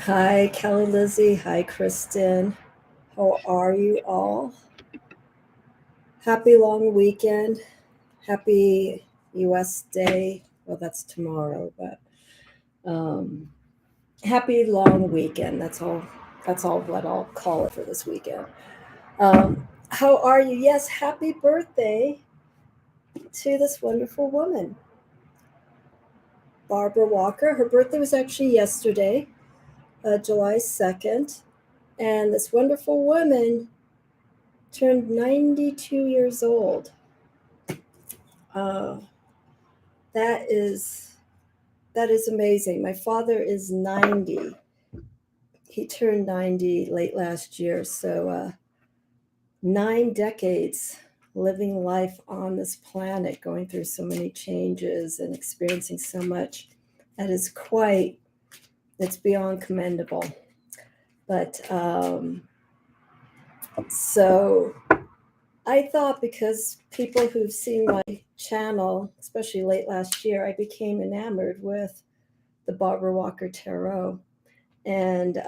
Hi, Kelly Lizzie. Hi, Kristen. How are you all? Happy long weekend. Happy US Day. Well, that's tomorrow, but happy long weekend. That's all what I'll call it for this weekend. How are you? Yes, happy birthday to this wonderful woman, Barbara Walker. Her birthday was actually yesterday, July 2nd. And this wonderful woman turned 92 years old. Uh, that is amazing. My father is 90. He turned 90 late last year, so 9 decades living life on this planet, going through so many changes and experiencing so much. That is it's beyond commendable. But so I thought, because people who've seen my channel, especially late last year, I became enamored with the Barbara Walker Tarot and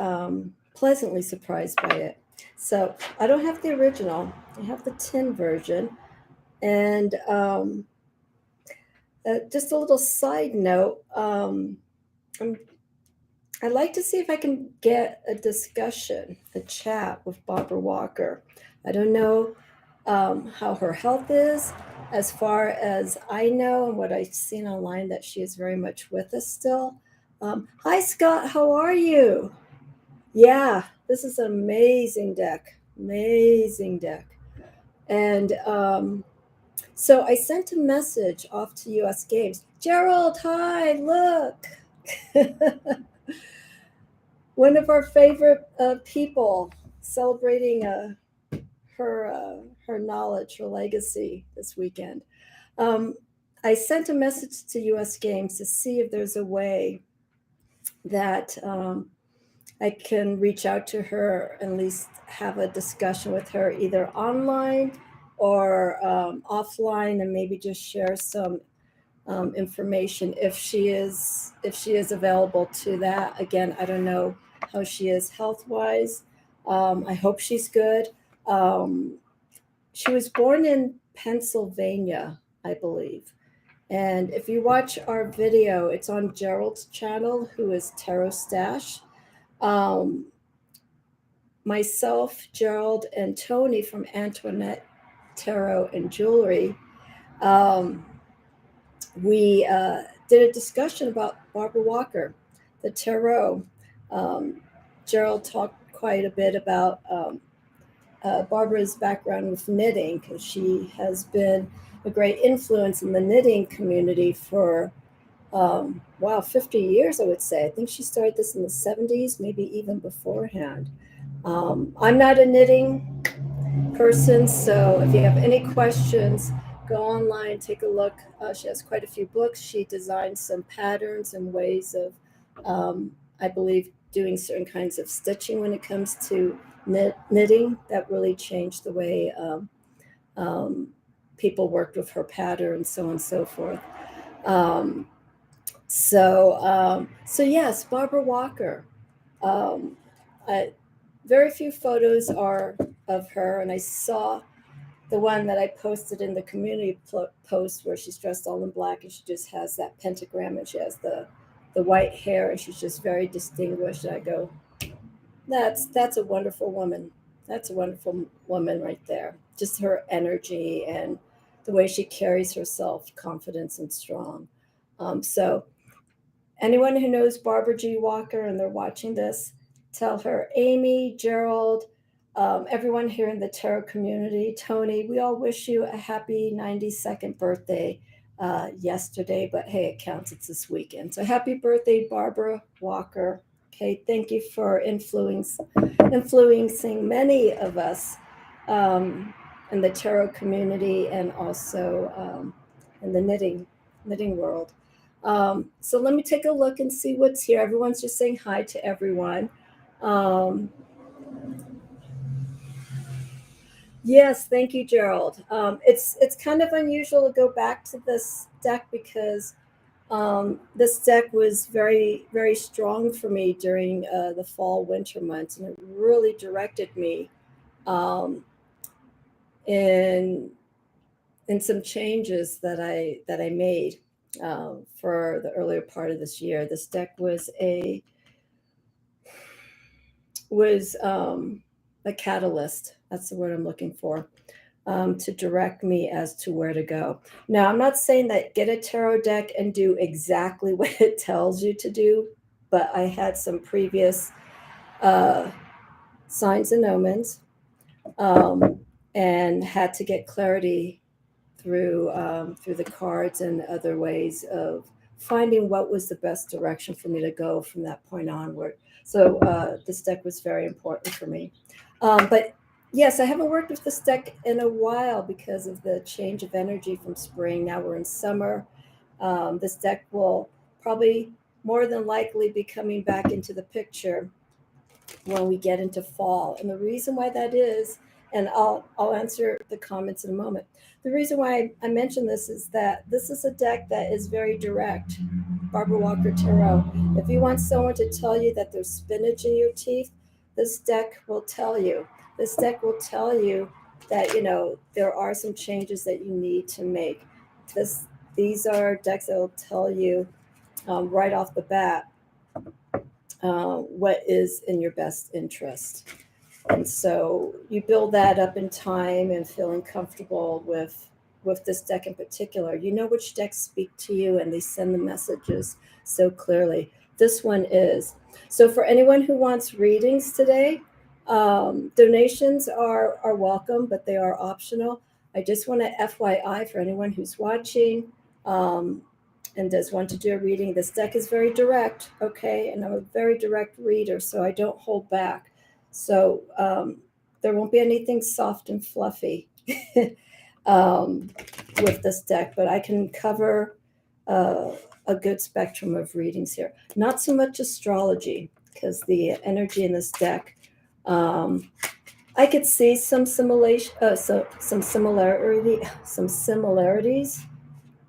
pleasantly surprised by it. So I don't have the original. I have the tin version. And just a little side note, I'd like to see if I can get a discussion, a chat with Barbara Walker. I don't know how her health is. As far as I know and what I've seen online, that she is very much with us still. Hi, Scott. How are you? Yeah, this is an amazing deck. Amazing deck. And so I sent a message off to US Games. Gerald, hi, look. One of our favorite people celebrating her knowledge, her legacy this weekend. I sent a message to US Games to see if there's a way that I can reach out to her and at least have a discussion with her, either online or offline, and maybe just share some information if she is available to that. Again, I don't know how she is health-wise. I hope she's good. She was born in Pennsylvania, I believe. And if you watch our video, it's on Gerald's channel, who is Tarot Stash. Myself, Gerald, and Tony from Antoinette Tarot and Jewelry, we did a discussion about Barbara Walker, the tarot. Gerald talked quite a bit about Barbara's background with knitting, because she has been a great influence in the knitting community for 50 years, I would say. I think she started this in the 70s, maybe even beforehand. I'm not a knitting person, so if you have any questions, go online, take a look. She has quite a few books. She designed some patterns and ways of, I believe, doing certain kinds of stitching when it comes to knitting. That really changed the way people worked with her patterns, so on and so forth. So yes, Barbara Walker. Very few photos are of her, and I saw the one that I posted in the community post where she's dressed all in black and she just has that pentagram and she has the white hair and she's just very distinguished. And I go, that's a wonderful woman. That's a wonderful woman right there. Just her energy and the way she carries herself, confidence and strong. So anyone who knows Barbara G.Walker and they're watching this, tell her, Amy, Gerald, everyone here in the tarot community, Tony, we all wish you a happy 92nd birthday yesterday, but hey, it counts. It's this weekend. So happy birthday, Barbara Walker. Okay, thank you for influencing many of us in the tarot community and also in the knitting world. So let me take a look and see what's here. Everyone's just saying hi to everyone. Yes, thank you, Gerald. It's kind of unusual to go back to this deck because This deck was very, very strong for me during the fall, winter months, and it really directed me um, in some changes that I made for the earlier part of this year. This deck was a catalyst. That's the word I'm looking for. To direct me as to where to go. Now, I'm not saying that get a tarot deck and do exactly what it tells you to do, but I had some previous signs and omens and had to get clarity through the cards and other ways of finding what was the best direction for me to go from that point onward. So this deck was very important for me. But yes, I haven't worked with this deck in a while because of the change of energy from spring. Now we're in summer. This deck will probably more than likely be coming back into the picture when we get into fall. And the reason why that is, and I'll answer the comments in a moment. The reason why I mention this is that this is a deck that is very direct. Barbara Walker Tarot. If you want someone to tell you that there's spinach in your teeth, this deck will tell you. This deck will tell you that, you know, there are some changes that you need to make. These are decks that will tell you right off the bat what is in your best interest. And so you build that up in time and feeling comfortable with this deck in particular. You know which decks speak to you and they send the messages so clearly. This one is. So for anyone who wants readings today, donations are welcome, but they are optional. I just want to FYI for anyone who's watching and does want to do a reading. This deck is very direct, okay? And I'm a very direct reader, so I don't hold back. So there won't be anything soft and fluffy with this deck, but I can cover a good spectrum of readings here. Not so much astrology, because the energy in this deck, I could see some similarities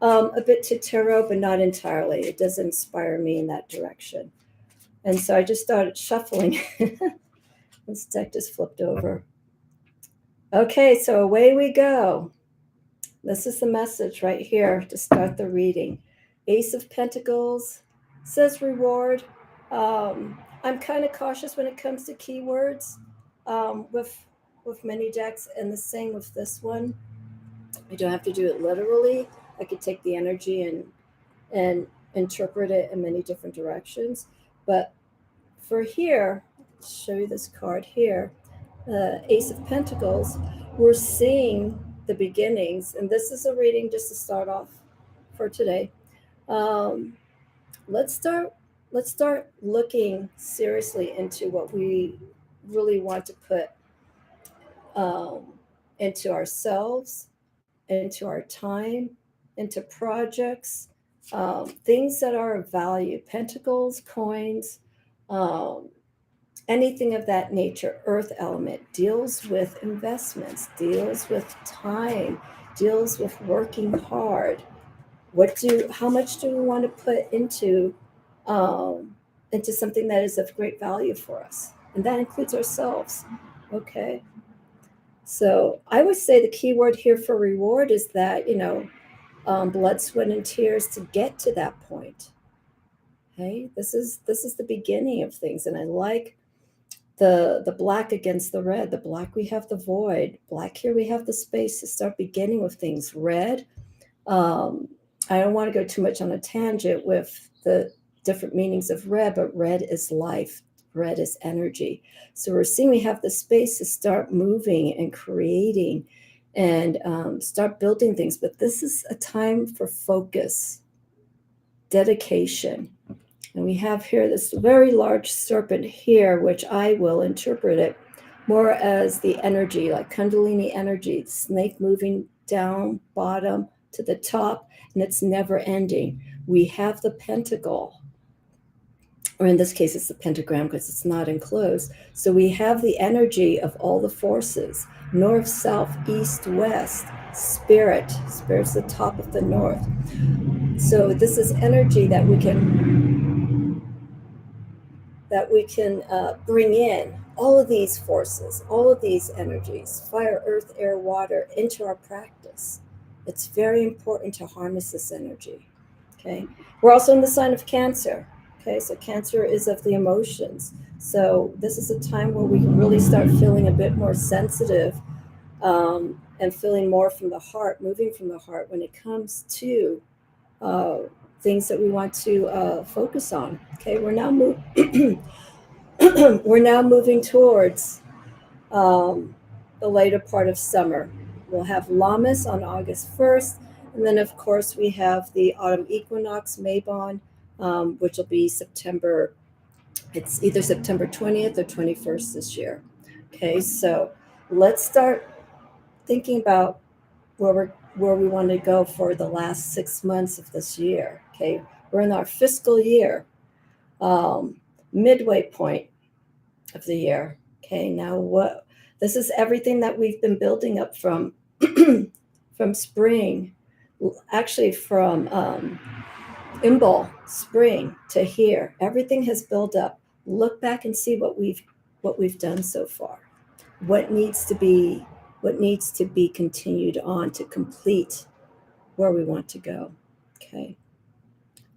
a bit to tarot, but not entirely. It doesn't inspire me in that direction. And so I just started shuffling. This deck just flipped over. Okay, so away we go. This is the message right here to start the reading. Ace of Pentacles says reward. I'm kind of cautious when it comes to keywords with many decks, and the same with this one. I don't have to do it literally. I could take the energy and interpret it in many different directions. But for here, I'll show you this card here, Ace of Pentacles, we're seeing the beginnings, and this is a reading just to start off for today. Let's start looking seriously into what we really want to put into ourselves, into our time, into projects, things that are of value. Pentacles, coins, anything of that nature. Earth element deals with investments, deals with time, deals with working hard. How much do we want to put into something that is of great value for us? And that includes ourselves. Okay. So I would say the key word here for reward is that, blood, sweat, and tears to get to that point. Okay, this is the beginning of things, and I like the black against the red. The black, we have the void. Black here, we have the space to start beginning with things. Red, I don't want to go too much on a tangent with the different meanings of red, but red is life. Red is energy. So we're seeing we have the space to start moving and creating and start building things. But this is a time for focus, dedication. And we have here this very large serpent here, which I will interpret it more as the energy, like Kundalini energy, snake moving down, bottom to the top, and it's never ending. We have the pentacle, or in this case, it's the pentagram because it's not enclosed. So we have the energy of all the forces, north, south, east, west, spirit. Spirit's the top of the north. So this is energy that we can bring in all of these forces, all of these energies, fire, earth, air, water, into our practice. It's very important to harness this energy. Okay, we're also in the sign of Cancer. Okay, so Cancer is of the emotions. So this is a time where we can really start feeling a bit more sensitive, and feeling more from the heart, moving from the heart when it comes to things that we want to focus on. Okay, we're now we're now moving towards the later part of summer. We'll have Lammas on August 1st, and then of course we have the autumn equinox, Mabon, which will be September. It's either September 20th or 21st this year. Okay, so let's start thinking about where we want to go for the last 6 months of this year. Okay, we're in our fiscal year, midway point of the year. Okay, now what? This is everything that we've been building up from from spring, actually from Imbolc spring to here. Everything has built up. Look back and see what we've done so far. What needs to be continued on to complete where we want to go. Okay.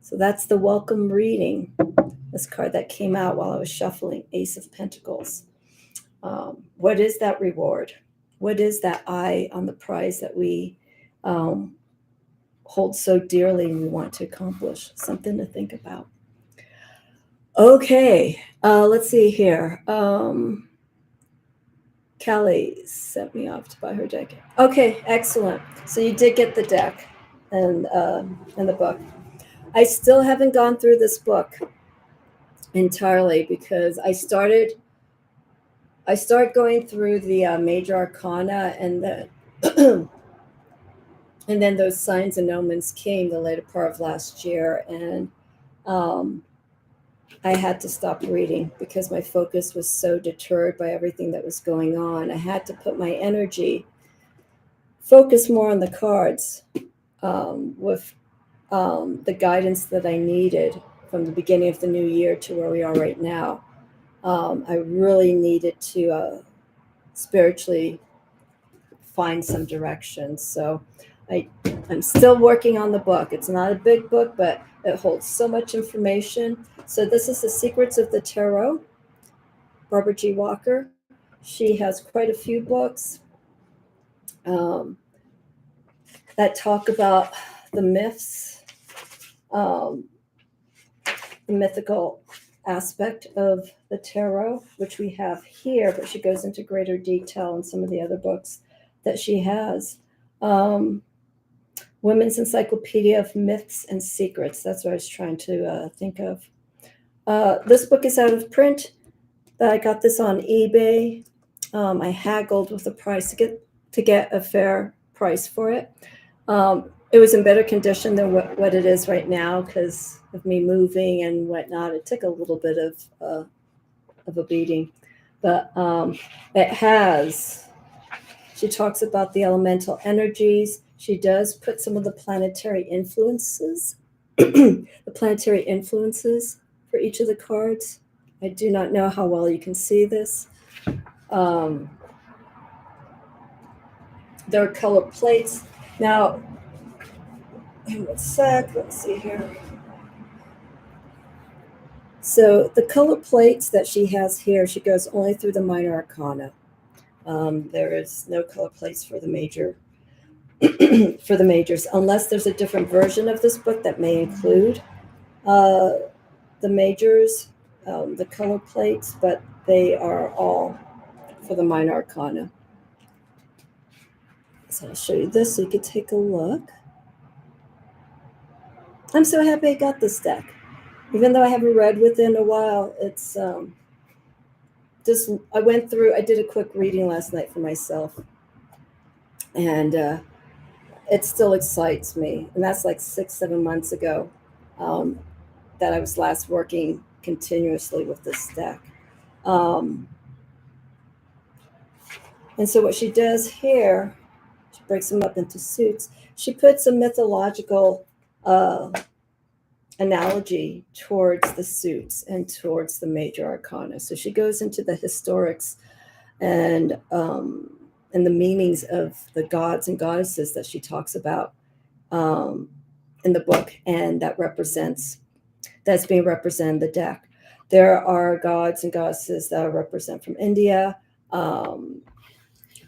So that's the welcome reading. This card that came out while I was shuffling, Ace of Pentacles. What is that reward? What is that eye on the prize that we hold so dearly and we want to accomplish? Something to think about. Okay, let's see here. Kelly sent me off to buy her deck. Okay, excellent. So you did get the deck and the book. I still haven't gone through this book entirely because I started going through the major arcana, and and then those signs and omens came the later part of last year, and I had to stop reading because my focus was so deterred by everything that was going on. I had to put my energy, focus more on the cards, with the guidance that I needed from the beginning of the new year to where we are right now. I really needed to spiritually find some direction. So I'm still working on the book. It's not a big book, but it holds so much information. So this is The Secrets of the Tarot, Barbara G.Walker. She has quite a few books that talk about the myths, the mythical aspect of the tarot, which we have here, but she goes into greater detail in some of the other books that she has. Women's Encyclopedia of Myths and Secrets. That's what I was trying to think of. This book is out of print, but I got this on eBay. I haggled with the price to get a fair price for it. It was in better condition than what it is right now because of me moving and whatnot. It took a little bit of a beating, but it has. She talks about the elemental energies. She does put some of the planetary influences, the planetary influences for each of the cards. I do not know how well you can see this. There are color plates. Now, in a sec, let's see here. So the color plates that she has here, she goes only through the minor arcana. There is no color plates for the major for the majors, unless there's a different version of this book that may include the majors, the color plates, but they are all for the minor arcana. So I'll show you this so you can take a look. I'm so happy I got this deck. Even though I haven't read within a while, it's just, I did a quick reading last night for myself, and it still excites me. And that's like 6-7 months ago that I was last working continuously with this deck. And so what she does here, she breaks them up into suits. She puts a mythological analogy towards the suits and towards the major arcana. So she goes into the historics and the meanings of the gods and goddesses that she talks about in the book, and that's being represented in the deck. There are gods and goddesses that are represented from India,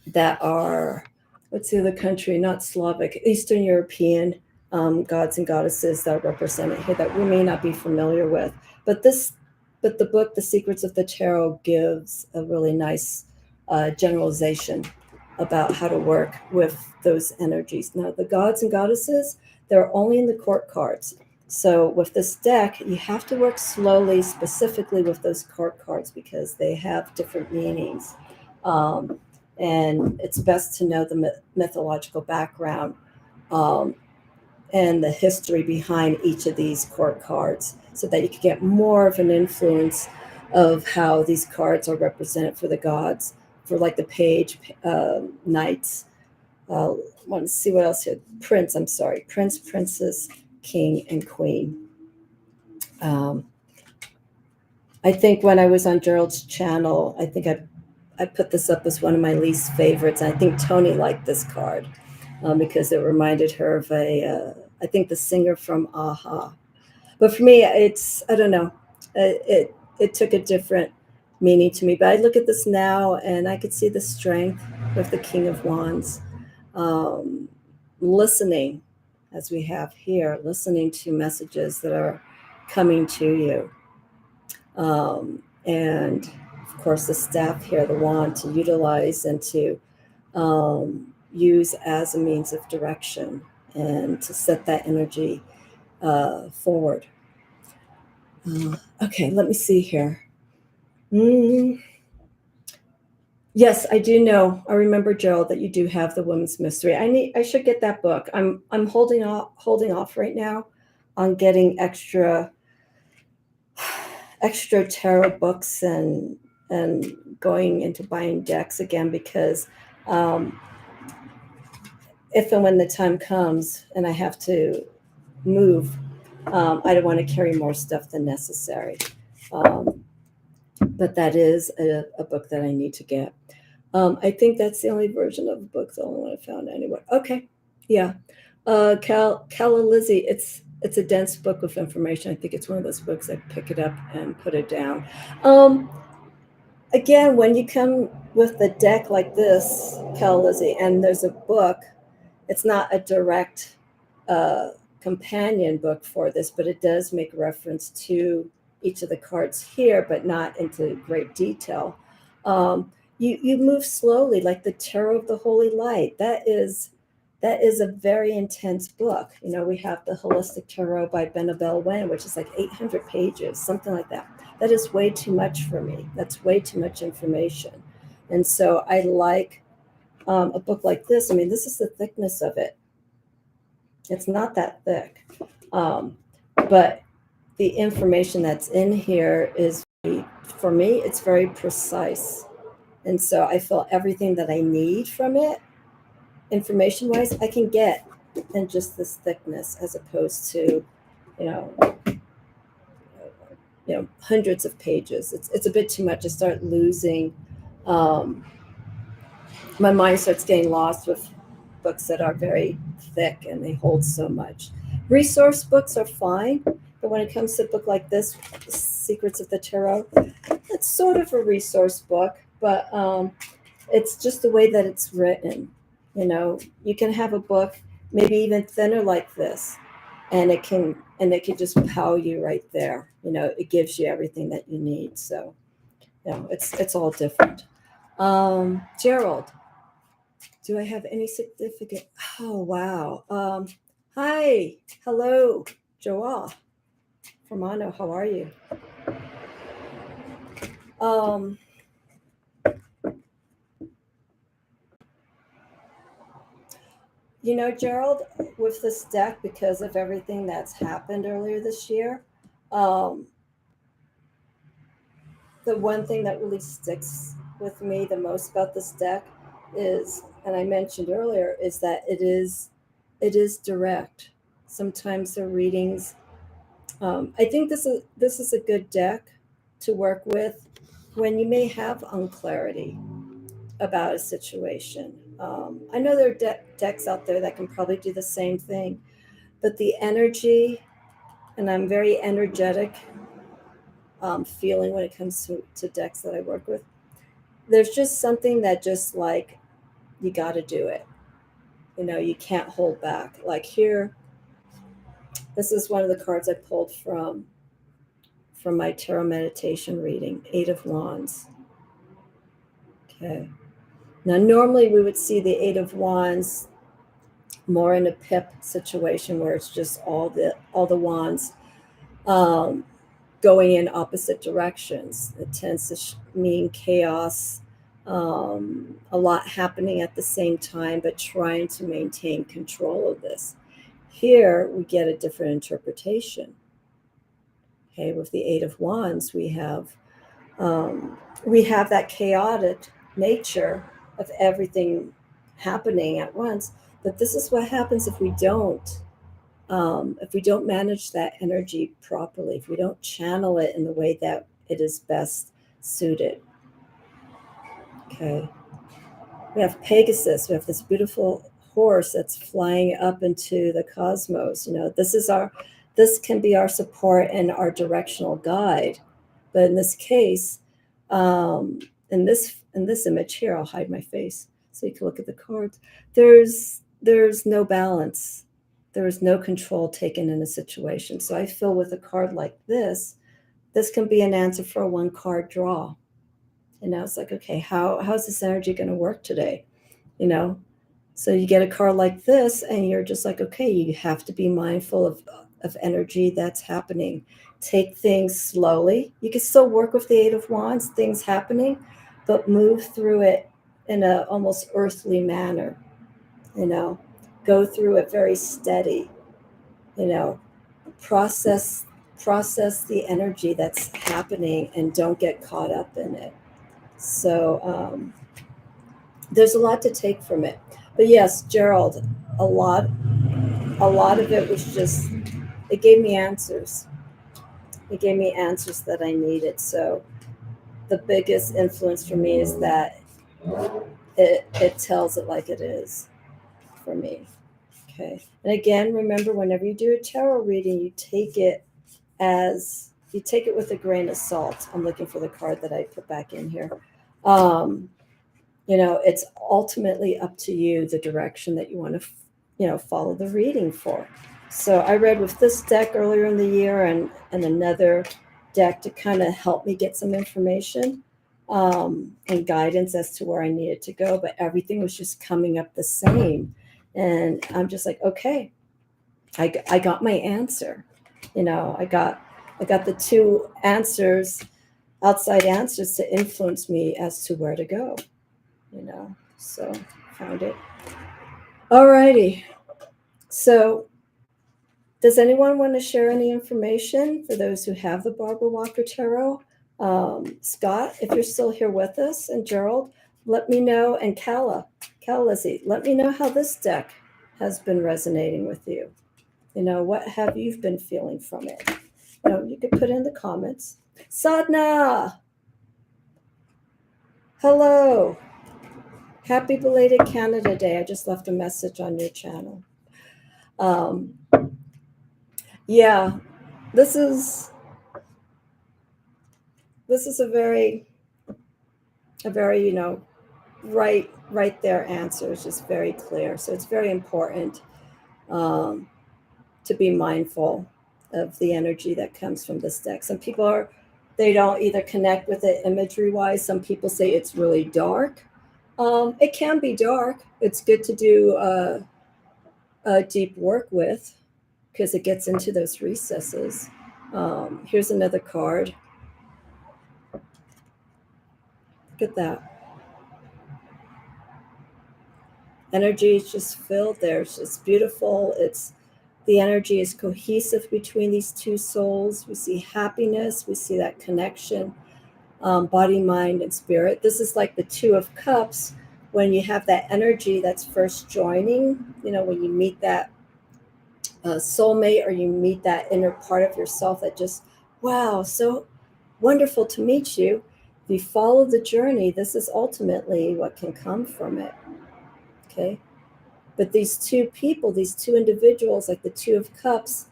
that are, what's the other country? Not Slavic, Eastern European gods and goddesses that are represented here that we may not be familiar with. But the book, The Secrets of the Tarot, gives a really nice generalization about how to work with those energies. Now, the gods and goddesses, they're only in the court cards. So with this deck, you have to work slowly, specifically with those court cards, because they have different meanings. And it's best to know the mythological background and the history behind each of these court cards, so that you can get more of an influence of how these cards are represented for the gods, for like the page, knights. I want to see what else here. Prince, princess, king, and queen. I think when I was on Gerald's channel, I think I put this up as one of my least favorites. I think Tony liked this card because it reminded her of I think the singer from Aha. But for me, I don't know. It took a different meaning to me. But I look at this now and I could see the strength with the King of Wands. Listening, as we have here, listening to messages that are coming to you. And of course, the staff here, the wand, to utilize and to use as a means of direction and to set that energy forward. Okay, let me see here. Yes, I do know. I remember, Gerald, that you do have the Women's Mystery. I should get that book. I'm holding off right now on getting extra tarot books and going into buying decks again, because if and when the time comes and I have to move, I don't want to carry more stuff than necessary. But that is a book that I need to get. I think that's the only version of the book, the only one I found anywhere. Okay, yeah. Calla Lizzie, it's a dense book with information. I think it's one of those books I pick it up and put it down. Again, when you come with the deck like this, Calla Lizzie, and there's a book, it's not a direct companion book for this, but it does make reference to each of the cards here, but not into great detail. You move slowly, like the Tarot of the Holy Light. That is a very intense book. You know, we have the Holistic Tarot by Benabel Wen, which is like 800 pages, something like that. That is way too much for me. That's way too much information. And so I like a book like this. I mean, this is the thickness of it. It's not that thick. But the information that's in here is, for me, it's very precise. And so I feel everything that I need from it, information-wise, I can get in just this thickness, as opposed to, hundreds of pages. It's a bit too much. I start losing. My mind starts getting lost with books that are very thick and they hold so much. Resource books are fine, but when it comes to a book like this, Secrets of the Tarot, it's sort of a resource book, but it's just the way that it's written. You can have a book maybe even thinner like this, and it can just power you right there. It gives you everything that you need. So, it's all different. Gerald, do I have any significant? Oh, wow. Hi, hello, Joa Formano. How are you? Gerald, with this deck, because of everything that's happened earlier this year, the one thing that really sticks with me the most about this deck is, and I mentioned earlier, is that it is direct. Sometimes the readings, I think this is a good deck to work with when you may have unclarity about a situation. I know there are decks out there that can probably do the same thing, but the energy, and I'm very energetic feeling when it comes to decks that I work with. There's just something that just like, you got to do it. You can't hold back. Like here, this is one of the cards I pulled from my tarot meditation reading, Eight of Wands. Okay. Now, normally we would see the Eight of Wands more in a pip situation where it's just all the wands going in opposite directions. It tends to mean chaos, a lot happening at the same time, but trying to maintain control of this. Here we get a different interpretation. Okay, with the Eight of Wands, we have that chaotic nature of everything happening at once. But this is what happens if we don't manage that energy properly, if we don't channel it in the way that it is best suited. Okay. We have Pegasus. We have this beautiful horse that's flying up into the cosmos. This can be our support and our directional guide. But in this case, in this image here, I'll hide my face so you can look at the cards. There's no balance. There is no control taken in a situation. So I feel with a card like this can be an answer for a one card draw. It's like, okay, how's this energy going to work today? So you get a card like this and you're just like, okay, you have to be mindful of energy that's happening. Take things slowly. You can still work with the Eight of Wands, things happening, but move through it in a almost earthly manner. Go through it very steady. Process the energy that's happening and don't get caught up in it. So there's a lot to take from it. But yes, Gerald, a lot of it was just, it gave me answers. It gave me answers that I needed. So the biggest influence for me is that it tells it like it is for me. Okay. And again, remember, whenever you do a tarot reading, you take it with a grain of salt. I'm looking for the card that I put back in here. It's ultimately up to you, the direction that you want to, follow the reading for. So I read with this deck earlier in the year and another deck to kind of help me get some information and guidance as to where I needed to go. But everything was just coming up the same. And I'm just like, okay, I got my answer. I got the two outside answers to influence me as to where to go. So found it. All righty. So does anyone want to share any information for those who have the Barbara Walker Tarot? Scott, if you're still here with us, and Gerald, let me know. And Calla Lizzie, let me know how this deck has been resonating with you. What have you been feeling from it? You could put in the comments. Sadhna, hello. Happy belated Canada Day. I just left a message on your channel. Yeah, this is a very right there answer. It's just very clear. So it's very important to be mindful of the energy that comes from this deck. Some people they don't either connect with it imagery wise. Some people say it's really dark. It can be dark. It's good to do a deep work with, because it gets into those recesses. Here's another card. Look at that. Energy is just filled there. It's just beautiful. The energy is cohesive between these two souls. We see happiness. We see that connection, body, mind, and spirit. This is like the Two of Cups, when you have that energy that's first joining, when you meet that soulmate, or you meet that inner part of yourself that just, wow, so wonderful to meet you. If you follow the journey, this is ultimately what can come from it. Okay. But these two people, these two individuals, like the Two of Cups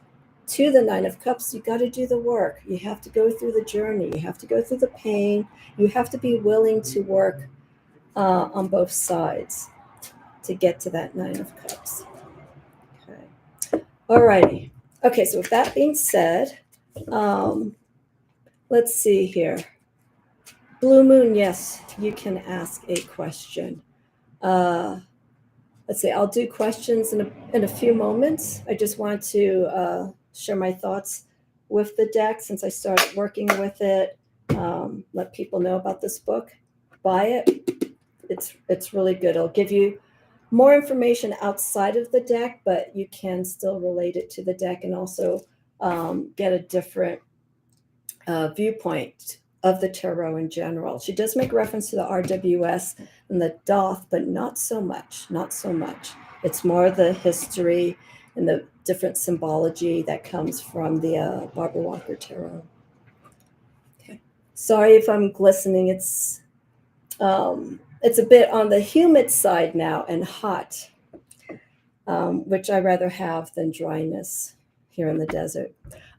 to the Nine of Cups, you got to do the work. You have to go through the journey. You have to go through the pain. You have to be willing to work on both sides to get to that Nine of Cups. Okay. All righty. Okay, so with that being said, let's see here. Blue Moon, yes, you can ask a question. Let's see, I'll do questions in a few moments. I just want to share my thoughts with the deck since I started working with it. Let people know about this book. Buy it. It's really good. It'll give you more information outside of the deck, but you can still relate it to the deck and also get a different viewpoint of the tarot in general. She does make reference to the RWS and the Doth, but not so much. Not so much. It's more the history and the different symbology that comes from the Barbara Walker Tarot. Okay. Sorry if I'm glistening. It's a bit on the humid side now and hot, which I rather have than dryness here in the desert.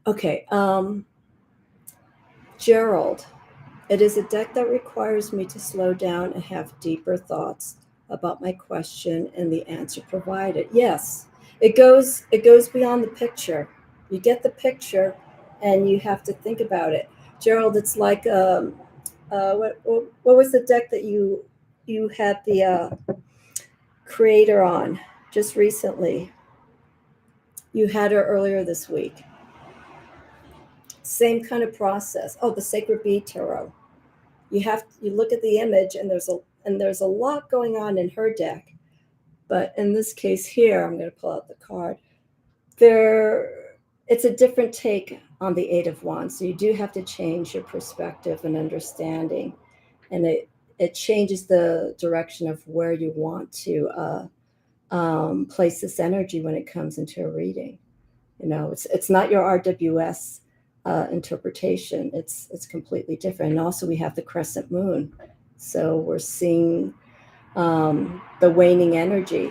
Okay. Gerald. It is a deck that requires me to slow down and have deeper thoughts about my question and the answer provided. Yes, it goes beyond the picture. You get the picture and you have to think about it. Gerald, it's like what was the deck that you had the creator on just recently? You had her earlier this week. Same kind of process. Oh, the Sacred Bee Tarot. You look at the image and there's a lot going on in her deck. But in this case here, I'm going to pull out the card. It's a different take on the Eight of Wands. So you do have to change your perspective and understanding. And it changes the direction of where you want to place this energy when it comes into a reading. You know, it's not your RWS interpretation. It's completely different. And also we have the crescent moon. So we're seeing the waning energy.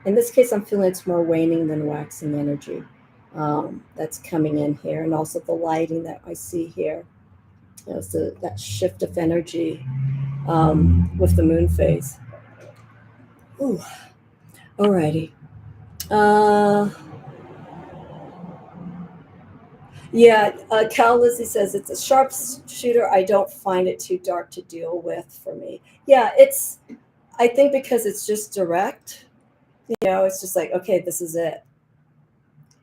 In this case, I'm feeling it's more waning than waxing energy that's coming in here. And also the lighting that I see here. You know, so that shift of energy with the moon phase. Ooh. Alrighty. Yeah, Cal Lizzie says it's a sharpshooter. I don't find it too dark to deal with for me. Yeah, I think because it's just direct, you know, it's just like, okay, this is it.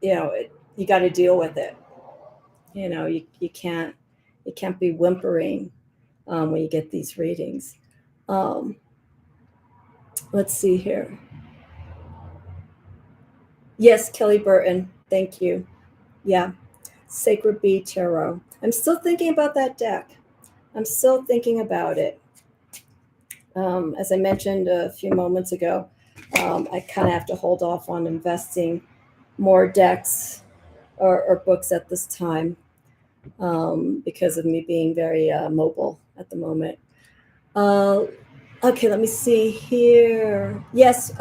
You know, you got to deal with it. You know, you can't be whimpering when you get these readings. Let's see here. Yes, Kelly Burton. Thank you. Yeah. Sacred Bee Tarot. I'm still thinking about that deck. I'm still thinking about it. As I mentioned a few moments ago, I kind of have to hold off on investing more decks or books at this time because of me being very mobile at the moment. Okay, let me see here. Yes,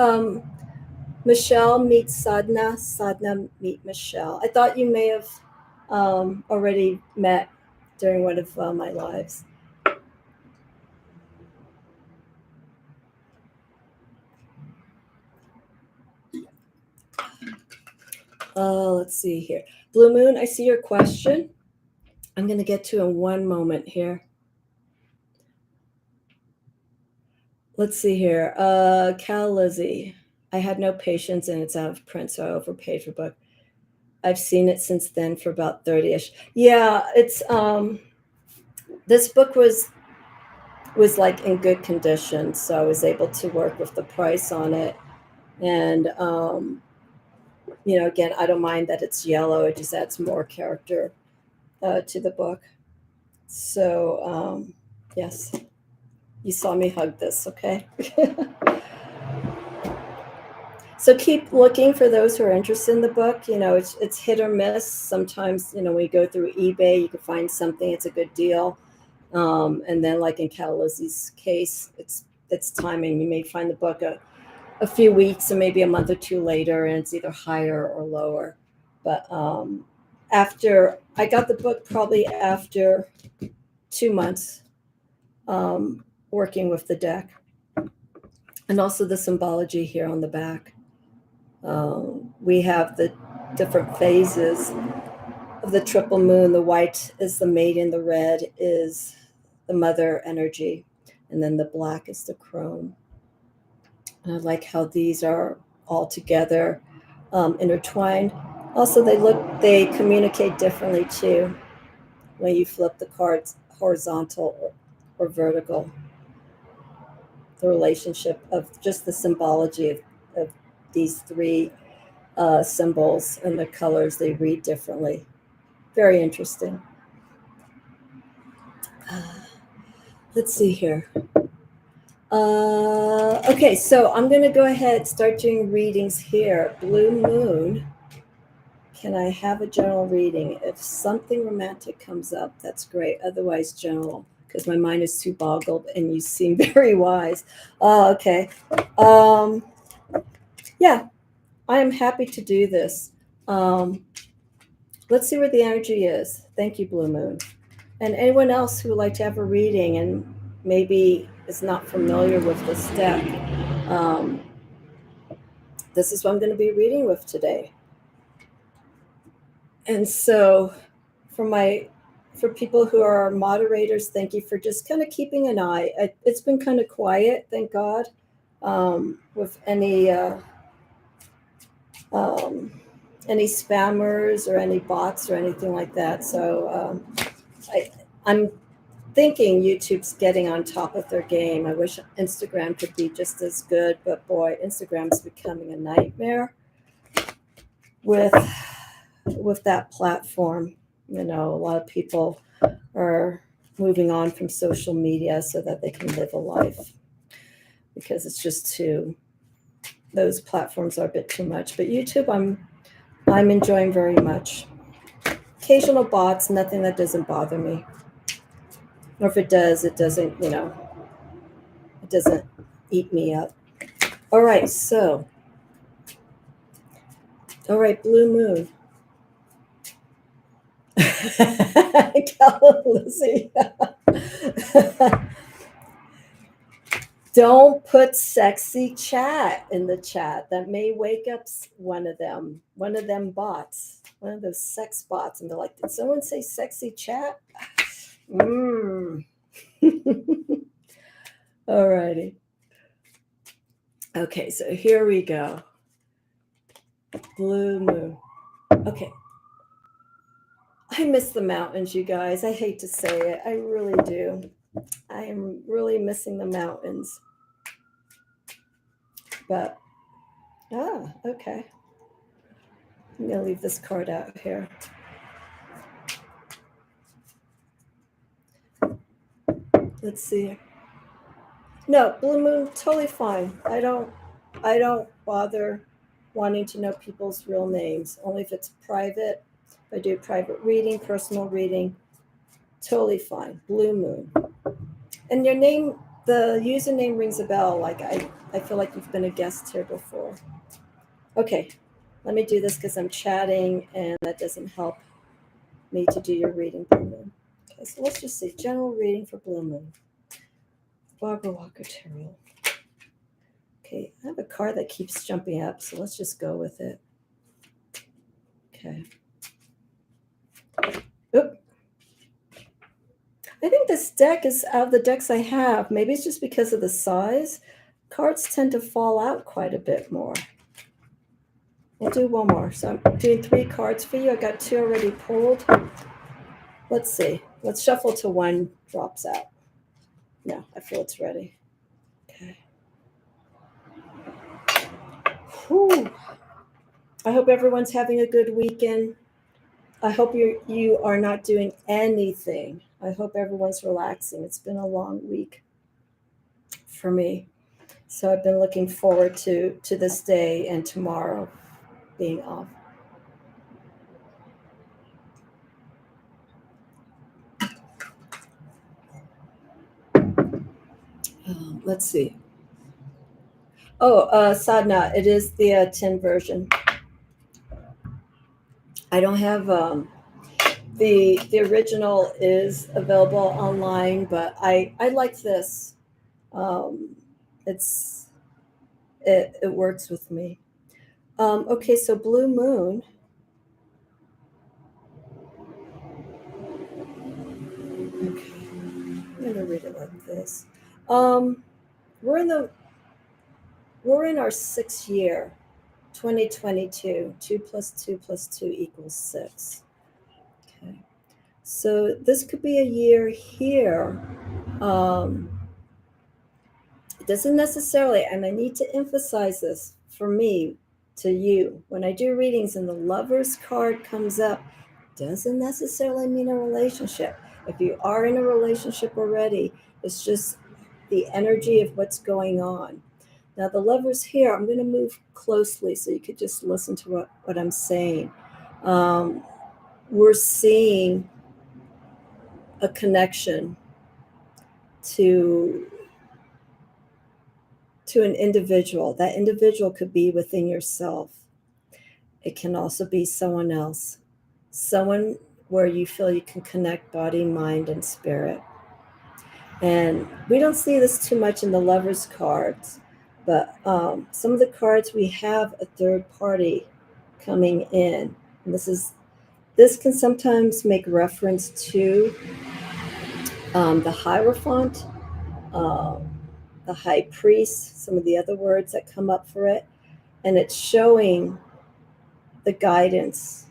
Michelle meets Sadhna. Sadhna meet Michelle. I thought you may have already met during one of my lives. Let's see here. Blue Moon, I see your question. I'm going to get to in one moment here. Let's see here. Cal Lizzie, I had no patience and it's out of print, so I overpaid for book. I've seen it since then for about 30-ish. Yeah, it's this book was like in good condition, so I was able to work with the price on it. And you know, again, I don't mind that it's yellow. It just adds more character to the book. So yes, you saw me hug this, okay? So keep looking for those who are interested in the book. You know, it's hit or miss. Sometimes, you know, when you go through eBay, you can find something, it's a good deal. And then like in Catalozzi's case, it's timing. You may find the book a few weeks or maybe a month or two later, and it's either higher or lower. But after I got the book, probably after 2 months working with the deck, and also the symbology here on the back. We have the different phases of the triple moon. The white is the maiden, the red is the mother energy, and then the black is the crone. And I like how these are all together, intertwined. Also, they communicate differently too when you flip the cards horizontal or vertical. The relationship of just the symbology of these three symbols and the colors, they read differently. Very interesting. Let's see here. Okay, so I'm going to go ahead, start doing readings here. Blue moon. Can I have a general reading? If something romantic comes up, that's great. Otherwise, general, because my mind is too boggled and you seem very wise. Okay. Yeah, I am happy to do this. Let's see where the energy is. Thank you, Blue Moon. And anyone else who would like to have a reading and maybe is not familiar with this deck, this is what I'm going to be reading with today. And so for people who are moderators, thank you for just kind of keeping an eye. It's been kind of quiet, thank God, with any spammers or any bots or anything like that. So I'm thinking YouTube's getting on top of their game. I wish Instagram could be just as good, but boy, Instagram's becoming a nightmare with that platform. You know, a lot of people are moving on from social media so that they can live a life, because it's just those platforms are a bit too much. But YouTube, I'm enjoying very much. Occasional bots, nothing that doesn't bother me. Or if it does, it doesn't, it doesn't eat me up. All right, Blue Moon. Lizzie. Don't put sexy chat in the chat. That may wake up one of them bots, one of those sex bots. And they're like, did someone say sexy chat? All righty. Okay, so here we go. Blue moon. Okay. I miss the mountains, you guys. I hate to say it. I really do. I am really missing the mountains. But, okay. I'm going to leave this card out here. Let's see. No, Blue Moon, totally fine. I don't bother wanting to know people's real names, only if it's private. If I do private reading, personal reading, totally fine. Blue Moon. And your name, the username rings a bell. Like I feel like you've been a guest here before. Okay, let me do this because I'm chatting and that doesn't help me to do your reading, Blue Moon. Okay, so let's just see. General reading for Blue Moon. Wildwood Tarot. Okay, I have a card that keeps jumping up, so let's just go with it. Okay. Oop. I think this deck is out of the decks I have. Maybe it's just because of the size. Cards tend to fall out quite a bit more. We'll do one more. So I'm doing 3 cards for you. I got 2 already pulled. Let's see. Let's shuffle till one drops out. No, I feel it's ready. Okay. Whew. I hope everyone's having a good weekend. I hope you are not doing anything. I hope everyone's relaxing. It's been a long week for me. So I've been looking forward to this day and tomorrow being off. Let's see. Oh, Sadhna, it is the 10 version. I don't have the original is available online, but I like this. Um, it works with me. Okay, so Blue Moon. Okay, I'm gonna read it like this. Um, we're in our 6th year, 2022. 2 plus 2 plus 2 equals 6. Okay, so this could be a year here. It doesn't necessarily, and I need to emphasize this for me to you. When I do readings and the Lover's card comes up, doesn't necessarily mean a relationship. If you are in a relationship already, it's just the energy of what's going on. Now, the Lover's here, I'm going to move closely so you could just listen to what I'm saying. We're seeing a connection to an individual. That individual could be within yourself. It can also be someone else, someone where you feel you can connect body, mind, and spirit. And we don't see this too much in the Lover's cards, but some of the cards we have a third party coming in. And this can sometimes make reference to the Hierophant, um, the High Priest, some of the other words that come up for it. And it's showing the guidance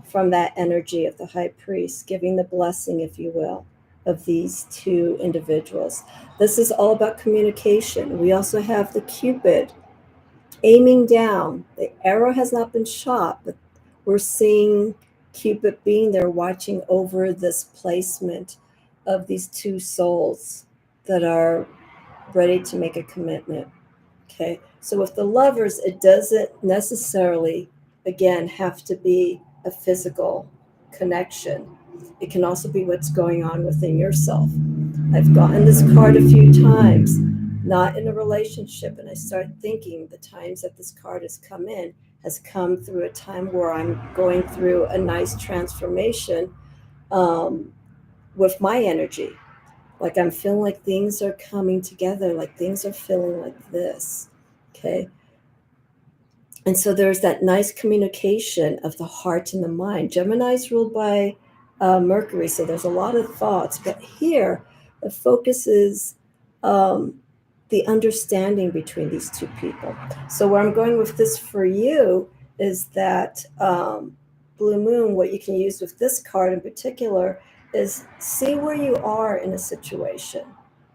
from that energy of the High Priest, giving the blessing, if you will, of these two individuals. This is all about communication. We also have the Cupid aiming down. The arrow has not been shot, but we're seeing Cupid being there watching over this placement of these two souls that are ready to make a commitment. Okay, so with the Lovers, it doesn't necessarily, again, have to be a physical connection. It can also be what's going on within yourself. I've gotten this card a few times, not in a relationship, and I start thinking the times that this card has come in has come through a time where I'm going through a nice transformation with my energy. Like I'm feeling like things are coming together, like things are feeling like this. Okay. And so there's that nice communication of the heart and the mind. Gemini is ruled by Mercury, so there's a lot of thoughts. But here, the focus is the understanding between these two people. So where I'm going with this for you is that Blue Moon, what you can use with this card in particular is see where you are in a situation.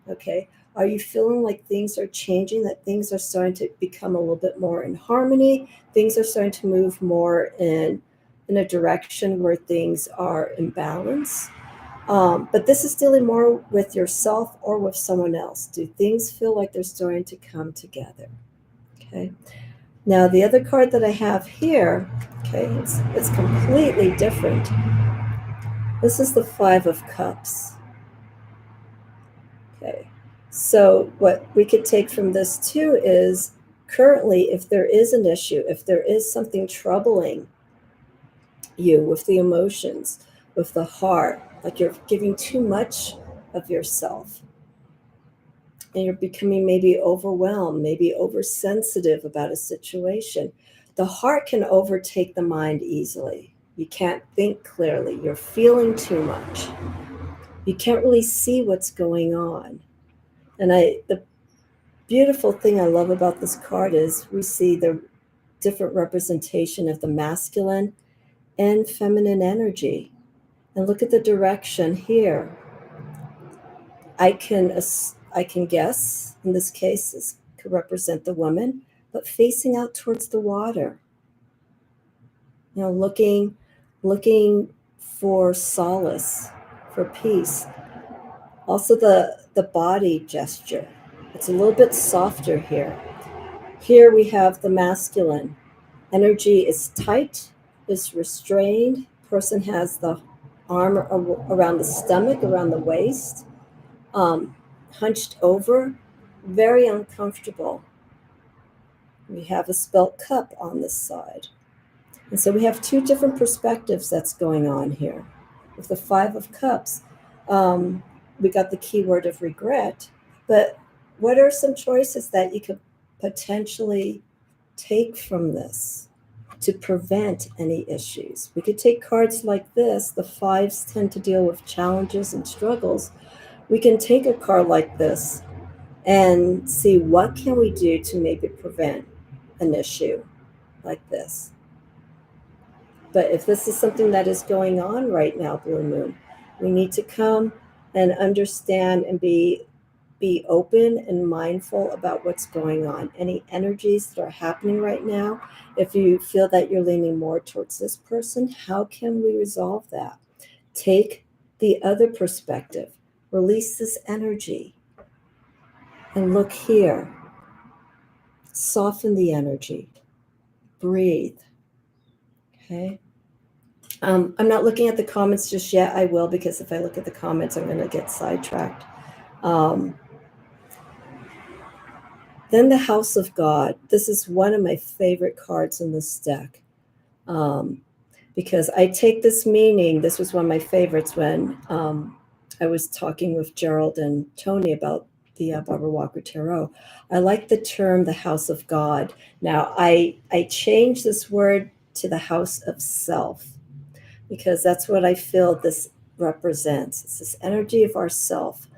Okay. Are you feeling like things are changing, that things are starting to become a little bit more in harmony? Things are starting to move more in a direction where things are in balance. But this is dealing more with yourself or with someone else. Do things feel like they're starting to come together? Okay. Now, the other card that I have here, okay, it's completely different. This is the Five of Cups. Okay. So what we could take from this too is currently, if there is an issue, if there is something troubling you with the emotions, with the heart, like you're giving too much of yourself and you're becoming maybe overwhelmed, maybe oversensitive about a situation, the heart can overtake the mind easily. You can't think clearly. You're feeling too much. You can't really see what's going on. And the beautiful thing I love about this card is we see the different representation of the masculine and feminine energy. And look at the direction here. I can guess, in this case, this could represent the woman, but facing out towards the water. You know, looking for solace, for peace. Also the body gesture. It's a little bit softer here. Here we have the masculine. Energy is tight, is restrained. Person has the arm around the stomach, around the waist, hunched over, very uncomfortable. We have a spelt cup on this side. And so we have two different perspectives that's going on here. With the Five of Cups, we got the keyword of regret. But what are some choices that you could potentially take from this to prevent any issues? We could take cards like this. The fives tend to deal with challenges and struggles. We can take a card like this and see what can we do to maybe prevent an issue like this. But if this is something that is going on right now, Blue Moon, we need to come and understand and be open and mindful about what's going on. Any energies that are happening right now, if you feel that you're leaning more towards this person, how can we resolve that? Take the other perspective, release this energy, and look here. Soften the energy, breathe. Okay. I'm not looking at the comments just yet. I will, because if I look at the comments, I'm going to get sidetracked. Then the House of God. This is one of my favorite cards in this deck, because I take this meaning. This was one of my favorites when I was talking with Gerald and Tony about the Barbara Walker Tarot. I like the term the House of God. Now, I changed this word to the House of Self, because that's what I feel this represents. It's this energy of ourself.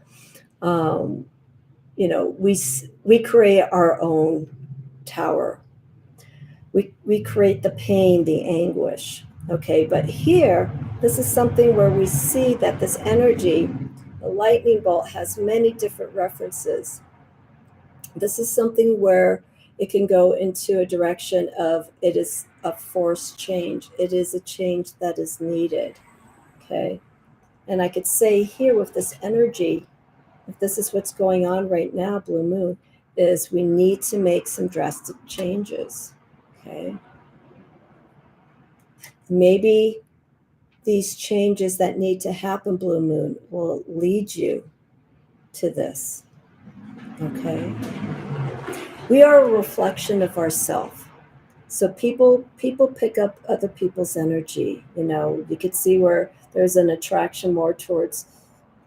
We create our own tower. We create the pain, the anguish. Okay, but here, this is something where we see that this energy, the lightning bolt, has many different references. This is something where it can go into a direction of it is a forced change. It is a change that is needed. Okay, and I could say here with this energy, if this is what's going on right now, Blue Moon, is we need to make some drastic changes. Okay. Maybe these changes that need to happen, Blue Moon, will lead you to this. Okay. We are a reflection of ourselves. So people pick up other people's energy. You could see where there's an attraction more towards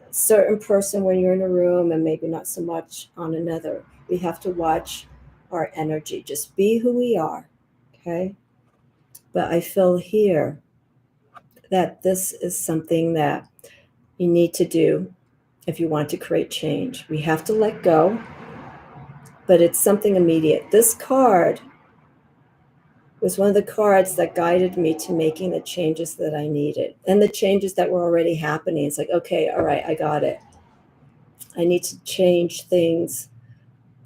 a certain person when you're in a room and maybe not so much on another. We have to watch our energy. Just be who we are. Okay. But I feel here that this is something that you need to do if you want to create change. We have to let go, but it's something immediate. This card was one of the cards that guided me to making the changes that I needed and the changes that were already happening. It's like, okay, all right, I got it. I need to change things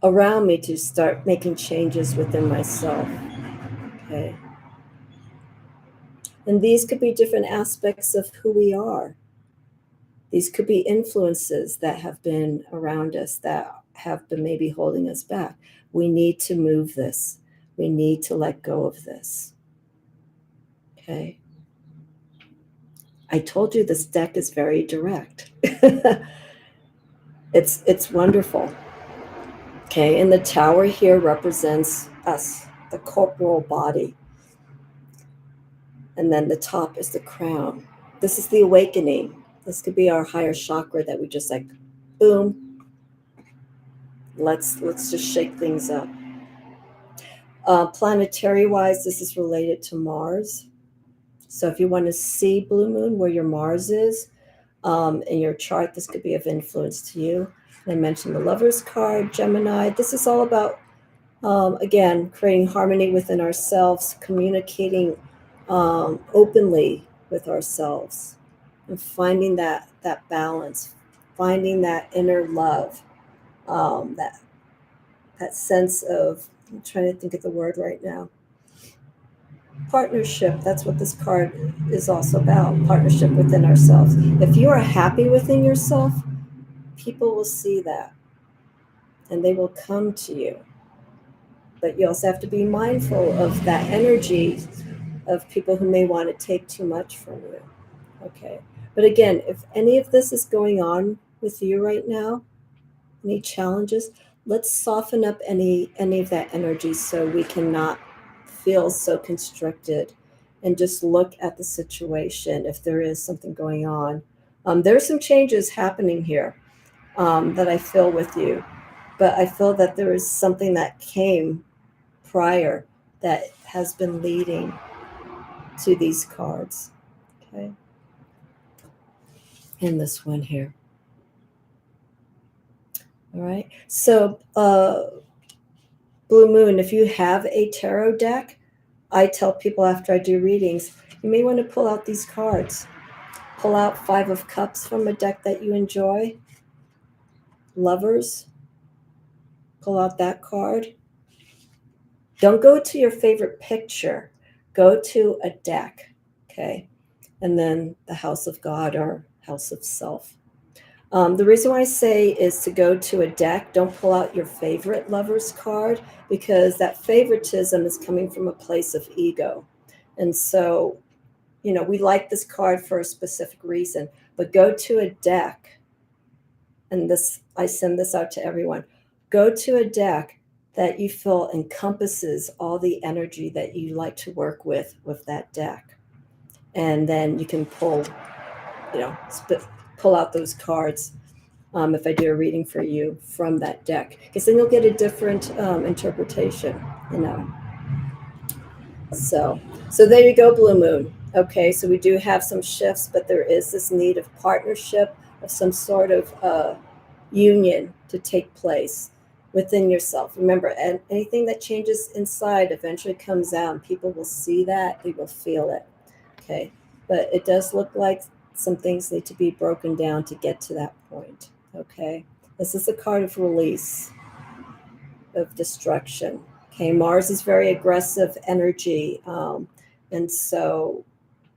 around me to start making changes within myself. Okay. And these could be different aspects of who we are. These could be influences that have been around us that have been maybe holding us back. We need to move this. We need to let go of this. Okay. I told you this deck is very direct. It's wonderful. Okay, and the tower here represents us, the corporal body. And then the top is the crown. This is the awakening. This could be our higher chakra that we just like, boom. Let's just shake things up. Planetary-wise, this is related to Mars. So if you want to see, Blue Moon, where your Mars is in your chart, this could be of influence to you. And I mentioned the Lover's card, Gemini. This is all about, again, creating harmony within ourselves, communicating openly with ourselves, and finding that balance, finding that inner love, that sense of, I'm trying to think of the word right now. Partnership. That's what this card is also about. Partnership within ourselves. If you are happy within yourself, people will see that. and they will come to you. But you also have to be mindful of that energy of people who may want to take too much from you. Okay. But again, if any of this is going on with you right now, any challenges, let's soften up any of that energy so we cannot feel so constricted, and just look at the situation if there is something going on. There are some changes happening here that I feel with you, but I feel that there is something that came prior that has been leading to these cards. Okay. And this one here. All right. So, Blue Moon, if you have a tarot deck, I tell people after I do readings, you may want to pull out these cards. Pull out 5 of Cups from a deck that you enjoy. Lovers. Pull out that card. Don't go to your favorite picture. Go to a deck. Okay. And then the House of God or House of Self. The reason why I say is to go to a deck. Don't pull out your favorite lover's card, because that favoritism is coming from a place of ego. And so, we like this card for a specific reason, but go to a deck. And I send this out to everyone. Go to a deck that you feel encompasses all the energy that you like to work with that deck. And then you can pull out those cards if I do a reading for you from that deck, because then you'll get a different interpretation. So there you go, Blue Moon. Okay, so we do have some shifts, but there is this need of partnership, of some sort of union to take place within yourself. Remember, anything that changes inside eventually comes out, and people will see that, they will feel it. Okay, but it does look like some things need to be broken down to get to that point. Okay, this is a card of release, of destruction. Okay, Mars is very aggressive energy, and so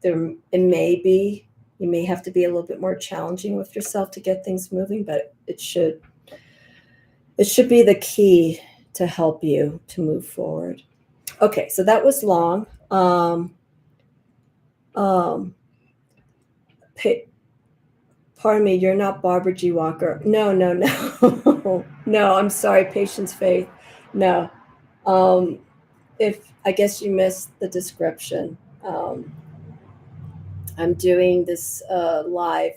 you may have to be a little bit more challenging with yourself to get things moving, but it should be the key to help you to move forward. Okay, so that was long. Pardon me, you're not Barbara G.Walker. No. No, I'm sorry, Patience Faith. No. If I guess you missed the description. I'm doing this live,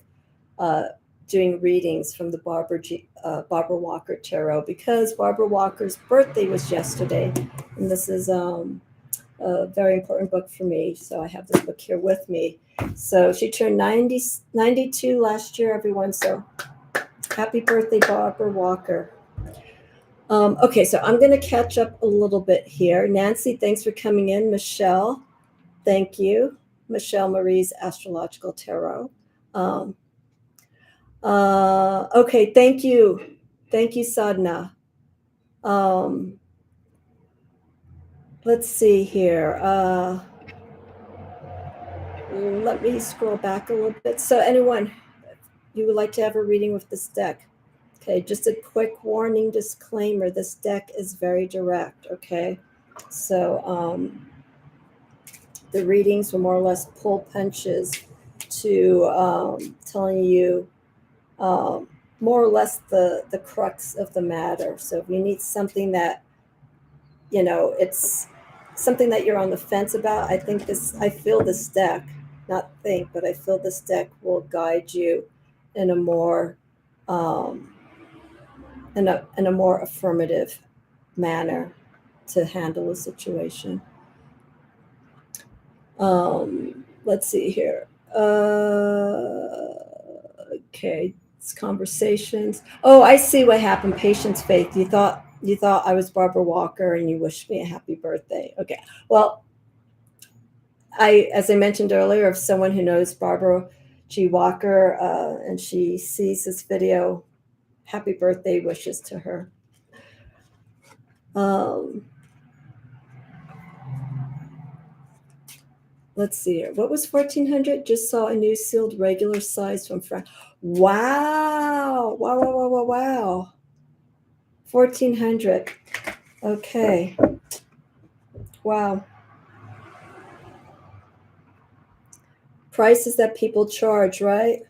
doing readings from the Barbara Walker Tarot, because Barbara Walker's birthday was yesterday, and this is a very important book for me. So I have this book here with me. So she turned 92 last year, everyone. So happy birthday, Barbara Walker. Okay, so I'm going to catch up a little bit here. Nancy, thanks for coming in. Michelle, thank you. Michelle Marie's Astrological Tarot. Okay, thank you. Thank you, Sadhna. Let's see here. Let me scroll back a little bit. So anyone, you would like to have a reading with this deck? Okay, just a quick warning, disclaimer, this deck is very direct, okay? So the readings will more or less pull punches to telling you more or less the crux of the matter. So if you need something that, it's something that you're on the fence about, I feel this deck, but I feel this deck will guide you in a more in a more affirmative manner to handle a situation. Let's see here. Okay, it's conversations. Oh, I see what happened. Patience Faith. You thought I was Barbara Walker and you wished me a happy birthday. Okay. Well, as I mentioned earlier, if someone who knows Barbara G. Walker and she sees this video, happy birthday wishes to her. Let's see here. What was 1400? Just saw a new sealed regular size from France. Wow. 1400. Okay. Wow. Prices that people charge, right?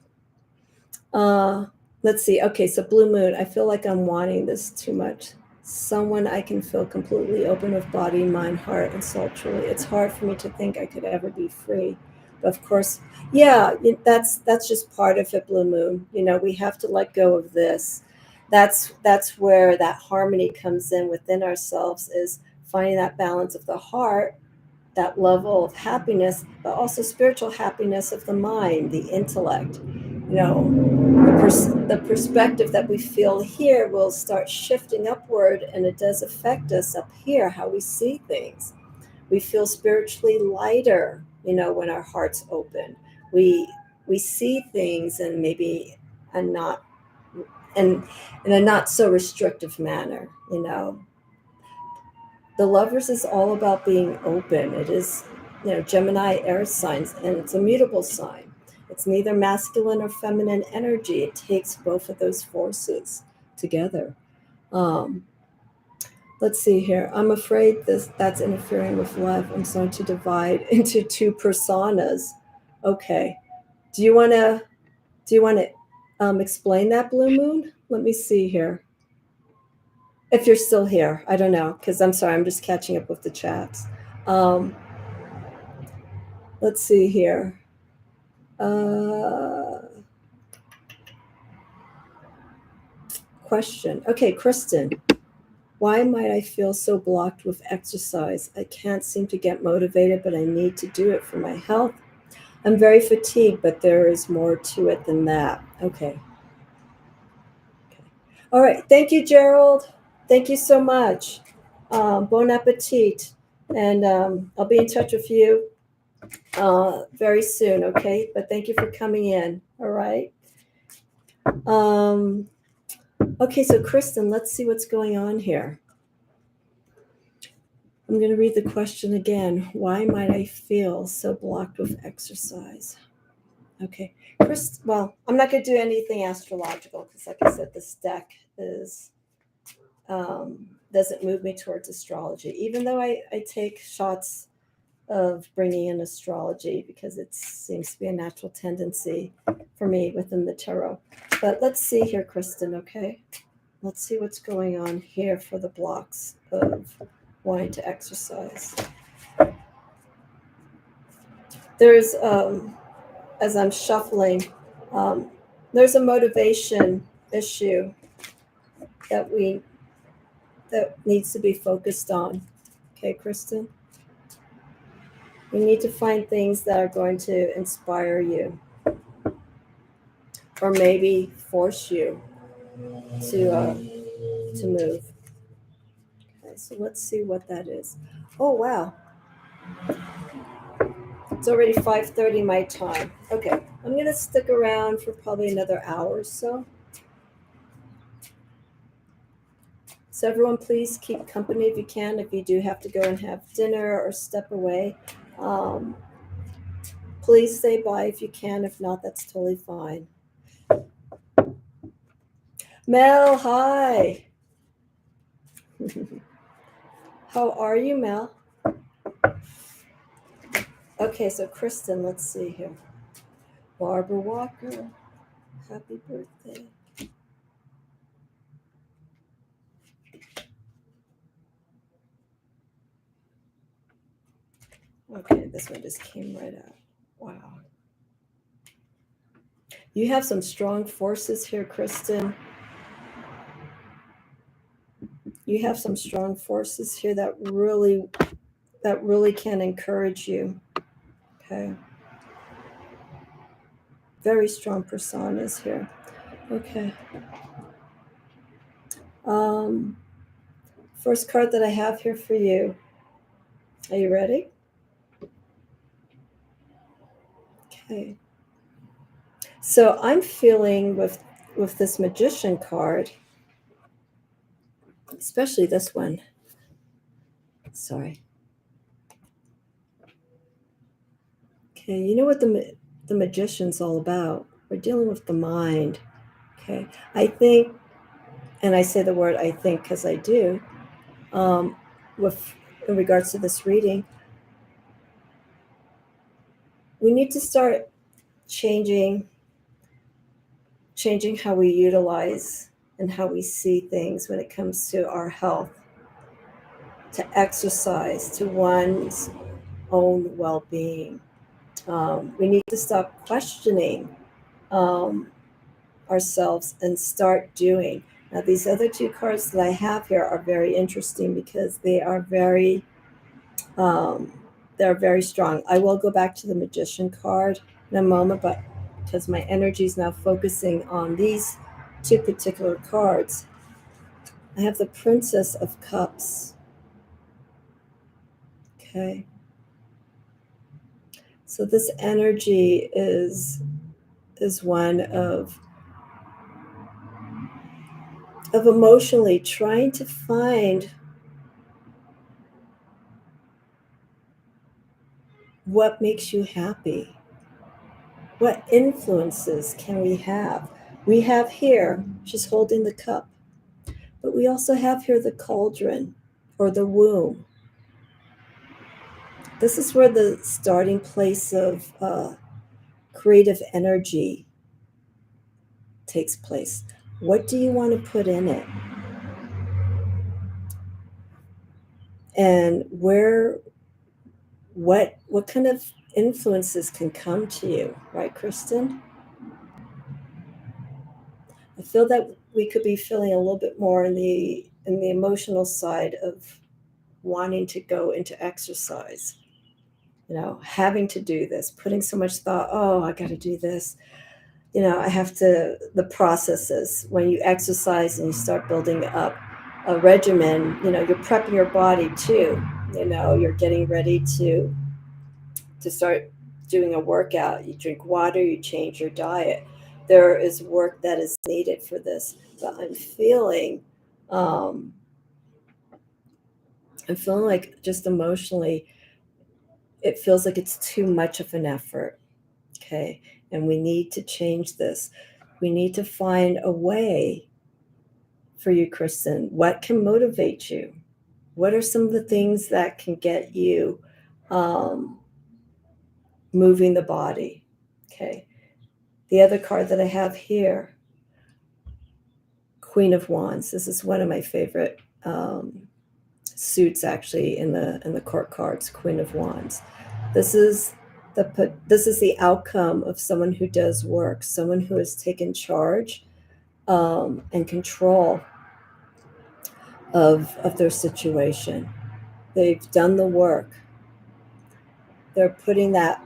Let's see. Okay, so blue moon. I feel like I'm wanting this too much. Someone I can feel completely open with body, mind, heart, and soul. Truly, it's hard for me to think I could ever be free. But of course, yeah, that's just part of it. Blue moon. We have to let go of this. That's where that harmony comes in within ourselves. Is finding that balance of the heart, that level of happiness, but also spiritual happiness of the mind, the intellect. The perspective that we feel here will start shifting upward, and it does affect us up here, how we see things. We feel spiritually lighter, when our heart's open. We see things and maybe and not in a not so restrictive manner. The lovers is all about being open. It is, Gemini air signs, and it's a mutable sign. It's neither masculine or feminine energy. It takes both of those forces together. Um, let's see here. I'm afraid that's interfering with love. I'm starting to divide into two personas. Okay. Do you want to explain that, Blue Moon? Let me see here. If you're still here, I don't know, because I'm sorry, I'm just catching up with the chats. Um, let's see here. Question. Okay, Kristen. Why might I feel so blocked with exercise? I can't seem to get motivated, but I need to do it for my health. I'm very fatigued, but there is more to it than that. Okay. All right. Thank you, Gerald. Thank you so much. Bon appetit. And I'll be in touch with you very soon, okay? But thank you for coming in, all right? Okay, so Kristen, let's see what's going on here. I'm going to read the question again. Why might I feel so blocked with exercise? Okay, well, I'm not going to do anything astrological because, like I said, this deck doesn't move me towards astrology, even though I take shots of bringing in astrology because it seems to be a natural tendency for me within the tarot. But let's see here, Kristen, okay? Let's see what's going on here for the blocks of wanting to exercise. There's, as I'm shuffling, there's a motivation issue that needs to be focused on. Okay, Kristen? We need to find things that are going to inspire you or maybe force you to move. Okay, so let's see what that is. Oh, wow. It's already 5:30 my time. Okay, I'm going to stick around for probably another hour or so. So everyone, please keep company if you can. If you do have to go and have dinner or step away, please say bye if you can. If not, that's totally fine. Mel, hi. How are you, Mel? Okay, so Kristen, let's see here. Barbara Walker, happy birthday. Okay, this one just came right out. Wow. You have some strong forces here, Kristen. You have some strong forces here that really can encourage you. Okay. Very strong personas here. Okay. First card that I have here for you. Are you ready? Okay. So I'm feeling with this Magician card, especially this one. Sorry. Okay, you know what the Magician's all about? We're dealing with the mind. Okay, I think, and I say the word I think because I do, in regards to this reading, we need to start changing how we utilize and how we see things when it comes to our health, to exercise, to one's own well-being. We need to stop questioning ourselves and start doing. Now, these other two cards that I have here are very interesting because they are very they're very strong. I will go back to the Magician card in a moment, but because my energy is now focusing on these two particular cards, I have the Princess of Cups. Okay. So this energy is one of emotionally trying to find what makes you happy. What influences can we have? We have here, she's holding the cup, but we also have here the cauldron or the womb. This is where the starting place of creative energy takes place. What do you want to put in it? And what kind of influences can come to you, right, Kristen? I feel that we could be feeling a little bit more in the emotional side of wanting to go into exercise, having to do this, putting so much thought, oh, I got to do this. I have to, the processes when you exercise and you start building up a regimen, you're prepping your body too. You're getting ready to start doing a workout. You drink water, you change your diet. There is work that is needed for this. But I'm feeling like just emotionally, it feels like it's too much of an effort. Okay. And we need to change this. We need to find a way for you, Kristen. What can motivate you? What are some of the things that can get you moving the body? Okay. The other card that I have here, Queen of Wands. This is one of my favorite suits, actually, in the court cards. Queen of Wands. This is the outcome of someone who does work, someone who has taken charge and control of their situation. They've done the work. They're putting that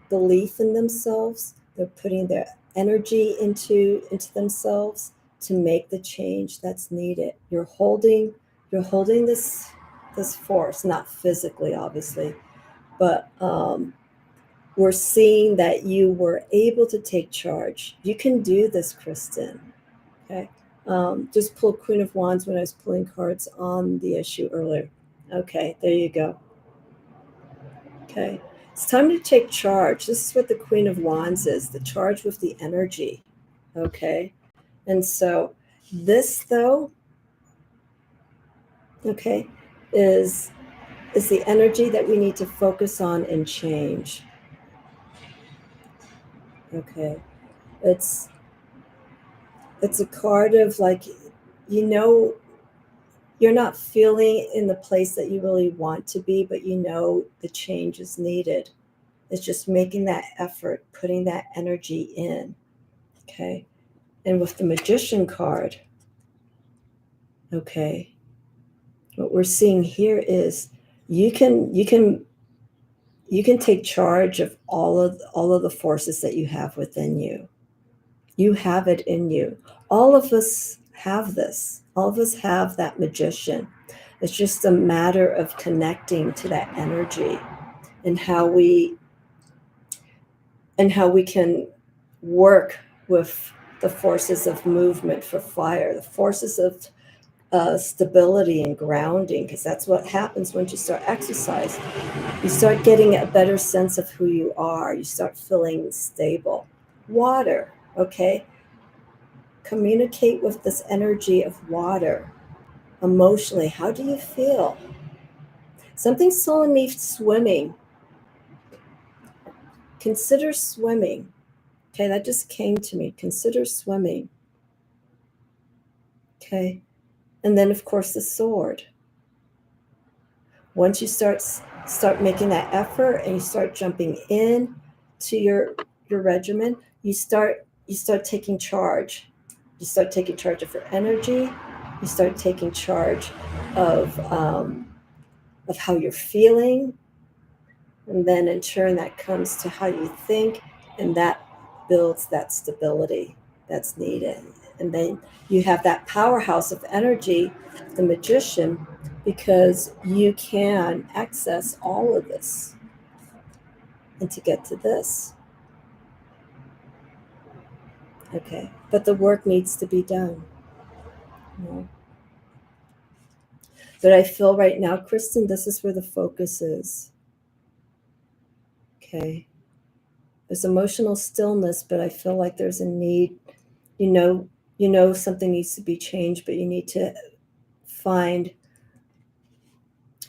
belief in themselves. They're putting their energy into themselves to make the change that's needed. You're holding this force, not physically, obviously, but we're seeing that you were able to take charge. You can do this, Kristen. Okay. Just pulled Queen of Wands when I was pulling cards on the issue earlier. Okay, there you go. Okay. It's time to take charge. This is what the Queen of Wands is, the charge with the energy. Okay. And so this, though, okay, is the energy that we need to focus on and change. Okay. It's a card of like, you're not feeling in the place that you really want to be, but the change is needed. It's just making that effort, putting that energy in. Okay. And with the Magician card, okay, what we're seeing here is you can take charge of all of the forces that you have within you. You have it in you. All of us have this. All of us have that magician. It's just a matter of connecting to that energy and how we can work with the forces of movement for fire, the forces of stability and grounding, because that's what happens once you start exercise. You start getting a better sense of who you are. You start feeling stable. Water, okay? communicate with this energy of water emotionally. How do you feel? Something's telling me swimming. Consider swimming. Okay, that just came to me. Consider swimming. Okay, and then of course the sword. Once you start making that effort and you start jumping in to your regimen, you start taking charge. You start taking charge of your energy. You start taking charge of how you're feeling, and then in turn that comes to how you think, and that builds that stability that's needed. And then you have that powerhouse of energy, the magician, because you can access all of this. And to get to this, okay, but the work needs to be done. You know? But I feel right now, Kristen, this is where the focus is. Okay. There's emotional stillness, but I feel like there's a need, you know something needs to be changed, but you need to find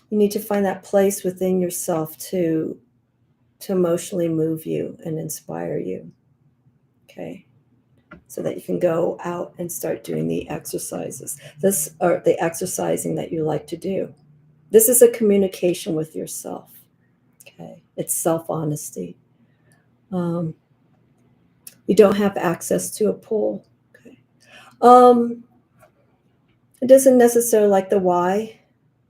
that place within yourself to emotionally move you and inspire you. Okay. So that you can go out and start doing the exercises. Or the exercising that you like to do. This is a communication with yourself. Okay. It's self-honesty. You don't have access to a pool. Okay. It doesn't necessarily like the why.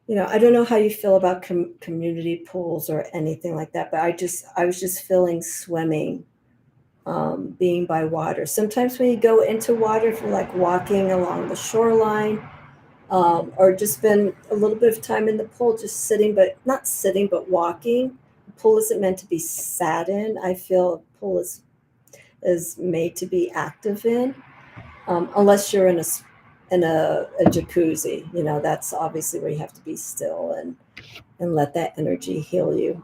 I don't know how you feel about community pools or anything like that, but I was just feeling swimming, being by water. Sometimes when you go into water, if you're like walking along the shoreline, or just spend a little bit of time in the pool, just sitting, but not sitting, but walking. The pool isn't meant to be sat in. I feel a pool is made to be active in, unless you're in a jacuzzi. That's obviously where you have to be still and let that energy heal you.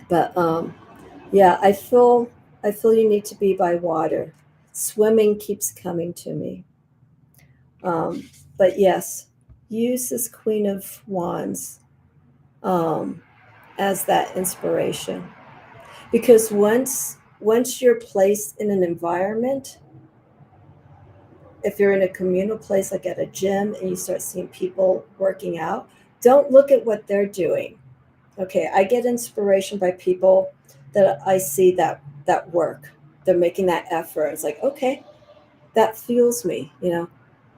But yeah, I feel you need to be by water. Swimming keeps coming to me. But yes, use this Queen of Wands as that inspiration, because once you're placed in an environment, if you're in a communal place like at a gym and you start seeing people working out, don't look at what they're doing. Okay, I get inspiration by people that I see that work. They're making that effort. It's like, okay, that fuels me.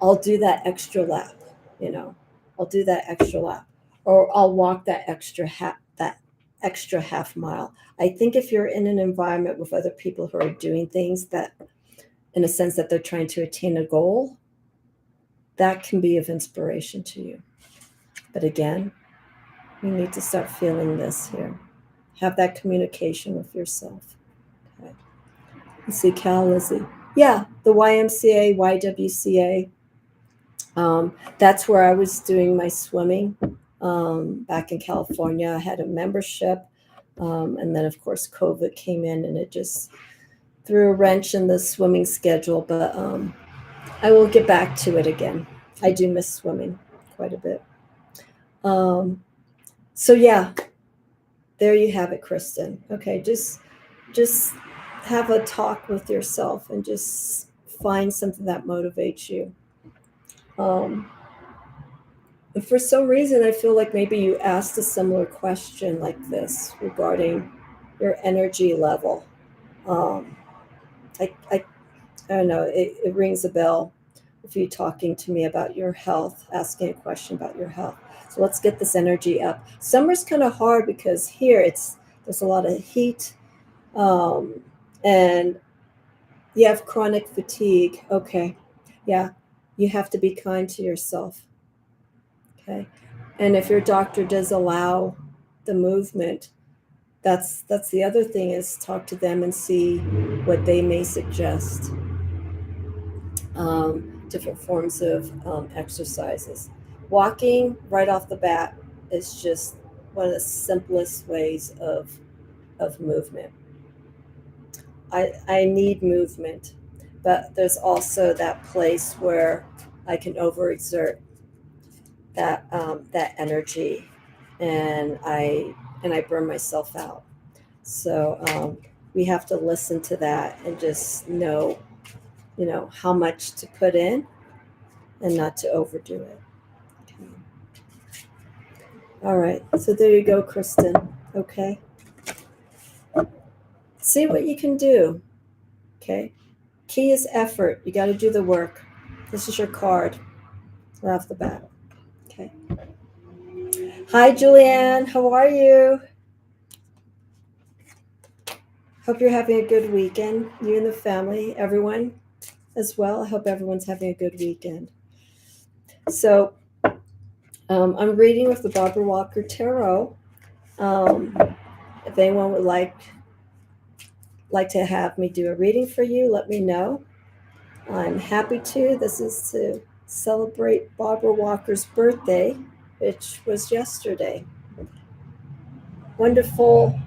I'll do that extra lap. I'll do that extra lap, or I'll walk that extra half mile. I think if you're in an environment with other people who are doing things that, in a sense, that they're trying to attain a goal, that can be of inspiration to you. But again, you need to start feeling this here. Have that communication with yourself. Okay. Let's see, Cal Lizzie. Yeah, the YMCA, YWCA. That's where I was doing my swimming back in California. I had a membership. And then, of course, COVID came in and it just threw a wrench in the swimming schedule. But I will get back to it again. I do miss swimming quite a bit. So yeah, there you have it, Kristen. Okay, just have a talk with yourself and just find something that motivates you. And for some reason, I feel like maybe you asked a similar question like this regarding your energy level. I don't know, it rings a bell if you're talking to me about your health, asking a question about your health. So let's get this energy up. Summer's kind of hard because here there's a lot of heat, and you have chronic fatigue. Okay, yeah, you have to be kind to yourself. Okay, and if your doctor does allow the movement, that's the other thing, is talk to them and see what they may suggest. Different forms of exercises. Walking right off the bat is just one of the simplest ways of movement. I need movement. but there's also that place where I can overexert that energy, and I burn myself out. So we have to listen to that and just know, how much to put in and not to overdo it. Okay. All right, so there you go, Kristen. Okay. See what you can do. Okay. Key is effort. You got to do the work. This is your card right off the bat. Okay. Hi, Julian. How are you? Hope you're having a good weekend. You and the family, everyone as well. I hope everyone's having a good weekend. So I'm reading with the Barbara Walker Tarot. If anyone would like to have me do a reading for you, let me know. I'm happy to. This is to celebrate Barbara Walker's birthday, which was yesterday. Wonderful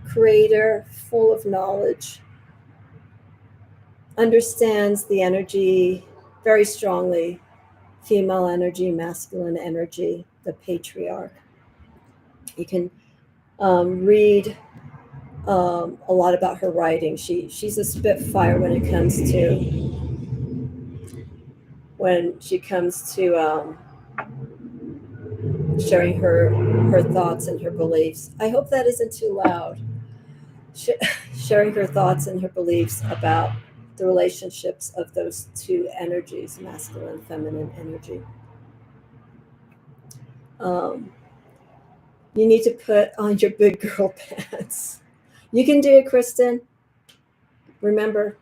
creator, full of knowledge, understands the energy very strongly, female energy, masculine energy, the patriarch. You can read a lot about her writing. She's a spitfire when it comes to sharing her thoughts and her beliefs. I hope that isn't too loud. Sharing her thoughts and her beliefs about the relationships of those two energies, masculine and feminine energy. You need to put on your big girl pants. You can do it, Kristen. Remember,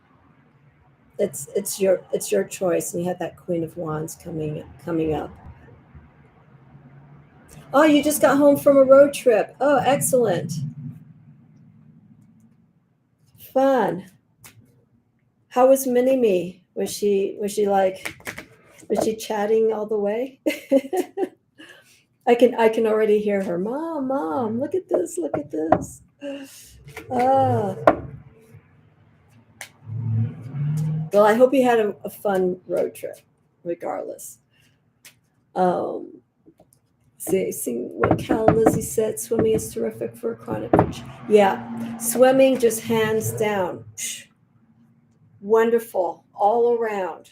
it's your choice, and you have that Queen of Wands coming up. Oh, you just got home from a road trip. Oh, excellent. Fun. How was Mini Me? Was she chatting all the way? I can already hear her. Mom, look at this. Ah. Well, I hope you had a fun road trip, regardless. See what Cal and Lizzie said. Swimming is terrific for a chronic itch. Yeah, swimming just hands down. Wonderful all around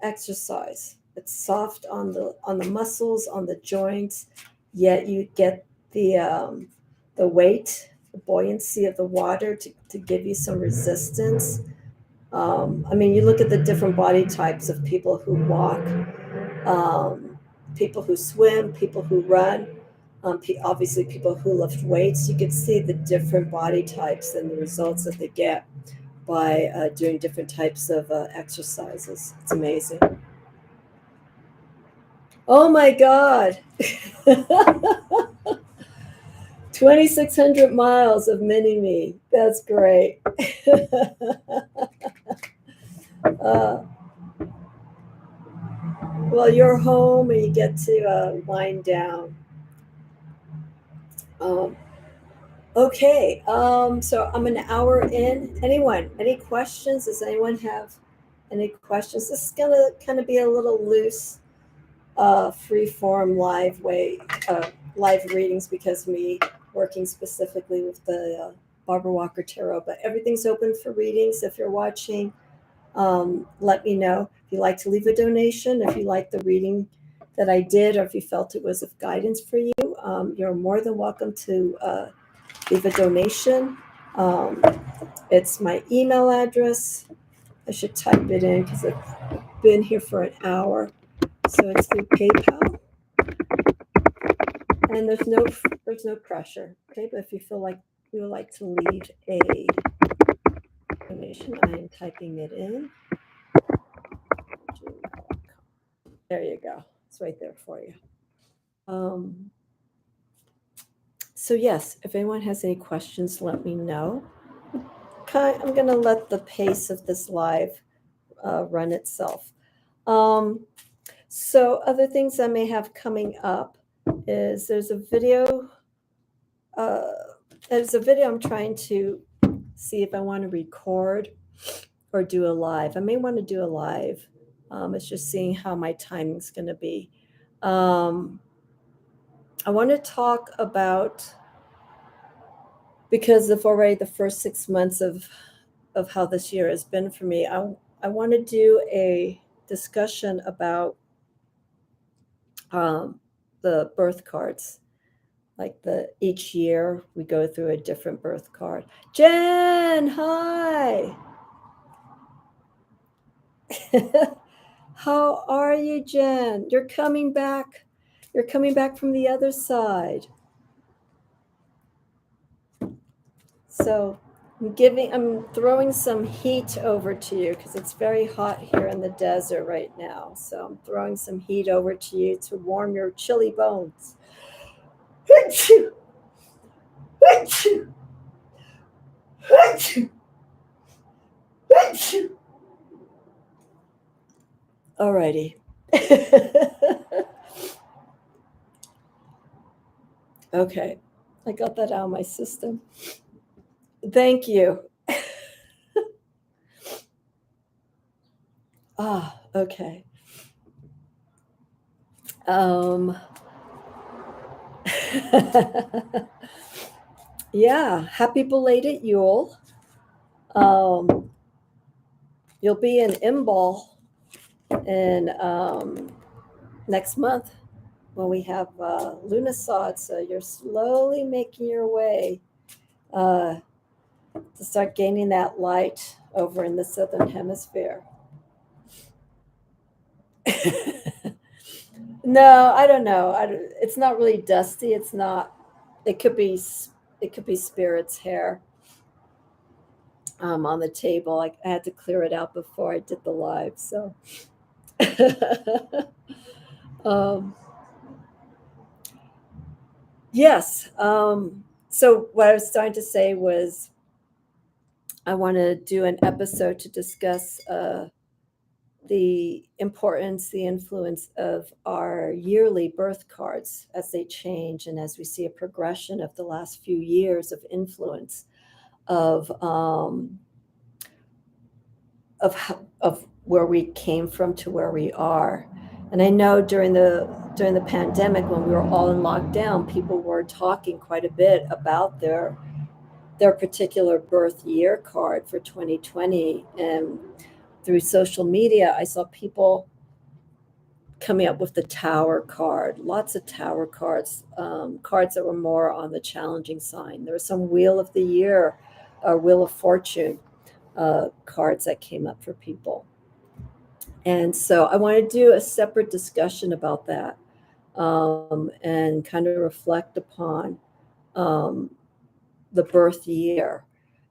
exercise. It's soft on the muscles, on the joints, yet you get the weight, the buoyancy of the water to give you some resistance. You look at the different body types of people who walk, people who swim, people who run, obviously people who lift weights. You can see the different body types and the results that they get by doing different types of exercises. It's amazing. Oh my God. 2,600 miles of mini me. That's great. Well, you're home and you get to wind down. Okay. So I'm an hour in. Any questions? Does anyone have any questions? This is gonna kind of be a little loose, free form live readings because me working specifically with the Barbara Walker Tarot, but everything's open for readings. If you're watching, let me know. If you'd like to leave a donation, if you like the reading that I did, or if you felt it was of guidance for you, you're more than welcome to leave a donation. It's my email address. I should type it in because I've been here for an hour. So it's through PayPal. And there's no pressure. Okay, but if you feel like you would like to leave a donation, I am typing it in. There you go. It's right there for you. So yes, if anyone has any questions, let me know. Okay, I'm going to let the pace of this live run itself. So other things I may have coming up is there's a video I'm trying to see if I want to record or do a live. I may want to do a live. It's just seeing how my timing's going to be. I want to talk about, because of already the first 6 months of how this year has been for me, I want to do a discussion about the birth cards. Like each year we go through a different birth card. Jen, hi. How are you, Jen? You're coming back. You're coming back from the other side. So I'm throwing some heat over to you because it's very hot here in the desert right now. So I'm throwing some heat over to you to warm your chilly bones. Achoo! Achoo! Achoo! Achoo! Alrighty. Okay, I got that out of my system. Thank you. Okay. Yeah, happy belated Yule. You'll be in Imbal in next month when we have Lunisod, so you're slowly making your way to start gaining that light over in the southern hemisphere. No, I don't know. It's not really dusty. It's not. It could be. It could be spirit's hair on the table. I had to clear it out before I did the live. So, yes. So what I was starting to say was, I want to do an episode to discuss the importance, the influence of our yearly birth cards as they change and as we see a progression of the last few years of influence of where we came from to where we are. And I know during the pandemic, when we were all in lockdown, people were talking quite a bit about their particular birth year card for 2020, and through social media, I saw people coming up with the Tower card, lots of Tower cards, cards that were more on the challenging sign. There was some Wheel of the Year, Wheel of Fortune cards that came up for people. And so I want to do a separate discussion about that and kind of reflect upon the birth year.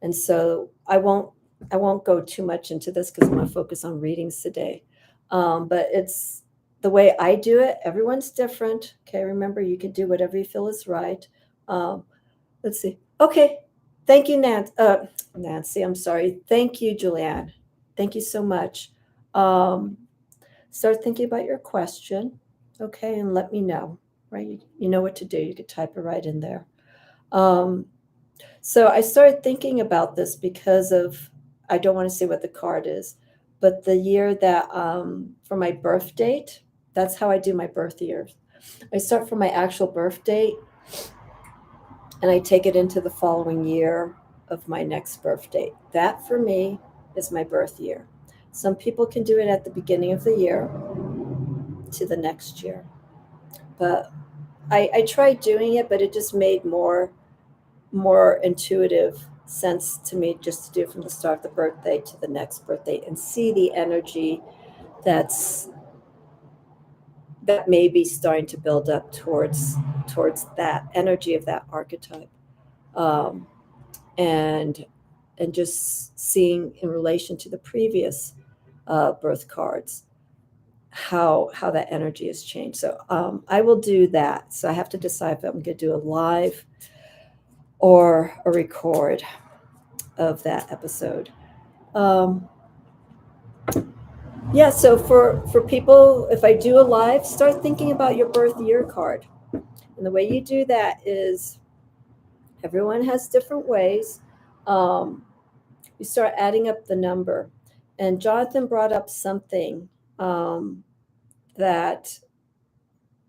And so I won't go too much into this because I'm going to focus on readings today. But it's the way I do it. Everyone's different. Okay, remember, you can do whatever you feel is right. Let's see. Okay, thank you, Nancy. I'm sorry. Thank you, Julian. Thank you so much. Start thinking about your question, okay, and let me know. Right, you know what to do. You could type it right in there. So I started thinking about this because of, I don't want to say what the card is, but the year that, for my birth date, that's how I do my birth years. I start from my actual birth date and I take it into the following year of my next birth date. That for me is my birth year. Some people can do it at the beginning of the year to the next year. But I tried doing it, but it just made more intuitive sense to me just to do from the start of the birthday to the next birthday and see the energy that may be starting to build up towards that energy of that archetype, and just seeing in relation to the previous birth cards how that energy has changed. So I will do that. So I have to decide if I'm going to do a live or a record of that episode. Yeah, so for people, if I do a live, start thinking about your birth year card. And the way you do that is, everyone has different ways. You start adding up the number. And Jonathan brought up something that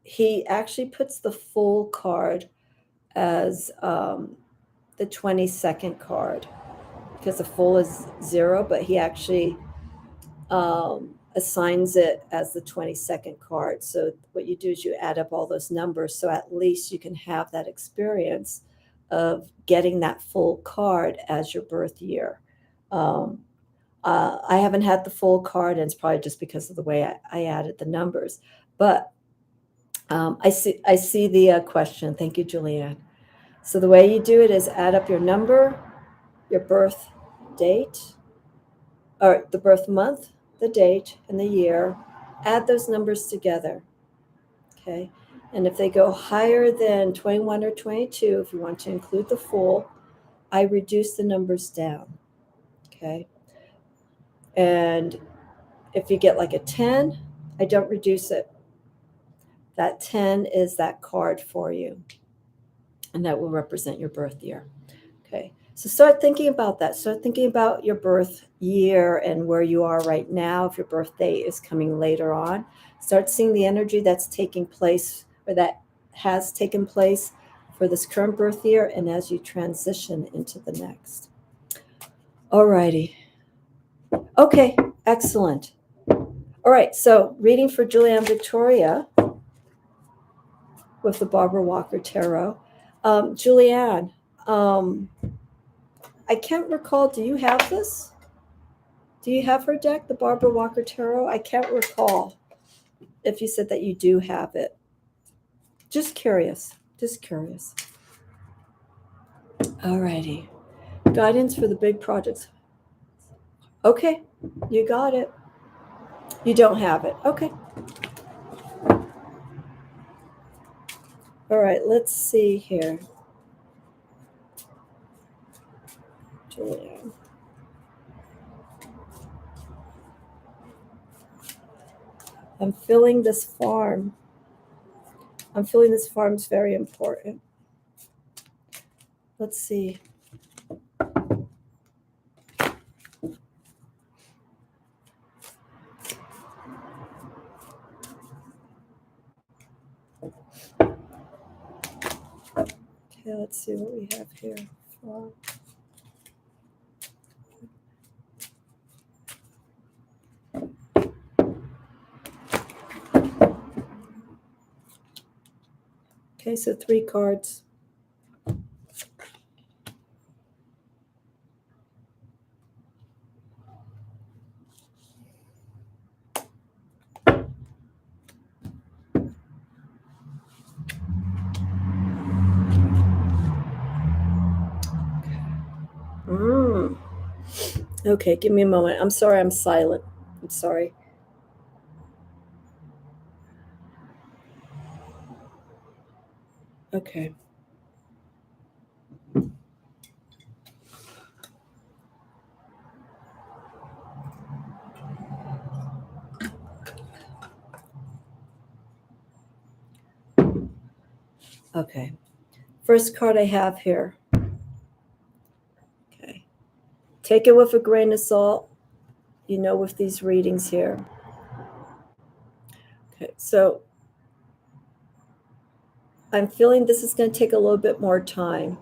he actually puts the Fool card as the 22nd card, because the Fool is 0, but he actually assigns it as the 22nd card. So what you do is you add up all those numbers, so at least you can have that experience of getting that full card as your birth year. I haven't had the full card, and it's probably just because of the way I added the numbers. But I see the question. Thank you, Julian. So the way you do it is add up your number, your birth date, or the birth month, the date, and the year. Add those numbers together. Okay. And if they go higher than 21 or 22, if you want to include the Fool, I reduce the numbers down. Okay. And if you get like a 10, I don't reduce it. That 10 is that card for you, and that will represent your birth year. Okay. So start thinking about that. Start thinking about your birth year and where you are right now. If your birthday is coming later on, start seeing the energy that's taking place, or that has taken place, for this current birth year, and as you transition into the next. All righty. Okay, excellent. All right, so reading for Julian Victoria with the Barbara Walker Tarot. Julianne, I can't recall, do you have this? Do you have her deck, the Barbara Walker Tarot? I can't recall if you said that you do have it. Just curious. All righty. Guidance for the big projects. Okay, you got it. You don't have it. Okay. All right, let's see here. Julian. I'm feeling this farm. I'm feeling this farm is very important. Let's see. Okay, let's see what we have here. Okay, so 3 cards. Okay, give me a moment. I'm sorry I'm silent. I'm sorry. Okay. Okay. First card I have here. Okay. Take it with a grain of salt, with these readings here. Okay, so I'm feeling this is going to take a little bit more time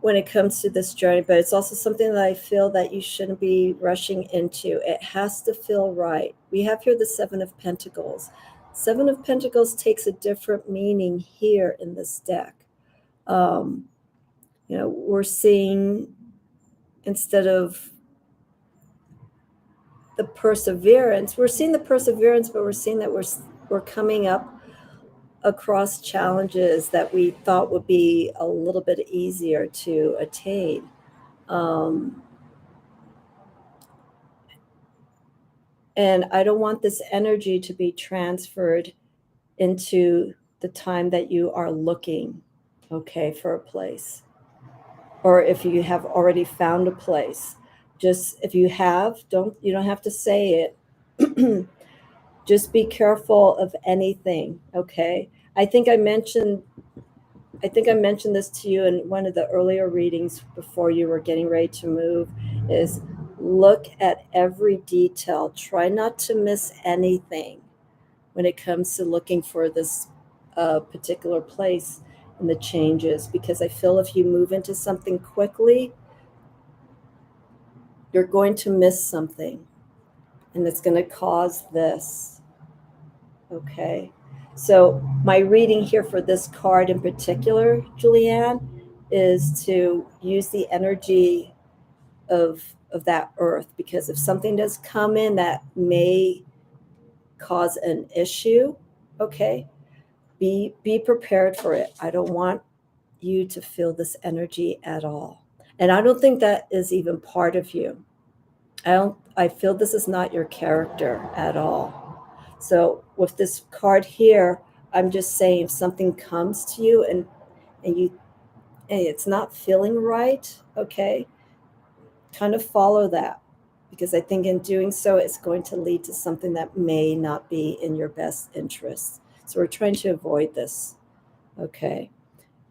when it comes to this journey, but it's also something that I feel that you shouldn't be rushing into. It has to feel right. We have here the 7 of Pentacles. 7 of Pentacles takes a different meaning here in this deck. We're seeing, instead of the perseverance, we're seeing the perseverance, but we're seeing that we're coming up across challenges that we thought would be a little bit easier to attain. And I don't want this energy to be transferred into the time that you are looking, for a place. Or if you have already found a place. Just, if you have, you don't have to say it. Just be careful of anything, okay? I think I mentioned I think I mentioned this to you in one of the earlier readings before you were getting ready to move, is look at every detail. Try not to miss anything when it comes to looking for this particular place and the changes, because I feel if you move into something quickly, you're going to miss something, and it's going to cause this. Okay. So my reading here for this card in particular, Julianne, is to use the energy of that earth, because if something does come in that may cause an issue, okay, be prepared for it. I don't want you to feel this energy at all. And I don't think that is even part of you. I feel this is not your character at all. So with this card here, I'm just saying if something comes to you and it's not feeling right, okay, kind of follow that, because I think in doing so, it's going to lead to something that may not be in your best interest. So we're trying to avoid this, okay?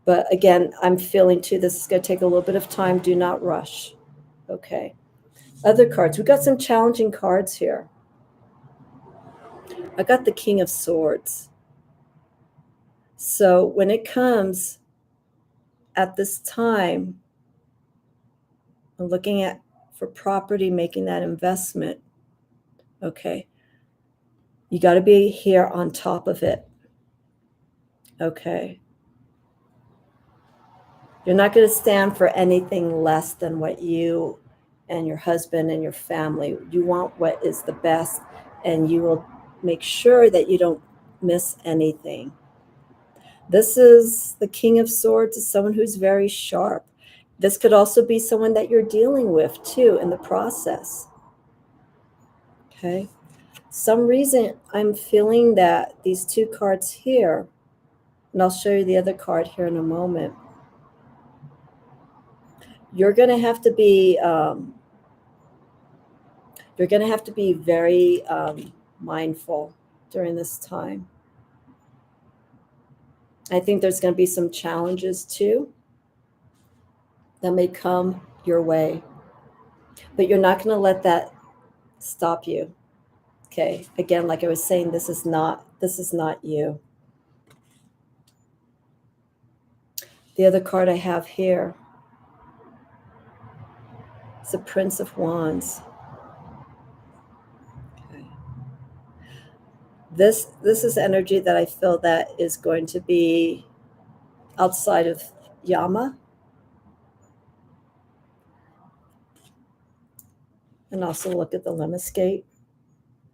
But again, I'm feeling too, this is going to take a little bit of time. Do not rush, okay? Other cards. We got some challenging cards here. I got the King of Swords. So when it comes at this time, I'm looking at for property, making that investment, okay? You got to be here on top of it, okay? You're not going to stand for anything less than what you and your husband and your family, you want what is the best, and you will make sure that you don't miss anything. This is the King of Swords, is someone who's very sharp. This could also be someone that you're dealing with too in the process. Okay. Some reason I'm feeling that these two cards here, and I'll show you the other card here in a moment. You're going to have to be very mindful during this time. I think there's going to be some challenges too that may come your way, but you're not going to let that stop you. Okay. Again, like I was saying, this is not you. The other card I have here is the Prince of Wands. Okay. This is energy that I feel that is going to be outside of Yama. And also look at the Lemniscate.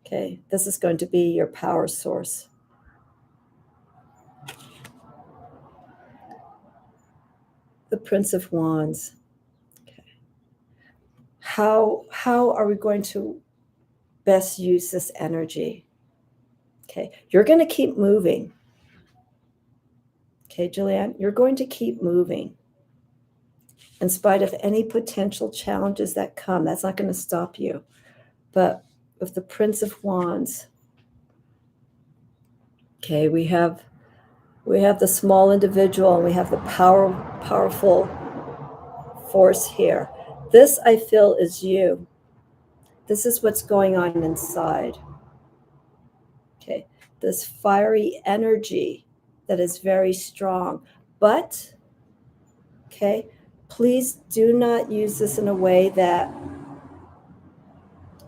Okay, this is going to be your power source. The Prince of Wands. Okay. How are we going to best use this energy? Okay, you're going to keep moving. Okay, Julianne, you're going to keep moving. In spite of any potential challenges that come, that's not going to stop you. But with the Prince of Wands, okay, we have the small individual, and we have the powerful force here. This, I feel, is you. This is what's going on inside. Okay, this fiery energy that is very strong. But, okay, please do not use this in a way that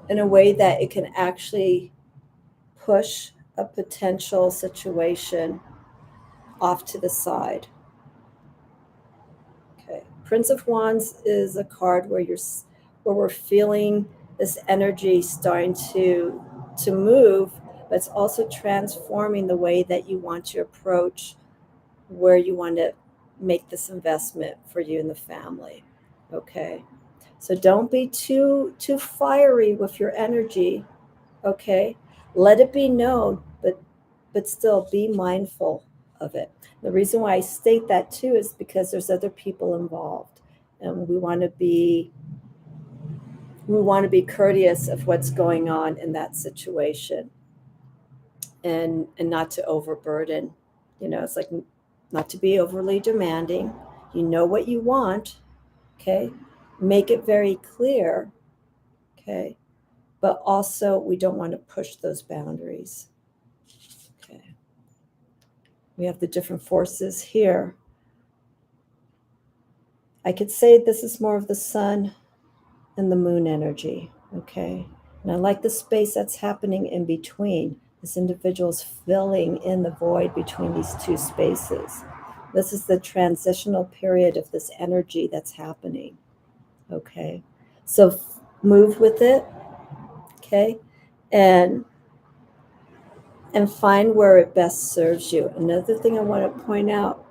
it can actually push a potential situation off to the side. Okay, Prince of Wands is a card where we're feeling this energy starting to move, but it's also transforming the way that you want to approach where you want to make this investment for you and the family. Okay, so don't be too fiery with your energy. Okay, let it be known, but still be mindful of it. The reason why I state that too is because there's other people involved, and we want to be courteous of what's going on in that situation, and not to overburden. It's like not to be overly demanding. You know what you want, okay? Make it very clear, okay? But also, we don't want to push those boundaries, okay? We have the different forces here. I could say this is more of the sun and the moon energy, okay? And I like the space that's happening in between. This individual is filling in the void between these two spaces. This is the transitional period of this energy that's happening, okay? So move with it, okay? And find where it best serves you. Another thing I want to point out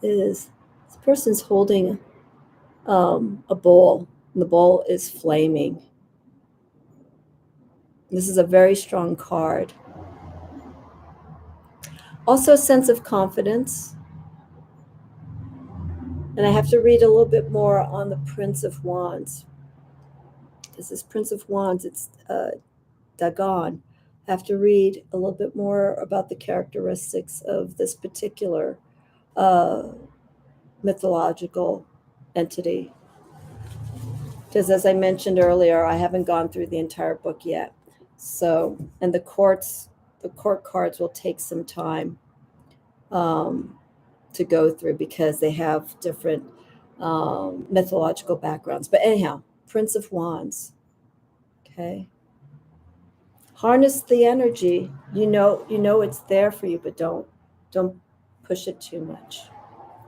is this person's holding a bowl. And the bowl is flaming. This is a very strong card. Also a sense of confidence. And I have to read a little bit more on the Prince of Wands. This is Prince of Wands. It's Dagon. I have to read a little bit more about the characteristics of this particular mythological entity. Because as I mentioned earlier, I haven't gone through the entire book yet. So, and the court cards will take some time to go through because they have different mythological backgrounds. But anyhow, Prince of Wands, okay? Harness the energy. You know it's there for you, but don't push it too much.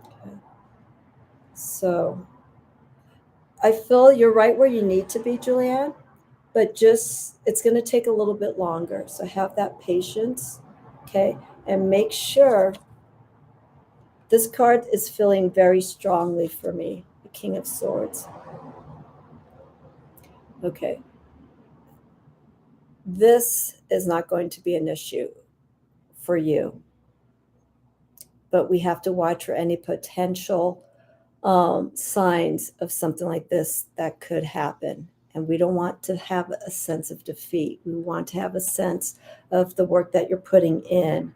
Okay? So I feel you're right where you need to be, Julianne, but just it's going to take a little bit longer. So have that patience, okay? And make sure this card is feeling very strongly for me, the King of Swords. Okay. This is not going to be an issue for you, but we have to watch for any potential signs of something like this that could happen. And we don't want to have a sense of defeat. We want to have a sense of the work that you're putting in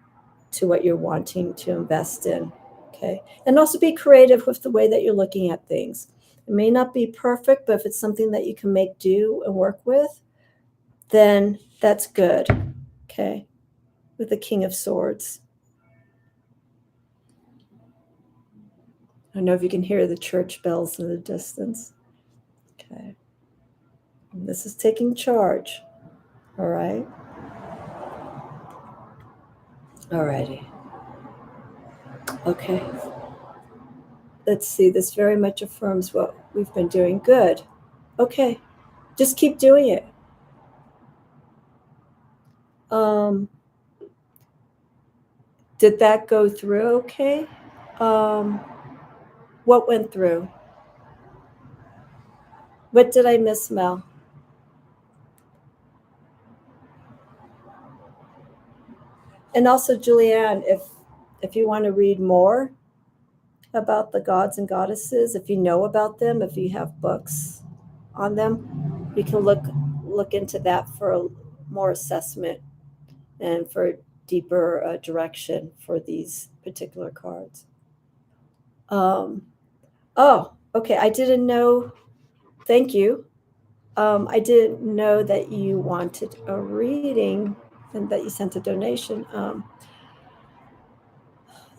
to what you're wanting to invest in. Okay. And also be creative with the way that you're looking at things. It may not be perfect, but if it's something that you can make do and work with, then that's good. Okay. With the King of Swords. I don't know if you can hear the church bells in the distance. Okay. And this is taking charge. All right. All righty. Okay. Let's see. This very much affirms what we've been doing. Good. Okay. Just keep doing it. Did that go through okay? What went through? What did I miss, Mel? And also, Julianne, if you want to read more about the gods and goddesses, if you know about them, if you have books on them, you can look into that for a more assessment and for deeper direction for these particular cards. Oh, okay. I didn't know. Thank you. I didn't know that you wanted a reading and that you sent a donation.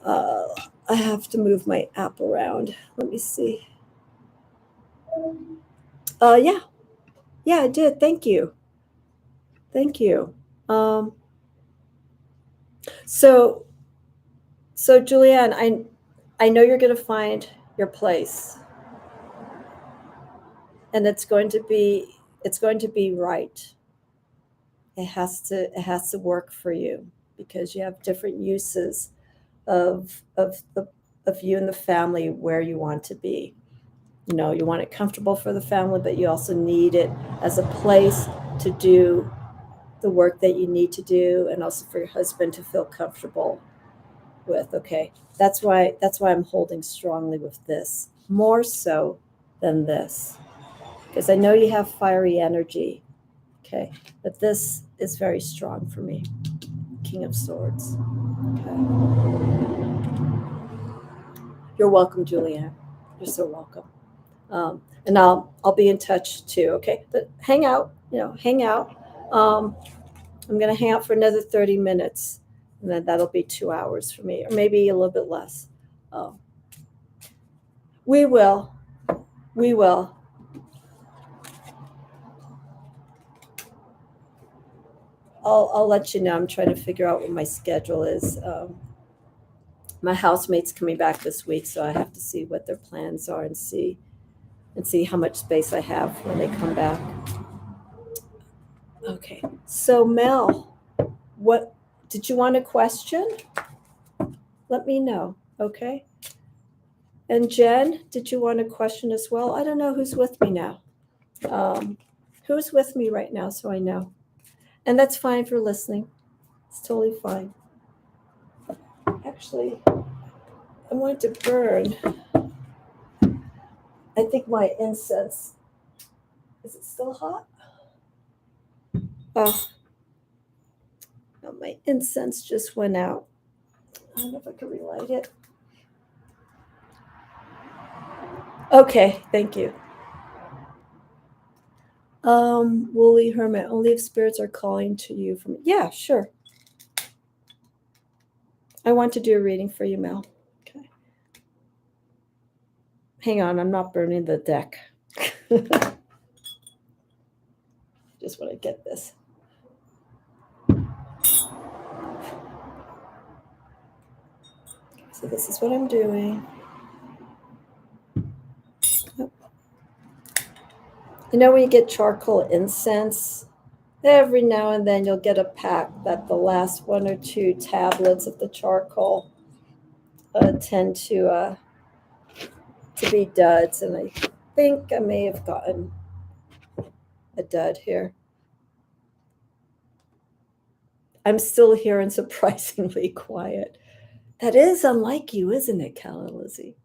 I have to move my app around. Let me see. Yeah, I did. Thank you. Thank you. So Julianne, I know you're going to find your place, and it's going to be right. It has to work for you because you have different uses of you and the family where you want to be. You know, you want it comfortable for the family, but you also need it as a place to do the work that you need to do, and also for your husband to feel comfortable with. Okay, that's why I'm holding strongly with this more so than this, because I know you have fiery energy. Okay, but this is very strong for me. King of Swords. Okay. You're welcome, Julian. You're so welcome. And I'll be in touch too. Okay, but hang out. Hang out. I'm gonna hang out for another 30 minutes, and then that'll be 2 hours for me, or maybe a little bit less. We will. We will. I'll let you know. I'm trying to figure out what my schedule is. My housemate's coming back this week, so I have to see what their plans are and see how much space I have when they come back. Okay. So Mel, what did you want a question? Let me know. Okay. And Jen, did you want a question as well? I don't know who's with me now. Who's with me right now, so I know. And that's fine for listening. It's totally fine. Actually, I want to burn. I think my incense. Is it still hot? Oh, no, my incense just went out. I don't know if I can relight it. Okay, thank you. Woolly Hermit, only if spirits are calling to you from. Yeah, sure. I want to do a reading for you, Mel. Okay. Hang on, I'm not burning the deck. Just want to get this. So this is what I'm doing. You know when you get charcoal incense, every now and then you'll get a pack that the last 1 or 2 tablets of the charcoal tend to be duds, and I think I may have gotten a dud here. I'm still here and surprisingly quiet. That is unlike you, isn't it, Calla Lizzie?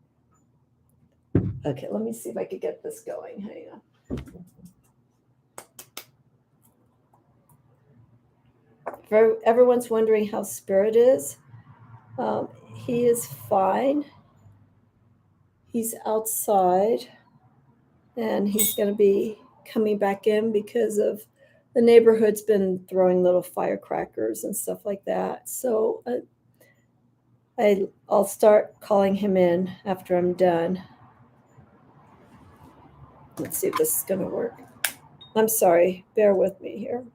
Okay, let me see if I could get this going. Hang on. For everyone's wondering how Spirit is, he is fine. He's outside, and he's going to be coming back in because of the neighborhood's been throwing little firecrackers and stuff like that. So I'll start calling him in after I'm done. Let's see if this is going to work. I'm sorry. Bear with me here.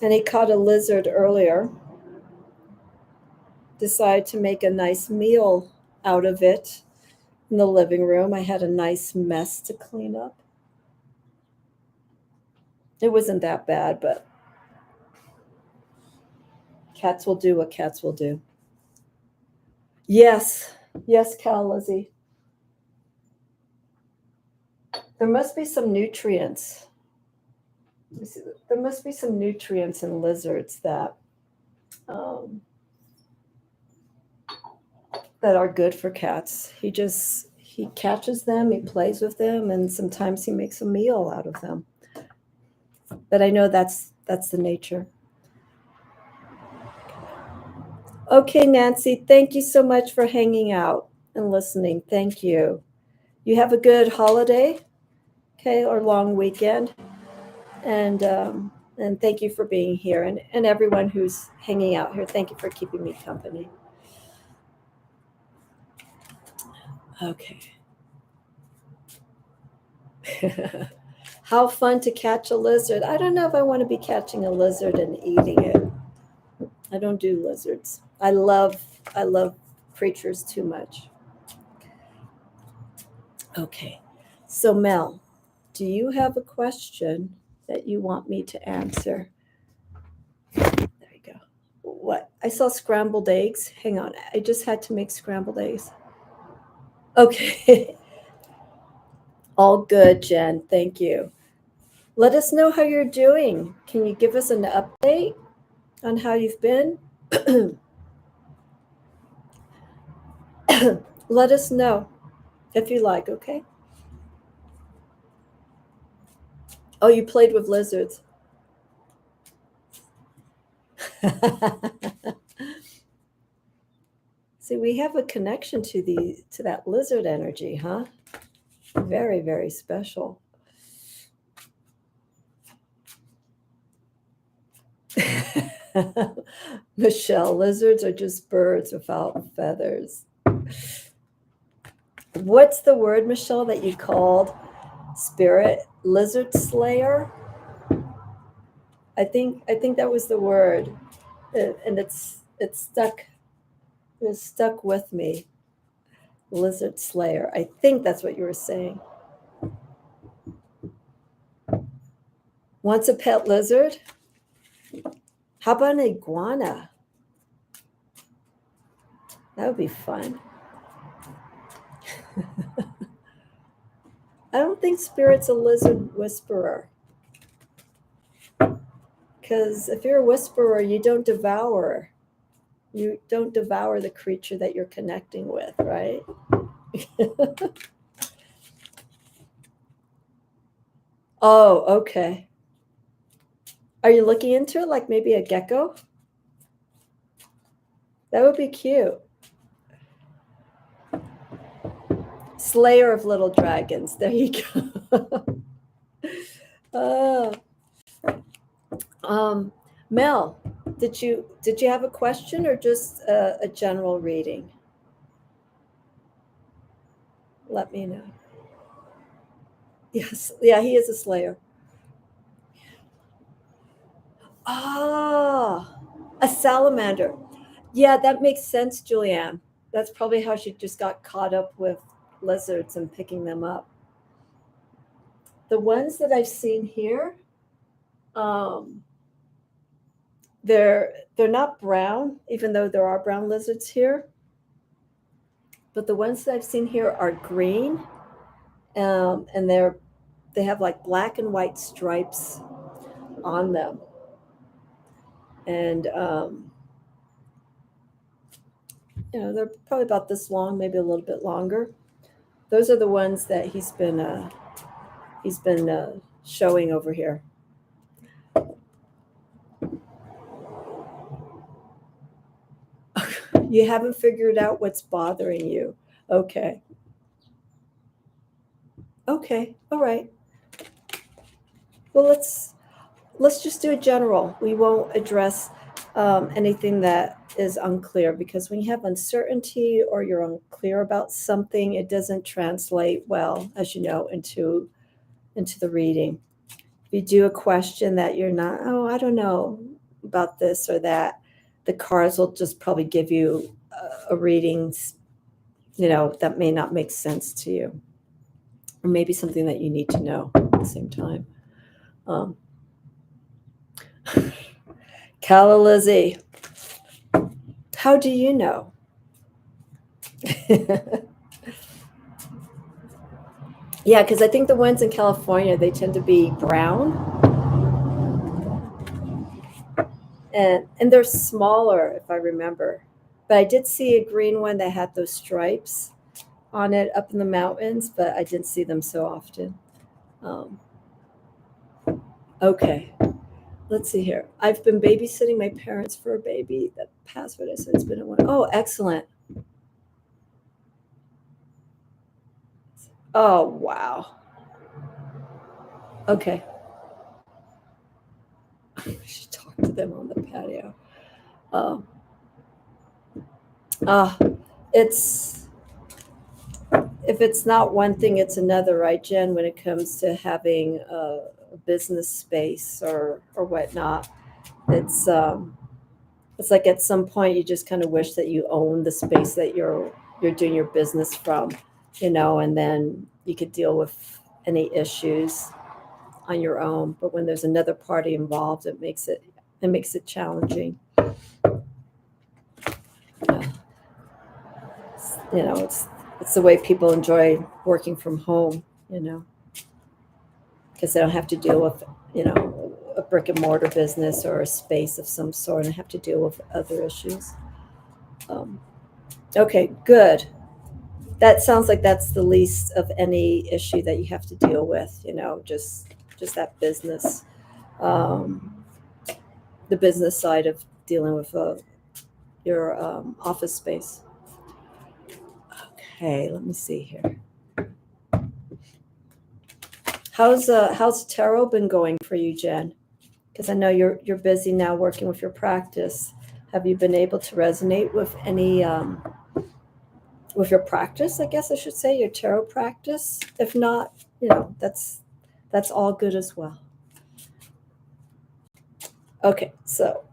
And he caught a lizard earlier. Decided to make a nice meal out of it in the living room. I had a nice mess to clean up. It wasn't that bad, but cats will do what cats will do. Yes, Cal Lizzie. There must be some nutrients. Let me see. There must be some nutrients in lizards that that are good for cats. He catches them, he plays with them, and sometimes he makes a meal out of them. But I know that's the nature. Okay, Nancy, thank you so much for hanging out and listening. Thank you. You have a good holiday, okay, or long weekend. And thank you for being here. And everyone who's hanging out here, thank you for keeping me company. Okay. How fun to catch a lizard. I don't know if I want to be catching a lizard and eating it. I don't do lizards. I love creatures too much. Okay. So Mel, do you have a question that you want me to answer? There you go. What? I saw scrambled eggs. Hang on. I just had to make scrambled eggs. Okay. All good, Jen. Thank you. Let us know how you're doing. Can you give us an update on how you've been? Let us know if you like, okay? Oh, you played with lizards. See, we have a connection to that lizard energy, huh? Very, very special. Michelle, lizards are just birds without feathers. What's the word, Michelle, that you called spirit? Lizard slayer? I think that was the word. And it's stuck. It's stuck with me. Lizard slayer. I think that's what you were saying. Wants a pet lizard? How about an iguana? That would be fun. I don't think Spirit's a lizard whisperer. Because if you're a whisperer, you don't devour. You don't devour the creature that you're connecting with, right? Oh, okay. Are you looking into it like maybe a gecko? That would be cute. Slayer of little dragons. There you go. Mel, did you have a question or just a general reading? Let me know. Yes, yeah, he is a slayer. Ah, a salamander. Yeah, that makes sense, Julianne. That's probably how she just got caught up with lizards and picking them up. The ones that I've seen here, they're not brown, even though there are brown lizards here. But the ones that I've seen here are green, and they have like black and white stripes on them, and they're probably about this long, maybe a little bit longer. Those are the ones that he's been showing over here. You haven't figured out what's bothering you. Okay. Okay. All right. Well, let's just do a general. We won't address anything that is unclear, because when you have uncertainty or you're unclear about something, it doesn't translate well, as you know, into the reading. If you do a question that you're not, oh, I don't know about this or that, the cards will just probably give you a reading, that may not make sense to you, or maybe something that you need to know at the same time. Calla Lizzie, how do you know? Yeah, because I think the ones in California, they tend to be brown. And they're smaller, if I remember. But I did see a green one that had those stripes on it up in the mountains, but I didn't see them so often. Okay, let's see here. I've been babysitting my parents for a baby. The password I said it's been a one. Oh, excellent. Oh, wow. Okay. I should talk to them on the patio. It's, if it's not one thing, it's another, right, Jen, when it comes to having a business space or whatnot. It's like at some point you just kind of wish that you own the space that you're doing your business from, and then you could deal with any issues on your own. But when there's another party involved, it makes it challenging. It's the way people enjoy working from home, because they don't have to deal with, a brick and mortar business or a space of some sort, and have to deal with other issues. Okay, good. That sounds like that's the least of any issue that you have to deal with, just that business, the business side of dealing with your office space. Okay, let me see here. How's tarot been going for you, Jen? Because I know you're busy now working with your practice. Have you been able to resonate with any with your practice? I guess I should say your tarot practice. If not, that's all good as well. Okay, so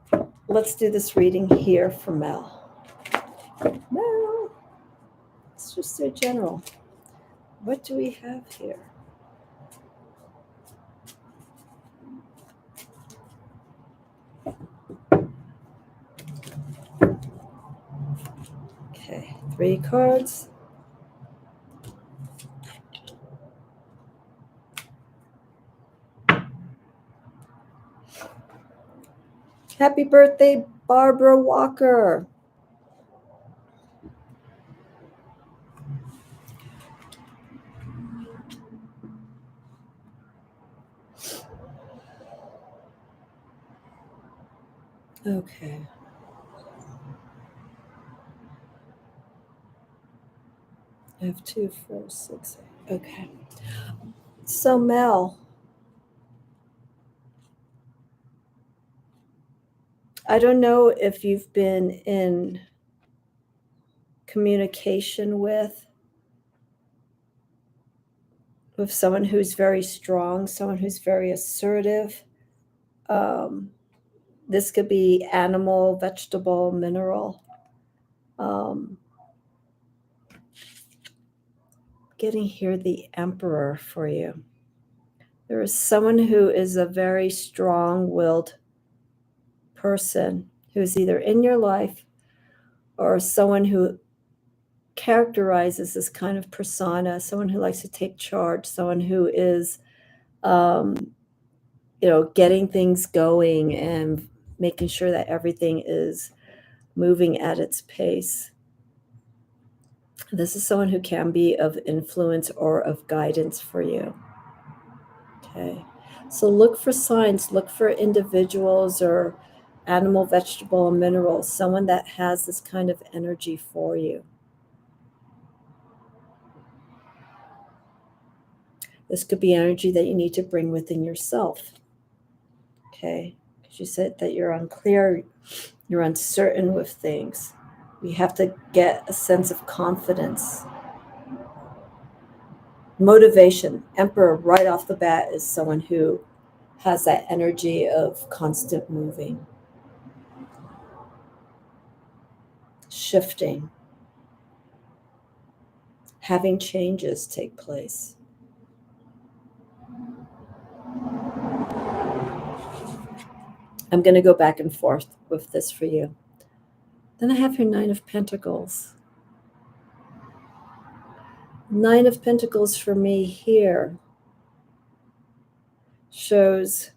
let's do this reading here for Mel. Mel, let's just do general. What do we have here? Okay, 3 cards. Happy birthday, Barbara Walker. Okay. I have 2, 4, 6, 8. Okay. So Mel, I don't know if you've been in communication with someone who's very strong, someone who's very assertive. This could be animal, vegetable, mineral. Getting here the Emperor for you. There is someone who is a very strong-willed person who's either in your life or someone who characterizes this kind of persona, someone who likes to take charge, someone who is, getting things going and making sure that everything is moving at its pace. This is someone who can be of influence or of guidance for you. Okay. So look for signs, look for individuals or animal, vegetable, and mineral, someone that has this kind of energy for you. This could be energy that you need to bring within yourself. Okay. Because you said that you're unclear, you're uncertain with things. You have to get a sense of confidence. Motivation. Emperor right off the bat is someone who has that energy of constant moving, shifting, having changes take place. I'm going to go back and forth with this for you. Then I have your 9 of Pentacles. 9 of Pentacles for me here shows,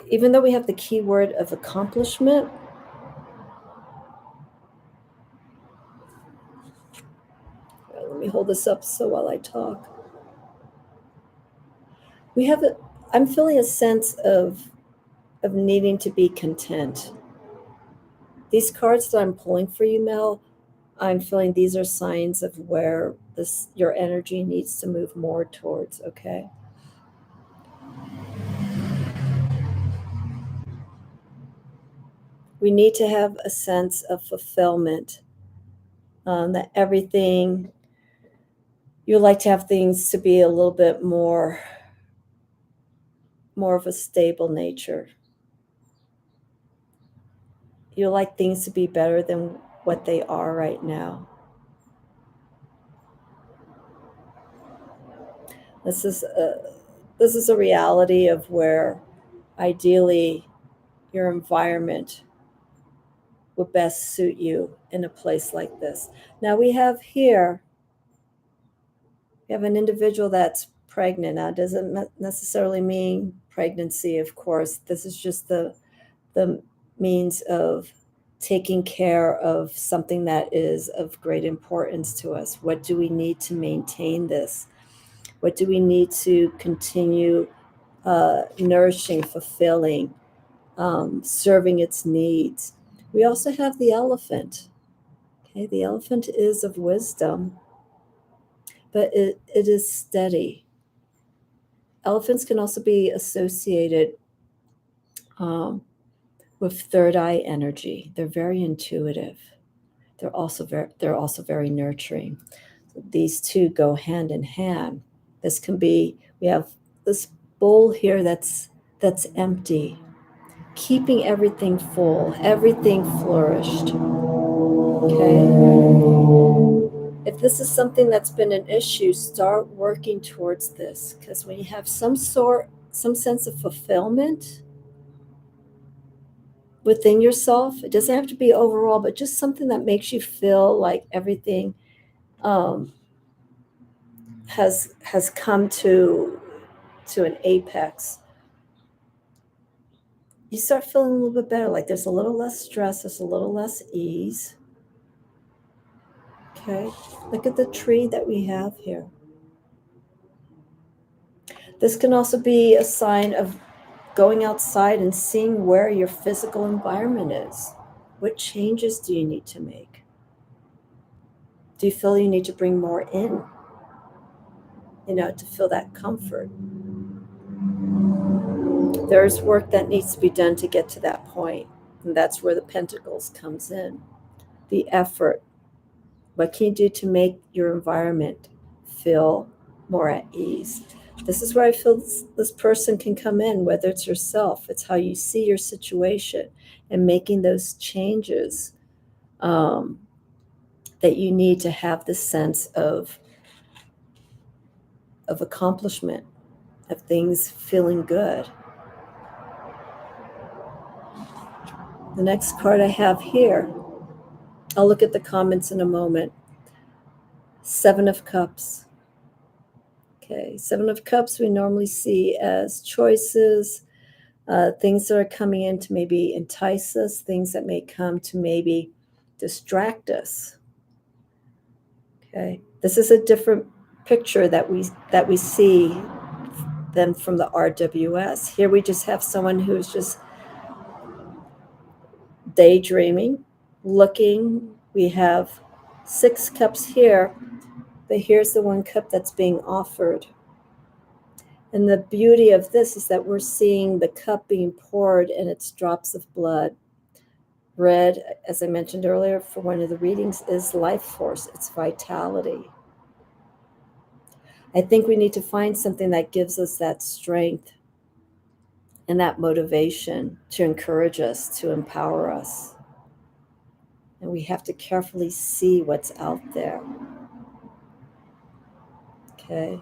even though we have the key word of accomplishment, let me hold this up so while I talk. I'm feeling a sense of needing to be content. These cards that I'm pulling for you, Mel, I'm feeling these are signs of where your energy needs to move more towards, okay? We need to have a sense of fulfillment, that everything, you like to have things to be a little bit more of a stable nature. You like things to be better than what they are right now. This is a reality of where ideally your environment would best suit you in a place like this. Now we have an individual that's pregnant. Now, it doesn't necessarily mean pregnancy, of course. This is just the means of taking care of something that is of great importance to us. What do we need to maintain this? What do we need to continue nourishing, fulfilling, serving its needs? We also have the elephant. Okay, the elephant is of wisdom, but it is steady. Elephants can also be associated with third eye energy. They're very intuitive. They're also very nurturing. So these two go hand in hand. This can be, we have this bowl here that's empty, keeping everything full, everything flourished. Okay. If this is something that's been an issue, start working towards this, because when you have some sense of fulfillment within yourself, it doesn't have to be overall, but just something that makes you feel like everything has come to an apex. You start feeling a little bit better, like there's a little less stress, there's a little less ease. Okay, look at the tree that we have here. This can also be a sign of going outside and seeing where your physical environment is. What changes do you need to make? Do you feel you need to bring more in, to feel that comfort? There's work that needs to be done to get to that point, and that's where the Pentacles comes in. The effort. What can you do to make your environment feel more at ease? This is where I feel this person can come in, whether it's yourself, it's how you see your situation, and making those changes that you need to have this sense of accomplishment, of things feeling good. The next card I have here, I'll look at the comments in a moment. 7 of Cups. Okay, 7 of Cups we normally see as choices, things that are coming in to maybe entice us, things that may come to maybe distract us. Okay, this is a different picture that we see than from the RWS. Here we just have someone who's just daydreaming, looking. We have 6 cups here, but here's the 1 cup that's being offered. And the beauty of this is that we're seeing the cup being poured and it's drops of blood. Red, as I mentioned earlier, for one of the readings, is life force. It's vitality. I think we need to find something that gives us that strength and that motivation to encourage us, to empower us. And we have to carefully see what's out there. Okay.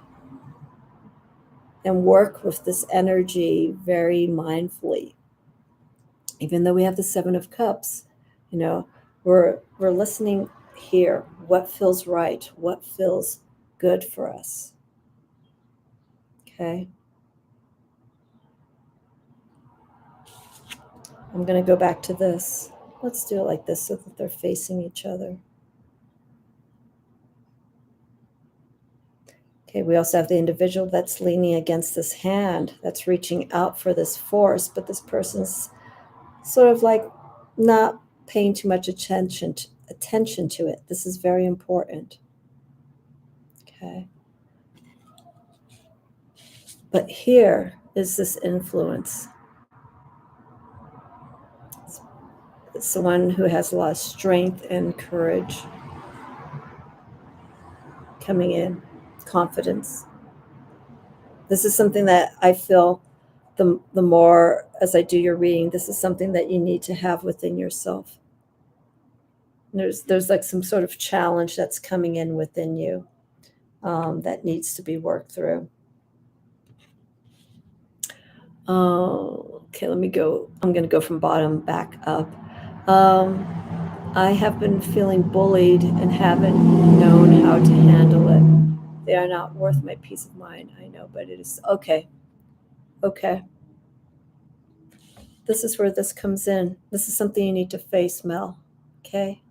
And work with this energy very mindfully. Even though we have the 7 of Cups, we're listening here. What feels right? What feels good for us? Okay. I'm going to go back to this. Let's do it like this so that they're facing each other. Okay, we also have the individual that's leaning against this hand, that's reaching out for this force, but this person's sort of like not paying too much attention to it. This is very important. Okay. But here is this influence. It's the one who has a lot of strength and courage coming in, confidence. This is something that I feel the more as I do your reading, this is something that you need to have within yourself. There's like some sort of challenge that's coming in within you that needs to be worked through. Okay, let me go. I'm going to go from bottom back up. I have been feeling bullied and haven't known how to handle it. They are not worth my peace of mind. I know, but it is okay. Okay. This is where this comes in. This is something you need to face, Mel. Okay.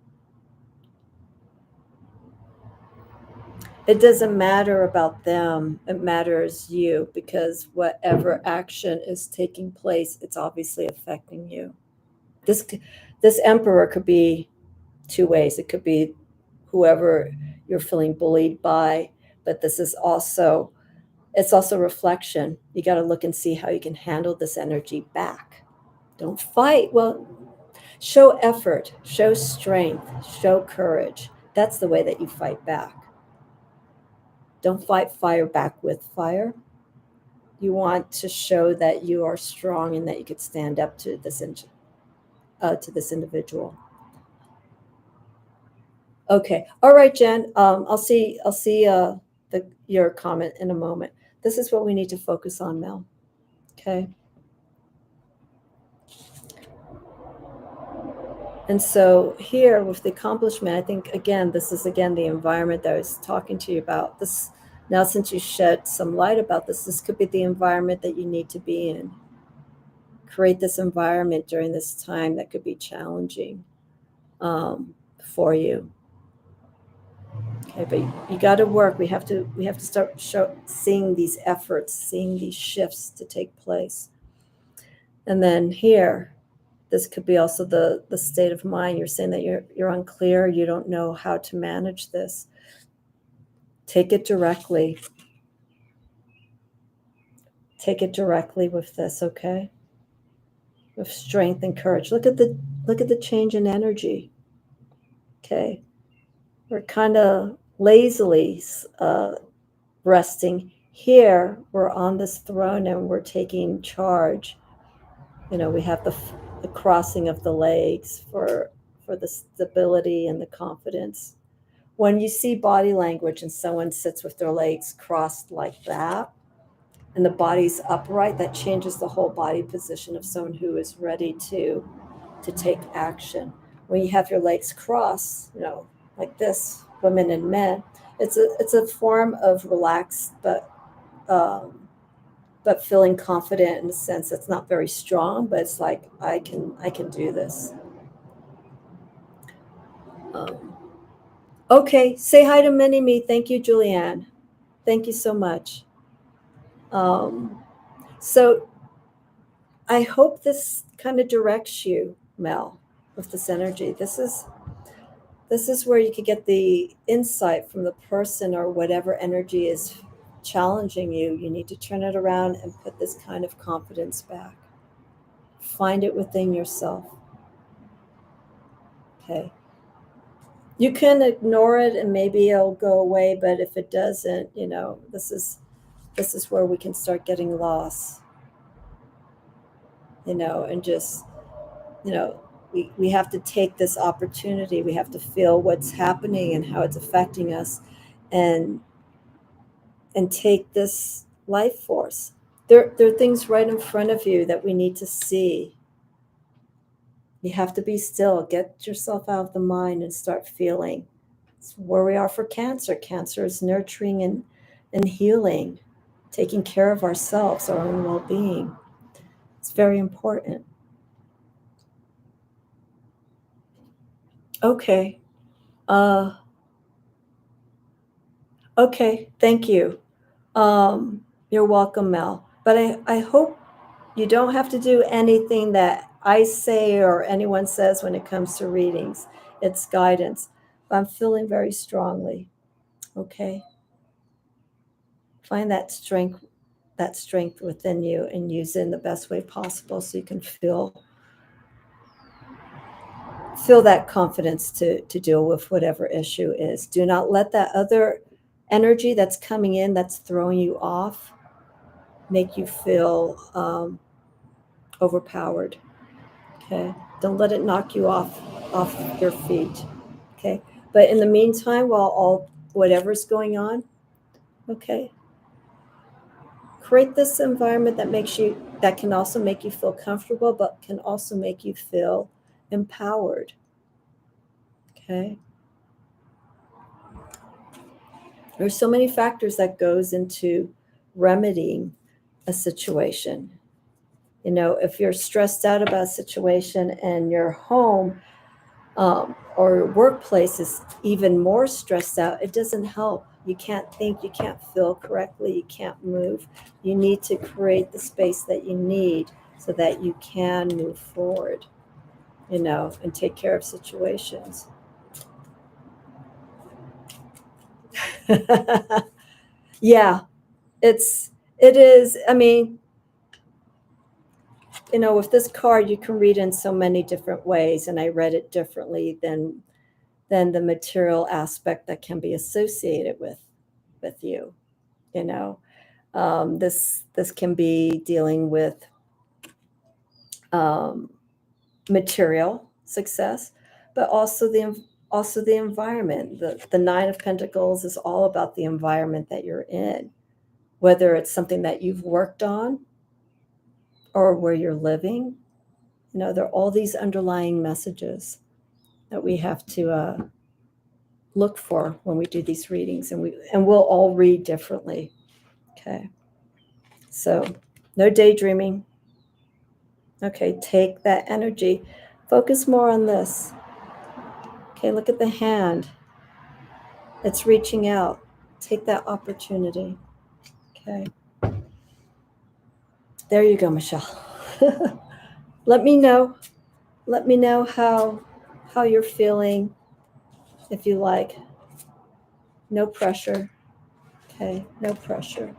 It doesn't matter about them. It matters you, because whatever action is taking place, it's obviously affecting you. This emperor could be two ways. It could be whoever you're feeling bullied by, but this is also, it's also reflection. You got to look and see how you can handle this energy back. Don't fight. Well, show effort, show strength, show courage. That's the way that you fight back. Don't fight fire back with fire. You want to show that you are strong and that you could stand up to this individual. Okay. All right, Jen. I'll see your comment in a moment. This is what we need to focus on, Mel. Okay. And so here with the accomplishment, I think, again, this is, again, the environment that I was talking to you about. This, now, since you shed some light about this, this could be the environment that you need to be in. Create this environment during this time that could be challenging for you. Okay, but you got to work. We have to start seeing these efforts, seeing these shifts to take place. And then here, this could be also the state of mind. You're saying that you're unclear. You don't know how to manage this. Take it directly. Take it directly with this, okay? With strength and courage. Look at the change in energy. Okay, we're kind of lazily resting. Here, we're on this throne and we're taking charge. You know, we have the crossing of the legs for the stability and the confidence. When you see body language and someone sits with their legs crossed like that and the body's upright, that changes the whole body position of someone who is ready to take action. When you have your legs crossed, you know, like this, women and men, it's a form of relaxed but feeling confident in a sense that's not very strong, but it's like I can do this. Okay, say hi to Mini-Me. Thank you, Julianne. Thank you so much. So I hope this kind of directs you, Mel, with this energy. This is where you could get the insight from the person or whatever energy is challenging you. You need to turn it around and put this kind of confidence back. Find it within yourself. Okay. You can ignore it and maybe it'll go away, but if it doesn't, you know, this is where we can start getting lost. You know, and just, you know, we have to take this opportunity. We have to feel what's happening and how it's affecting us and take this life force. There are things right in front of you that we need to see. You have to be still. Get yourself out of the mind and start feeling. It's where we are for Cancer. Cancer is nurturing and healing, taking care of ourselves, our own well-being. It's very important. Okay. Okay, thank you. You're welcome, Mel. But I hope you don't have to do anything that I say or anyone says when it comes to readings. It's guidance. But I'm feeling very strongly. Okay. Find that strength within you and use it in the best way possible so you can feel that confidence to deal with whatever issue is. Do not let that other energy that's coming in, that's throwing you off, make you feel overpowered. Okay, don't let it knock you off your feet. Okay, but in the meantime, while whatever's going on, okay, create this environment that can also make you feel comfortable, but can also make you feel empowered. Okay. There's so many factors that goes into remedying a situation. You know, if you're stressed out about a situation and your home or workplace is even more stressed out, it doesn't help. You can't think, you can't feel correctly, you can't move. You need to create the space that you need so that you can move forward, you know, and take care of situations. Yeah, it is. I mean, with this card, you can read in so many different ways, and I read it differently than the material aspect that can be associated with you. This can be dealing with material success, but also the environment. The Nine of Pentacles is all about the environment that you're in, whether it's something that you've worked on or where you're living. There are all these underlying messages that we have to look for when we do these readings, and we'll all read differently. Okay, so no daydreaming. Okay, take that energy, focus more on this. Okay, look at the hand. It's reaching out. Take that opportunity. Okay. There you go, Michelle. Let me know. Let me know how you're feeling, if you like. No pressure. Okay, no pressure.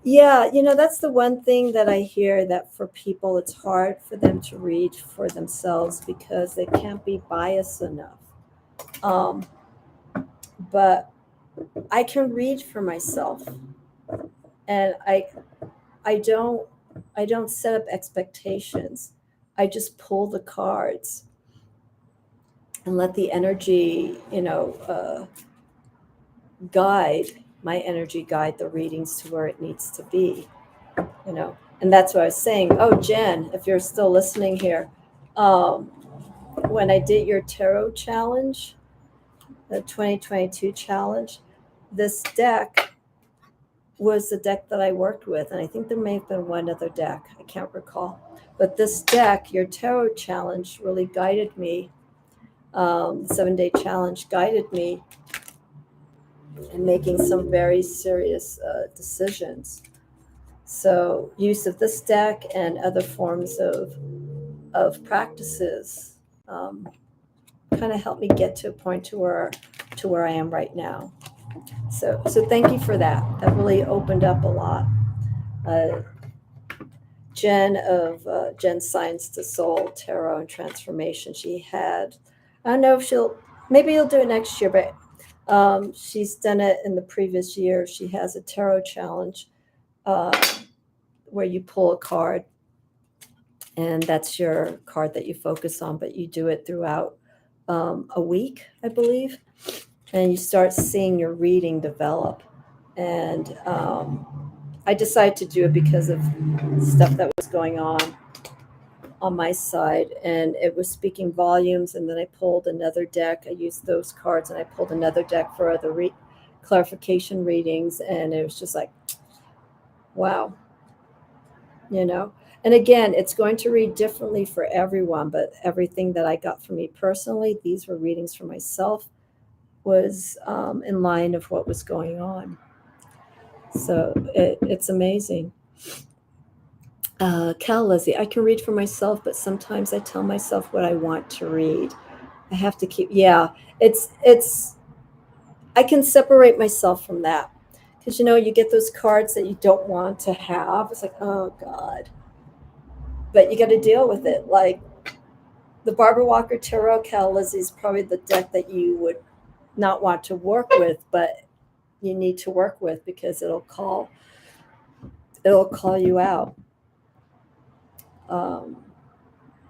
Yeah, that's the one thing that I hear, that for people, it's hard for them to read for themselves because they can't be biased enough. But I can read for myself, and I don't set up expectations. I just pull the cards and let the energy, guide my energy, guide the readings to where it needs to be, And that's what I was saying. Oh, Jen, if you're still listening here, when I did your tarot challenge, the 2022 challenge, this deck was the deck that I worked with. And I think there may have been one other deck. I can't recall. But this deck, your tarot challenge, really guided me. 7-day challenge guided me in making some very serious decisions. So use of this deck and other forms of practices kind of helped me get to a point to where I am right now. So thank you for that. That really opened up a lot. Jen of Jen Signs to Soul Tarot and Transformation. She had, I don't know if maybe you'll do it next year, but she's done it in the previous year. She has a tarot challenge where you pull a card, and that's your card that you focus on, but you do it throughout a week, I believe, and you start seeing your reading develop. And I decided to do it because of stuff that was going on my side, and it was speaking volumes. And then I pulled another deck. I used those cards, and I pulled another deck for other clarification readings, and it was just like, wow. And again, it's going to read differently for everyone, but everything that I got for me personally, these were readings for myself, was in line of what was going on. So it's amazing. Cal Lizzie, I can read for myself, but sometimes I tell myself what I want to read. I have to keep, it's, I can separate myself from that. Because, you get those cards that you don't want to have. It's like, oh, God. But you got to deal with it. Like the Barbara Walker Tarot, Cal Lizzie is probably the deck that you would not want to work with, but you need to work with because it'll call you out.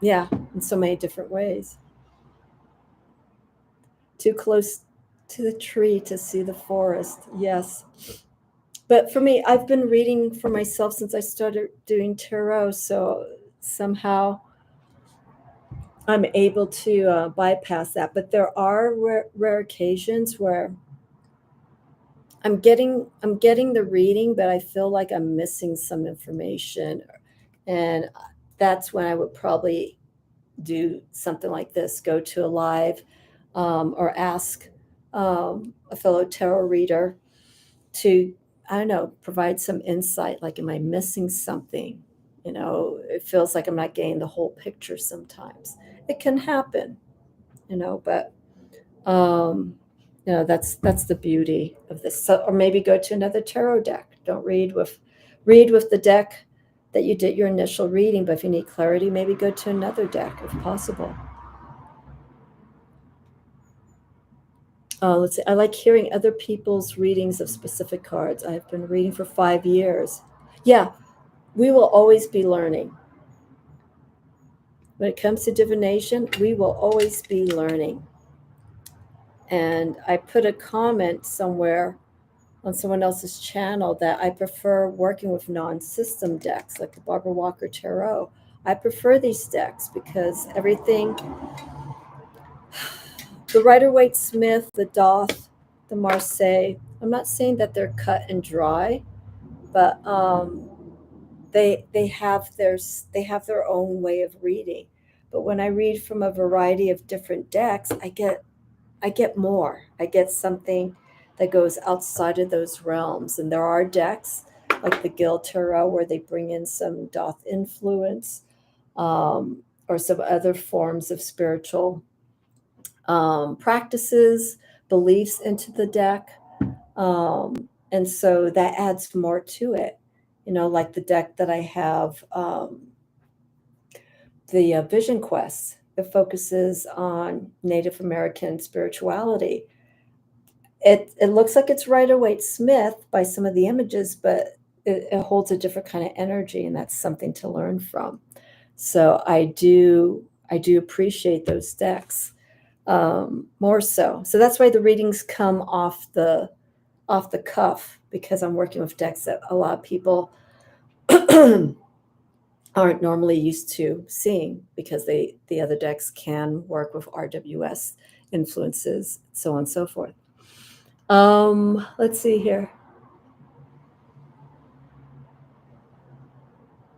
In so many different ways. Too close to the tree to see the forest. Yes. But for me, I've been reading for myself since I started doing tarot. So somehow I'm able to bypass that. But there are rare occasions where I'm getting the reading, but I feel like I'm missing some information. And that's when I would probably do something like this, go to a live or ask a fellow tarot reader to, I don't know, provide some insight. Like, am I missing something? It feels like I'm not getting the whole picture sometimes. It can happen. but that's the beauty of this. So, or maybe go to another tarot deck. Don't read with the deck that you did your initial reading, but if you need clarity, maybe go to another deck if possible. Let's see. I like hearing other people's readings of specific cards. I've been reading for 5 years. Yeah, we will always be learning. When it comes to divination, we will always be learning. And I put a comment somewhere on someone else's channel that I prefer working with non-system decks like the Wildwood Tarot. I prefer these decks because everything, the Rider-Waite-Smith, the Doth, the Marseille, I'm not saying that they're cut and dry, but they have their own way of reading. But when I read from a variety of different decks, I get more. I get something that goes outside of those realms. And there are decks like the Zillich Tarot where they bring in some Doth influence, or some other forms of spiritual practices, beliefs into the deck. And so that adds more to it. Like the deck that I have, the Vision Quest, that focuses on Native American spirituality. It looks like it's Rider-Waite-Smith by some of the images, but it holds a different kind of energy, and that's something to learn from. So I do appreciate those decks more so. So that's why the readings come off the cuff, because I'm working with decks that a lot of people aren't normally used to seeing, because the other decks can work with RWS influences, so on and so forth. Let's see here.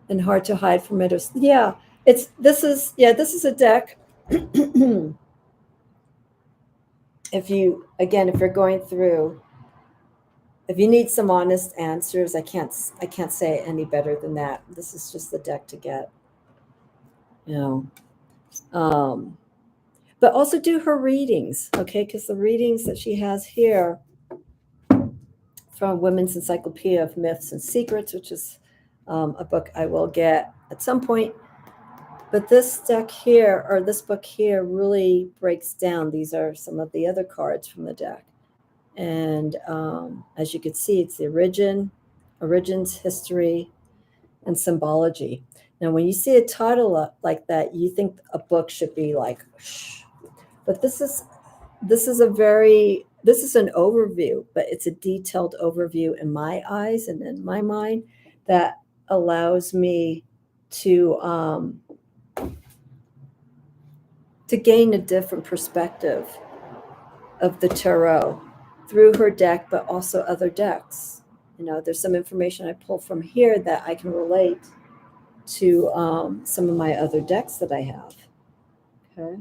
And hard to hide from it. Yeah, this is a deck. If you're going through, if you need some honest answers, I can't say any better than that. This is just the deck to get. But also do her readings, okay? Because the readings that she has here from Women's Encyclopedia of Myths and Secrets, which is a book I will get at some point. But this deck here, or this book here, really breaks down. These are some of the other cards from the deck. And as you can see, it's the origins, history, and symbology. Now, when you see a title like that, you think a book should be like, shh. But this is an overview, but it's a detailed overview in my eyes and in my mind that allows me to gain a different perspective of the tarot through her deck, but also other decks. There's some information I pull from here that I can relate to some of my other decks that I have. Okay.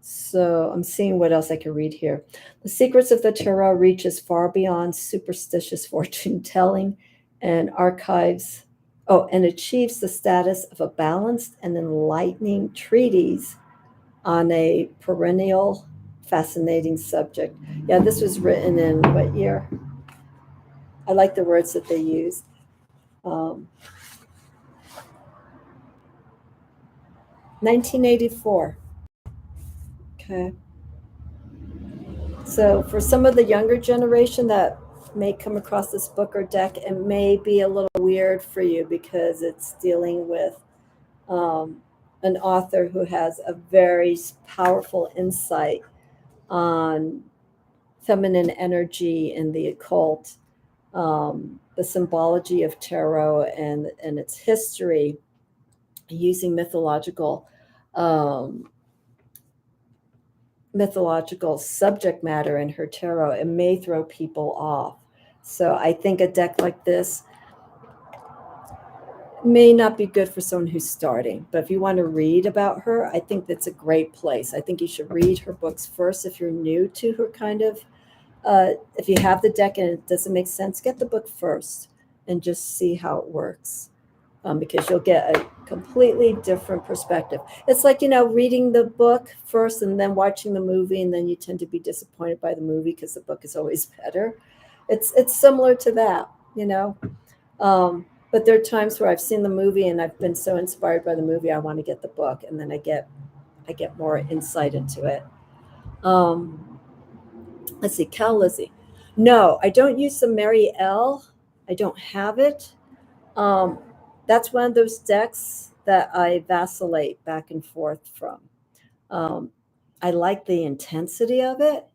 So I'm seeing what else I can read here. The secrets of the tarot reaches far beyond superstitious fortune telling and archives. And achieves the status of a balanced and enlightening treatise on a perennial, fascinating subject. Yeah, this was written in what year? I like the words that they used. 1984. Okay. So for some of the younger generation that may come across this book or deck, it may be a little weird for you because it's dealing with an author who has a very powerful insight on feminine energy and the occult, the symbology of tarot and its history, using mythological subject matter in her tarot. It may throw people off. So I think a deck like this may not be good for someone who's starting, but if you want to read about her, I think that's a great place. I think you should read her books first if you're new to her kind of. If you have the deck and it doesn't make sense, get the book first and just see how it works. because you'll get a completely different perspective. It's like, reading the book first and then watching the movie, and then you tend to be disappointed by the movie because the book is always better. It's similar to that, but there are times where I've seen the movie and I've been so inspired by the movie, I want to get the book, and then I get more insight into it. Let's see, Cal Lizzie. No, I don't use the Mary L. I don't have it. That's one of those decks that I vacillate back and forth from. I like the intensity of it,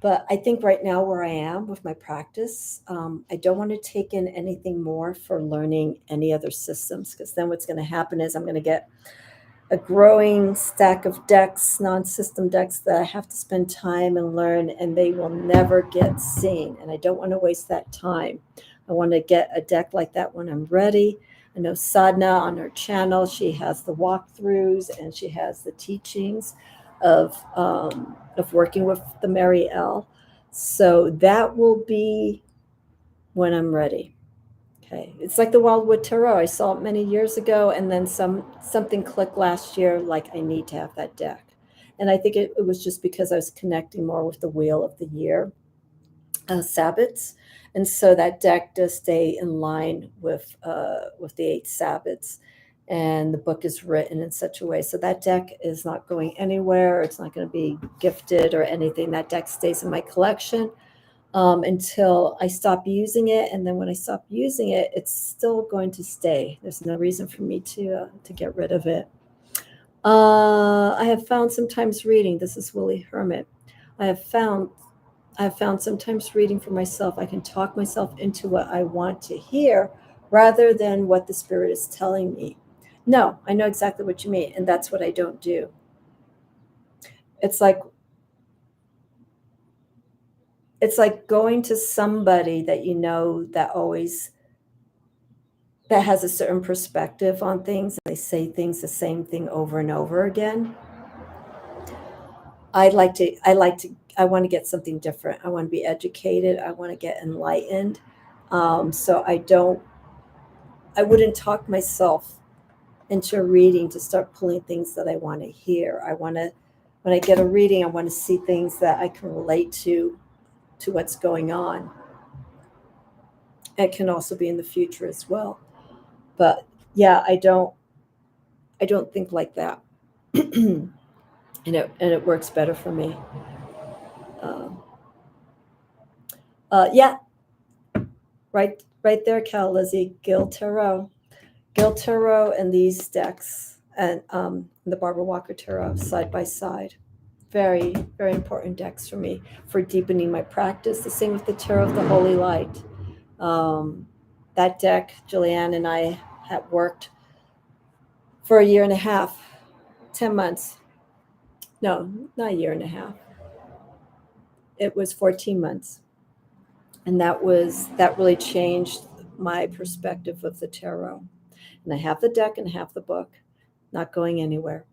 but I think right now where I am with my practice, I don't want to take in anything more for learning any other systems, because then what's going to happen is I'm going to get a growing stack of decks, non-system decks that I have to spend time and learn, and they will never get seen. And I don't want to waste that time. I want to get a deck like that when I'm ready. I know Sadhna on her channel, she has the walkthroughs and she has the teachings of working with the Mary L. So that will be when I'm ready. Okay, it's like the Wildwood Tarot. I saw it many years ago, and then something clicked last year, like I need to have that deck. And I think it was just because I was connecting more with the Wheel of the Year Sabbats. And so that deck does stay in line with the 8 Sabbats. And the book is written in such a way. So that deck is not going anywhere. It's not going to be gifted or anything. That deck stays in my collection until I stop using it. And then when I stop using it, it's still going to stay. There's no reason for me to get rid of it. I have found sometimes reading. This is Willie Hermit. I have found sometimes reading for myself, I can talk myself into what I want to hear rather than what the spirit is telling me. No, I know exactly what you mean. And that's what I don't do. It's like going to somebody that that has a certain perspective on things. They say things the same thing over and over again. I want to get something different. I want to be educated. I want to get enlightened. So I wouldn't talk myself into a reading to start pulling things that I want to hear. When I get a reading, I want to see things that I can relate to what's going on. It can also be in the future as well. But yeah, I don't think like that. and it works better for me. Yeah, right there, Cal Lizzie, Gil Tarot, and these decks, and the Barbara Walker Tarot side by side. Very, very important decks for me for deepening my practice. The same with the Tarot of the Holy Light. That deck, Julian and I had worked for a year and a half, 10 months. No, not a year and a half. It was 14 months. And that really changed my perspective of the tarot. And I have the deck and I have the book, not going anywhere.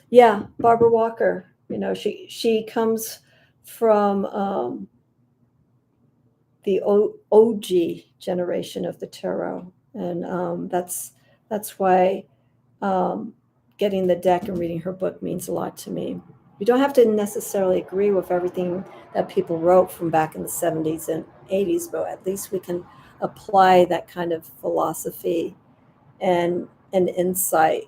Yeah, Barbara Walker, she comes from the OG generation of the tarot. And that's why getting the deck and reading her book means a lot to me. You don't have to necessarily agree with everything that people wrote from back in the 70s and 80s, but at least we can apply that kind of philosophy and insight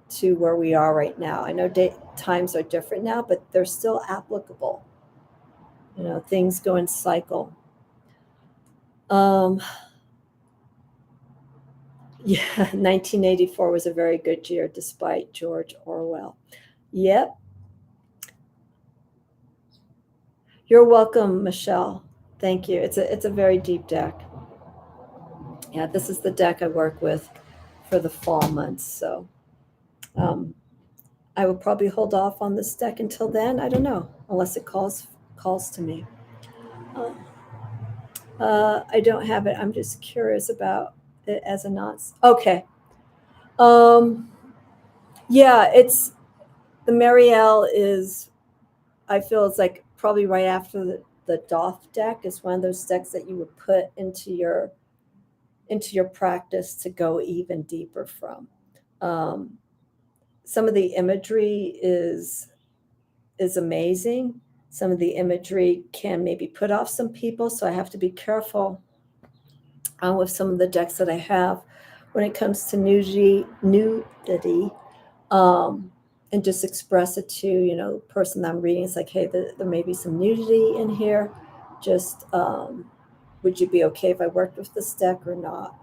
to where we are right now. I know times are different now, but they're still applicable. Things go in cycle. Yeah, 1984 was a very good year despite George Orwell. Yep. You're welcome, Michelle. Thank you. It's a very deep deck. Yeah, this is the deck I work with for the fall months. So I will probably hold off on this deck until then. I don't know, unless it calls to me. I don't have it. I'm just curious about it as a nonce. Okay. Yeah, it's the Marielle is, I feel it's like probably right after the Doth deck is one of those decks that you would put into your into your practice to go even deeper from. Some of the imagery is amazing. Some of the imagery can maybe put off some people, so I have to be careful with some of the decks that I have when it comes to nudity, and just express it to, the person that I'm reading. It's like, hey, there may be some nudity in here. Just would you be okay if I worked with this deck or not?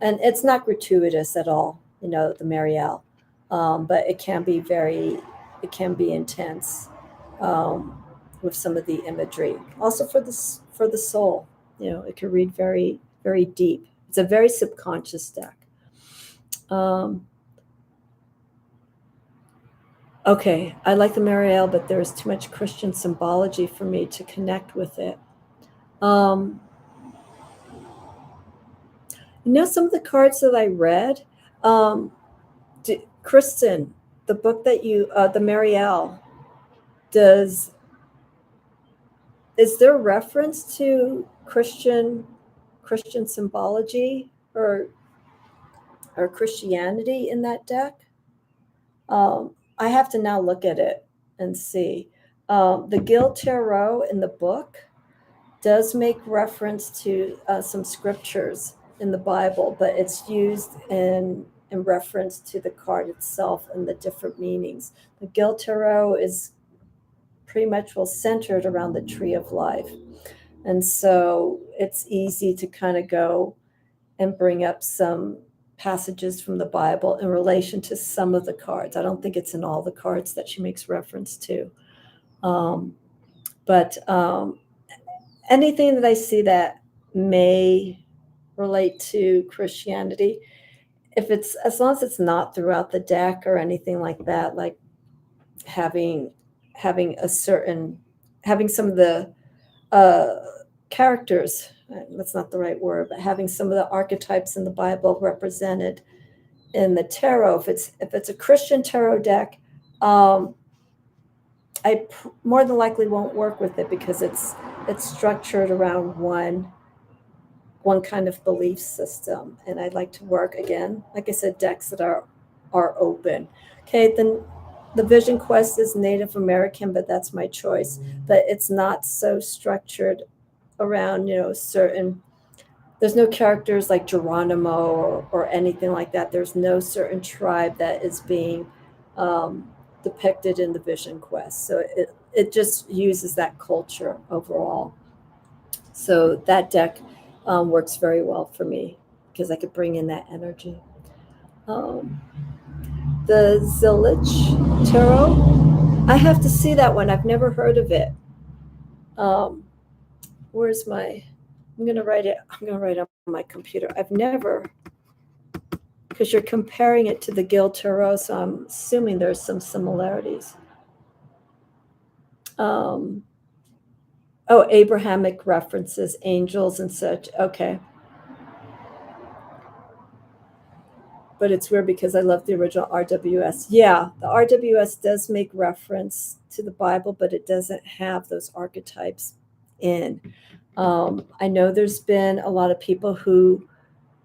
And it's not gratuitous at all, the Marielle, but it can be intense with some of the imagery. Also for the soul, it can read very, very deep. It's a very subconscious deck. Okay, I like the Marielle, but there's too much Christian symbology for me to connect with it. Some of the cards that I read, Kristen, the book that the Marielle, is there reference to Christian symbology or Christianity in that deck? I have to now look at it and see. The Zillich Tarot in the book does make reference to some scriptures in the Bible, but it's used in reference to the card itself and the different meanings. The Zillich Tarot is pretty much centered around the tree of life. And so it's easy to kind of go and bring up some passages from the Bible in relation to some of the cards. I don't think it's in all the cards that she makes reference to. But anything that I see that may relate to Christianity, as long as it's not throughout the deck or anything like that, like having some of the characters, that's not the right word, but having some of the archetypes in the Bible represented in the tarot. If it's a Christian tarot deck, I more than likely won't work with it because it's structured around one kind of belief system, and I'd like to work, again, like I said, decks that are open. Okay, then the Vision Quest is Native American, but that's my choice. But it's not so structured around, certain. There's no characters like Geronimo or anything like that. There's no certain tribe that is being depicted in the Vision Quest. So it just uses that culture overall. So that deck works very well for me because I could bring in that energy. The Zillich Tarot, I have to see that one. I've never heard of it. Where's my? I'm gonna write it on my computer. I've never, because you're comparing it to the Zillich Tarot, so I'm assuming there's some similarities. Abrahamic references, angels and such. Okay. But it's weird because I love the original RWS. Yeah, the RWS does make reference to the Bible, but it doesn't have those archetypes in. I know there's been a lot of people who,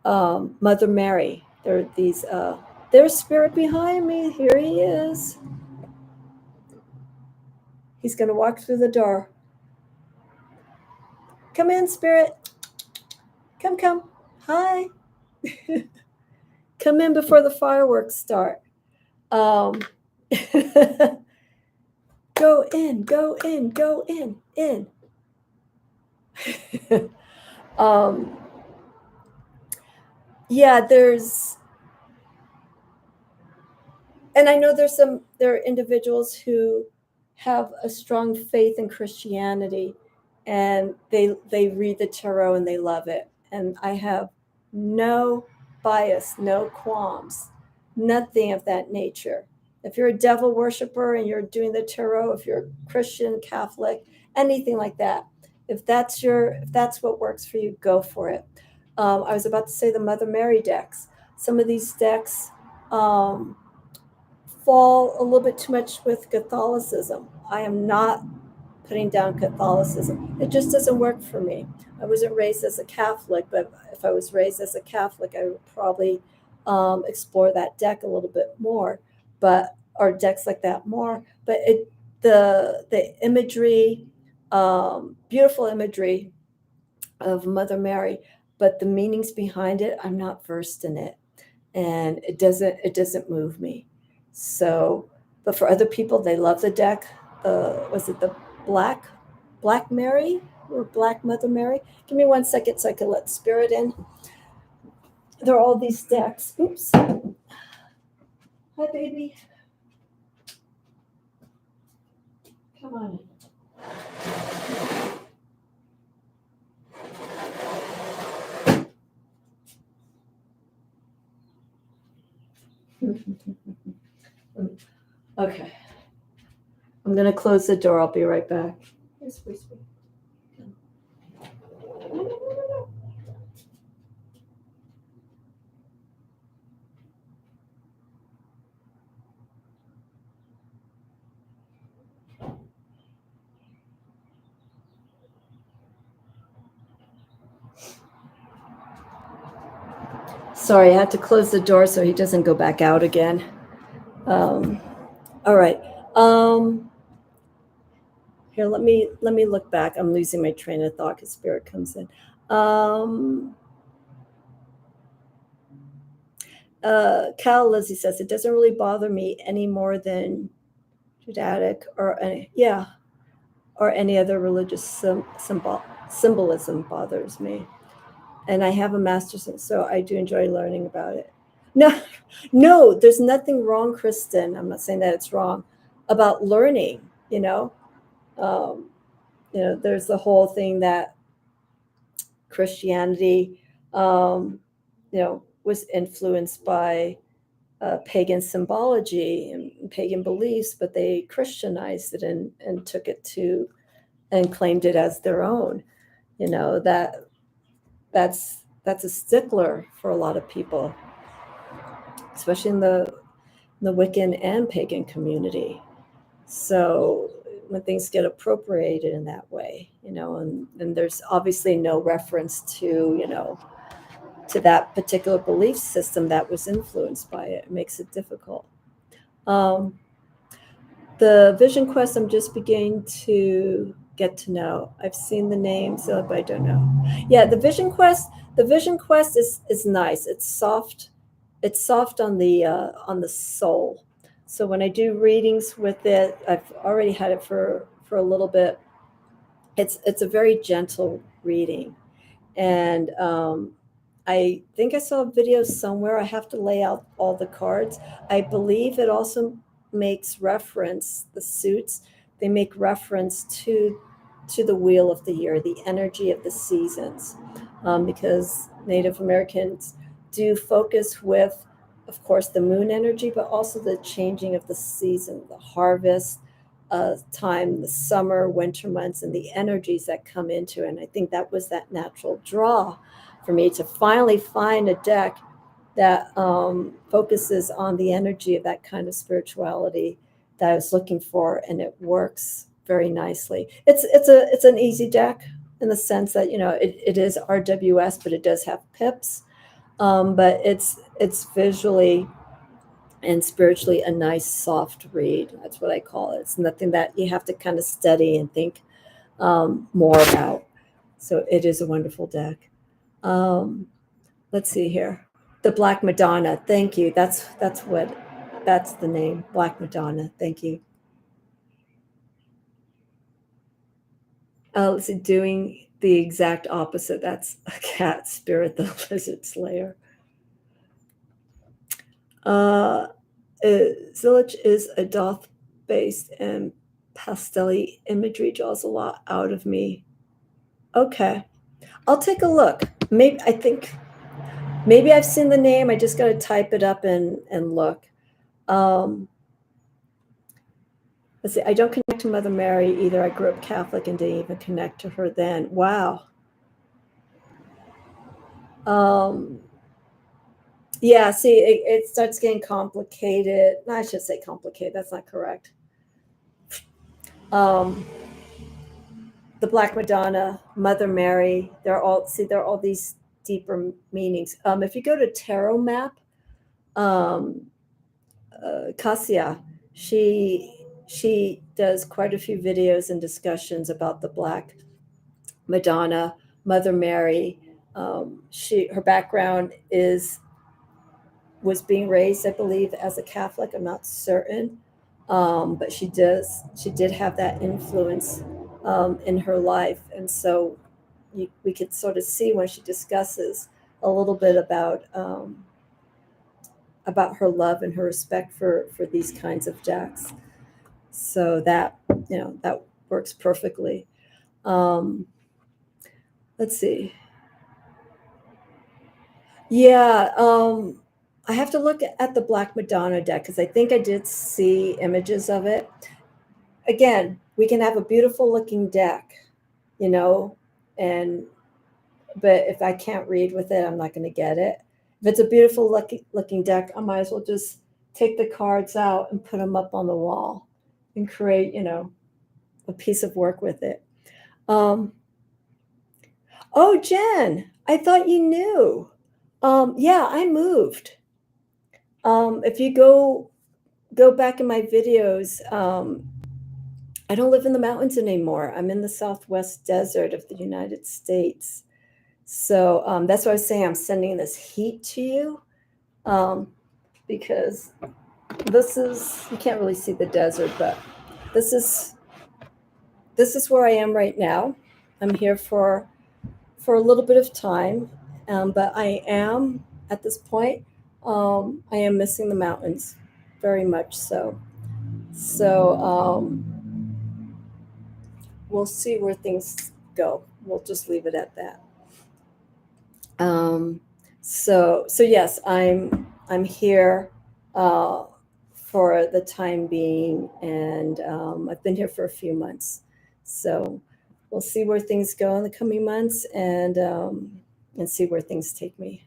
Mother Mary, there's spirit behind me. Here he is. He's going to walk through the door. Come in, spirit. Come. Hi. Come in before the fireworks start. Go in. Yeah, and I know there are individuals who have a strong faith in Christianity, and they read the tarot and they love it. And I have no bias, no qualms, nothing of that nature. If you're a devil worshiper and you're doing the tarot, if you're Christian, Catholic, anything like that, if that's what works for you, go for it. I was about to say the Mother Mary decks. Some of these decks fall a little bit too much with Catholicism. I am not putting down Catholicism. It just doesn't work for me. I wasn't raised as a Catholic, but if I was raised as a Catholic, I would probably explore that deck a little bit more, or decks like that more. But the imagery, beautiful imagery of Mother Mary, but the meanings behind it, I'm not versed in it, and it doesn't move me. So, but for other people, they love the deck. Was it the Black Mary or Black Mother Mary? Give me 1 second so I can let Spirit in. There are all these decks. Oops. Hi, baby. Come on. Okay. I'm going to close the door. I'll be right back. Yes, please. Sorry, I had to close the door so he doesn't go back out again. All right. Here, let me look back. I'm losing my train of thought because Spirit comes in. Cal Lizzie says, it doesn't really bother me any more than Judaic or any other religious symbolism bothers me. And I have a master's, so I do enjoy learning about it. No, there's nothing wrong, Kristen. I'm not saying that it's wrong about learning, there's the whole thing that Christianity, was influenced by pagan symbology and pagan beliefs, but they Christianized it and took it to and claimed it as their own. That's a stickler for a lot of people, especially in the Wiccan and pagan community. So when things get appropriated in that way, and there's obviously no reference to, to that particular belief system that was influenced by it, makes it difficult. The Vision Quest, I'm just beginning to get to know. I've seen the names, but I don't know. Yeah, the Vision Quest is nice. It's soft. It's soft on the soul. So when I do readings with it, I've already had it for a little bit. It's a very gentle reading, and I think I saw a video somewhere. I have to lay out all the cards. I believe it also makes reference, the suits, they make reference to the wheel of the year, the energy of the seasons, because Native Americans do focus with, of course, the moon energy, but also the changing of the season, the harvest time, the summer, winter months, and the energies that come into it. And I think that was that natural draw for me to finally find a deck that focuses on the energy of that kind of spirituality that I was looking for, and it works very nicely. It's an easy deck in the sense that it is RWS, but it does have pips, but it's visually and spiritually a nice soft read. That's what I call it. It's nothing that you have to kind of study and think more about. So it is a wonderful deck. Let's see here. The Black Madonna. Thank you. That's the name. Black Madonna. Thank you. Let's see. Doing the exact opposite. That's a cat spirit, the lizard slayer. Zillich is a doth-based, and pastel-y imagery draws a lot out of me. Okay. I'll take a look. Maybe I've seen the name. I just got to type it up and look. Let's see. I don't connect to Mother Mary either. I grew up Catholic and didn't even connect to her then. Wow. Yeah, see, it starts getting complicated. No, I should say complicated. That's not correct. the Black Madonna, Mother Mary, they're all these deeper meanings. If you go to Tarot Map, um, Cassia, she does quite a few videos and discussions about the Black Madonna, Mother Mary. Her background was being raised, I believe, as a Catholic. I'm not certain, but she did have that influence in her life, and so we could sort of see when she discusses a little bit about her love and her respect for these kinds of decks. So that that works perfectly. Let's see. Yeah, I have to look at the Black Madonna deck because I think I did see images of it. Again, we can have a beautiful looking deck, you know, and but if I can't read with it, I'm not going to get it. If it's a beautiful looking deck, I might as well just take the cards out and put them up on the wall and create, a piece of work with it. Oh, Jen, I thought you knew. Yeah, I moved. If you go back in my videos, I don't live in the mountains anymore. I'm in the Southwest desert of the United States. So that's why I was saying I'm sending this heat to you, because you can't really see the desert, but this is where I am right now. I'm here for a little bit of time, but I am at this point. I am missing the mountains very much so. So we'll see where things go. We'll just leave it at that. So yes, I'm here for the time being, and I've been here for a few months. So we'll see where things go in the coming months, and see where things take me.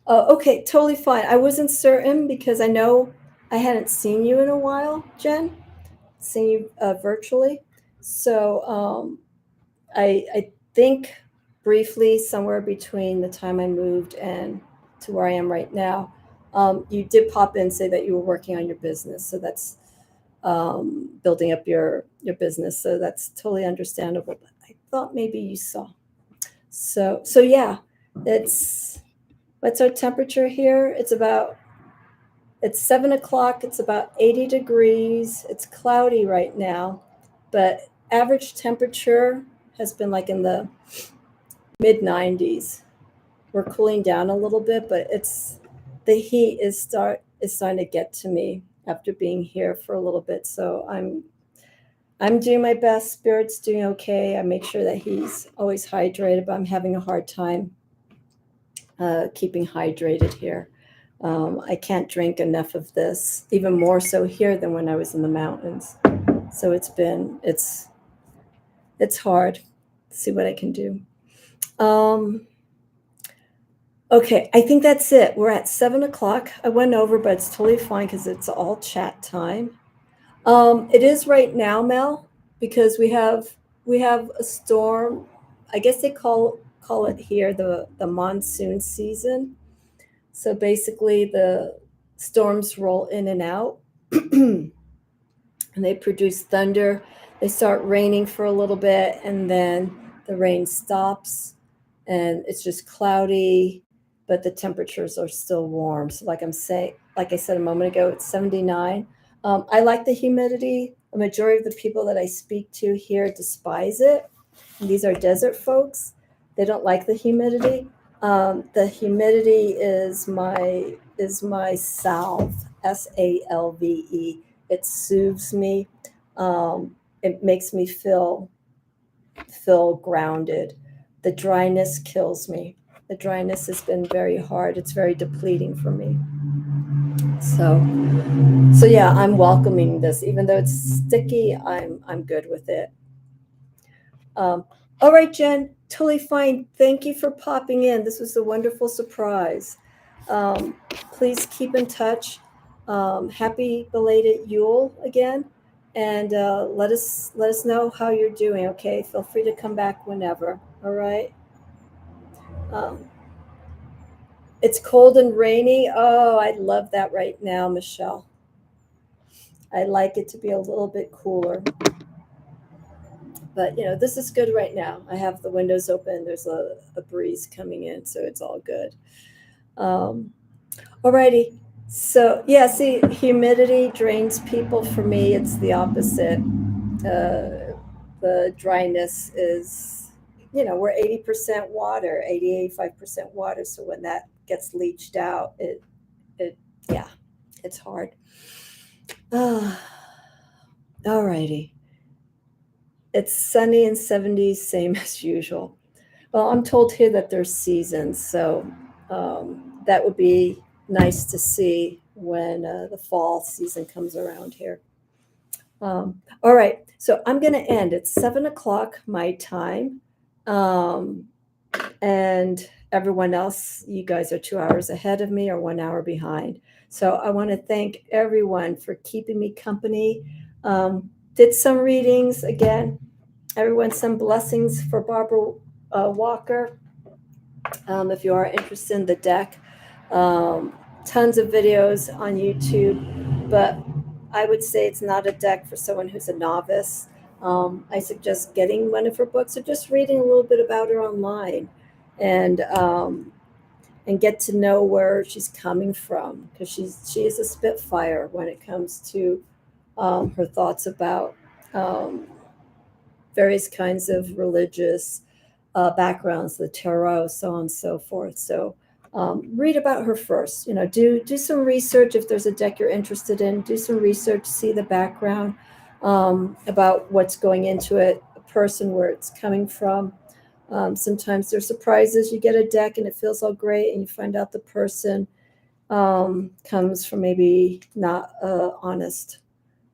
Okay, totally fine. I wasn't certain because I know I hadn't seen you in a while, Jen. Seen you virtually. So I think briefly somewhere between the time I moved and to where I am right now, you did pop in and say that you were working on your business. So that's building up your business. So that's totally understandable. But I thought maybe you saw. So yeah, what's our temperature here? It's 7 o'clock. It's about 80 degrees. It's cloudy right now, but average temperature has been like in the mid 90s. We're cooling down a little bit, but the heat is starting to get to me after being here for a little bit. So I'm doing my best. Spirit's doing okay. I make sure that he's always hydrated, but I'm having a hard time keeping hydrated here. I can't drink enough of this, even more so here than when I was in the mountains. So it's hard. Let's see what I can do. Okay, I think that's it. We're at 7 o'clock. I went over, but it's totally fine because it's all chat time. It is right now, Mel, because we have a storm. I guess they call it here the monsoon season. So basically, the storms roll in and out, and they produce thunder. They start raining for a little bit, and then the rain stops, and it's just cloudy, but the temperatures are still warm. So like I said a moment ago, it's 79. I like the humidity. The majority of the people that I speak to here despise it. And these are desert folks. They don't like the humidity. The humidity is my salve, SALVE. It soothes me. It makes me feel grounded. The dryness kills me. The dryness has been very hard. It's very depleting for me. So yeah, I'm welcoming this. Even though it's sticky, I'm good with it. All right, Jen, totally fine. Thank you for popping in. This was a wonderful surprise. Please keep in touch. Happy belated Yule again. and let us know how you're doing. Okay, feel free to come back whenever. All right. Um, it's cold and rainy. Oh, I love that right now, Michelle. I like it to be a little bit cooler. But, this is good right now. I have the windows open. There's a breeze coming in, so it's all good. Alrighty. So, yeah, see, humidity drains people. For me, it's the opposite. The dryness is, we're 80% water, 85% water. So when that gets leached out, yeah, it's hard. Alrighty. It's sunny and 70s, same as usual. Well, I'm told here that there's seasons, so that would be nice to see when the fall season comes around here. All right, so I'm going to end. It's 7 o'clock my time, and everyone else, you guys are 2 hours ahead of me or 1 hour behind. So I want to thank everyone for keeping me company. Did some readings again. Everyone, some blessings for Barbara Walker. If you are interested in the deck, tons of videos on YouTube, but I would say it's not a deck for someone who's a novice. I suggest getting one of her books or just reading a little bit about her online, and get to know where she's coming from, because she is a spitfire when it comes to her thoughts about various kinds of religious backgrounds, the tarot, so on and so forth. So read about her first. Do some research. If there's a deck you're interested in, do some research, see the background about what's going into it, a person, where it's coming from. Sometimes there's surprises. You get a deck and it feels all great, and you find out the person comes from maybe not an honest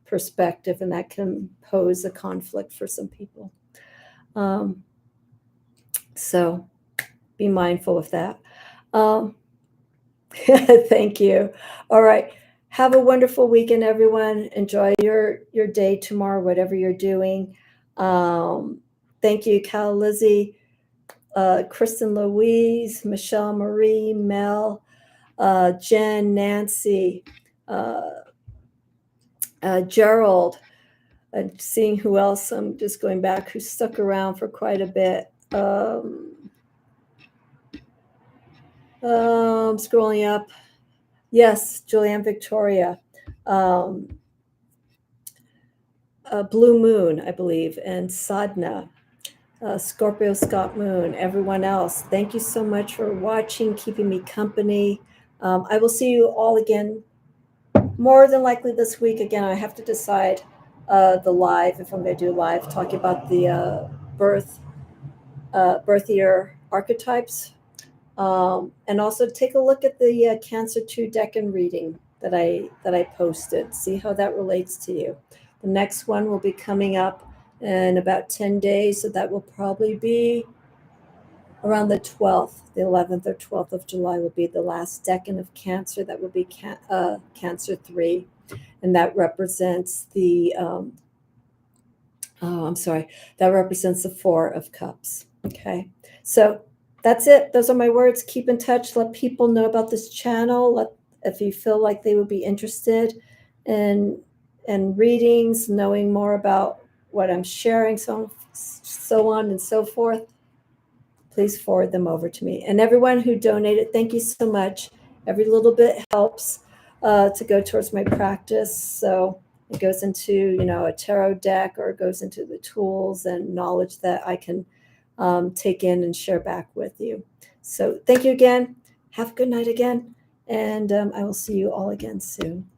perspective, and that can pose a conflict for some people. So be mindful of that. Thank you. All right. Have a wonderful weekend, everyone. Enjoy your day tomorrow, whatever you're doing. Thank you, Cal, Lizzie, Kristen, Louise, Michelle, Marie, Mel, Jen, Nancy, Gerald. And seeing who else. I'm just going back, who stuck around for quite a bit. Scrolling up. Yes, Julian, Victoria. Blue Moon, I believe, and Sadhna. Scorpio, Scott Moon, everyone else. Thank you so much for watching, keeping me company. I will see you all again, more than likely this week. Again, I have to decide the live, if I'm going to do live, talking about the birth year archetypes. And also take a look at the Cancer 2 Decan reading that I posted. See how that relates to you. The next one will be coming up in about 10 days, so that will probably be around the 12th, the 11th or 12th of July will be the last decan of Cancer. That will be Cancer 3, and that represents the that represents the 4 of Cups. Okay, so that's it. Those are my words. Keep in touch. Let people know about this channel. If you feel like they would be interested in readings, knowing more about what I'm sharing, so on and so forth, please forward them over to me. And everyone who donated, thank you so much. Every little bit helps to go towards my practice. So it goes into, a tarot deck, or it goes into the tools and knowledge that I can take in and share back with you. So thank you again. Have a good night again. And I will see you all again soon.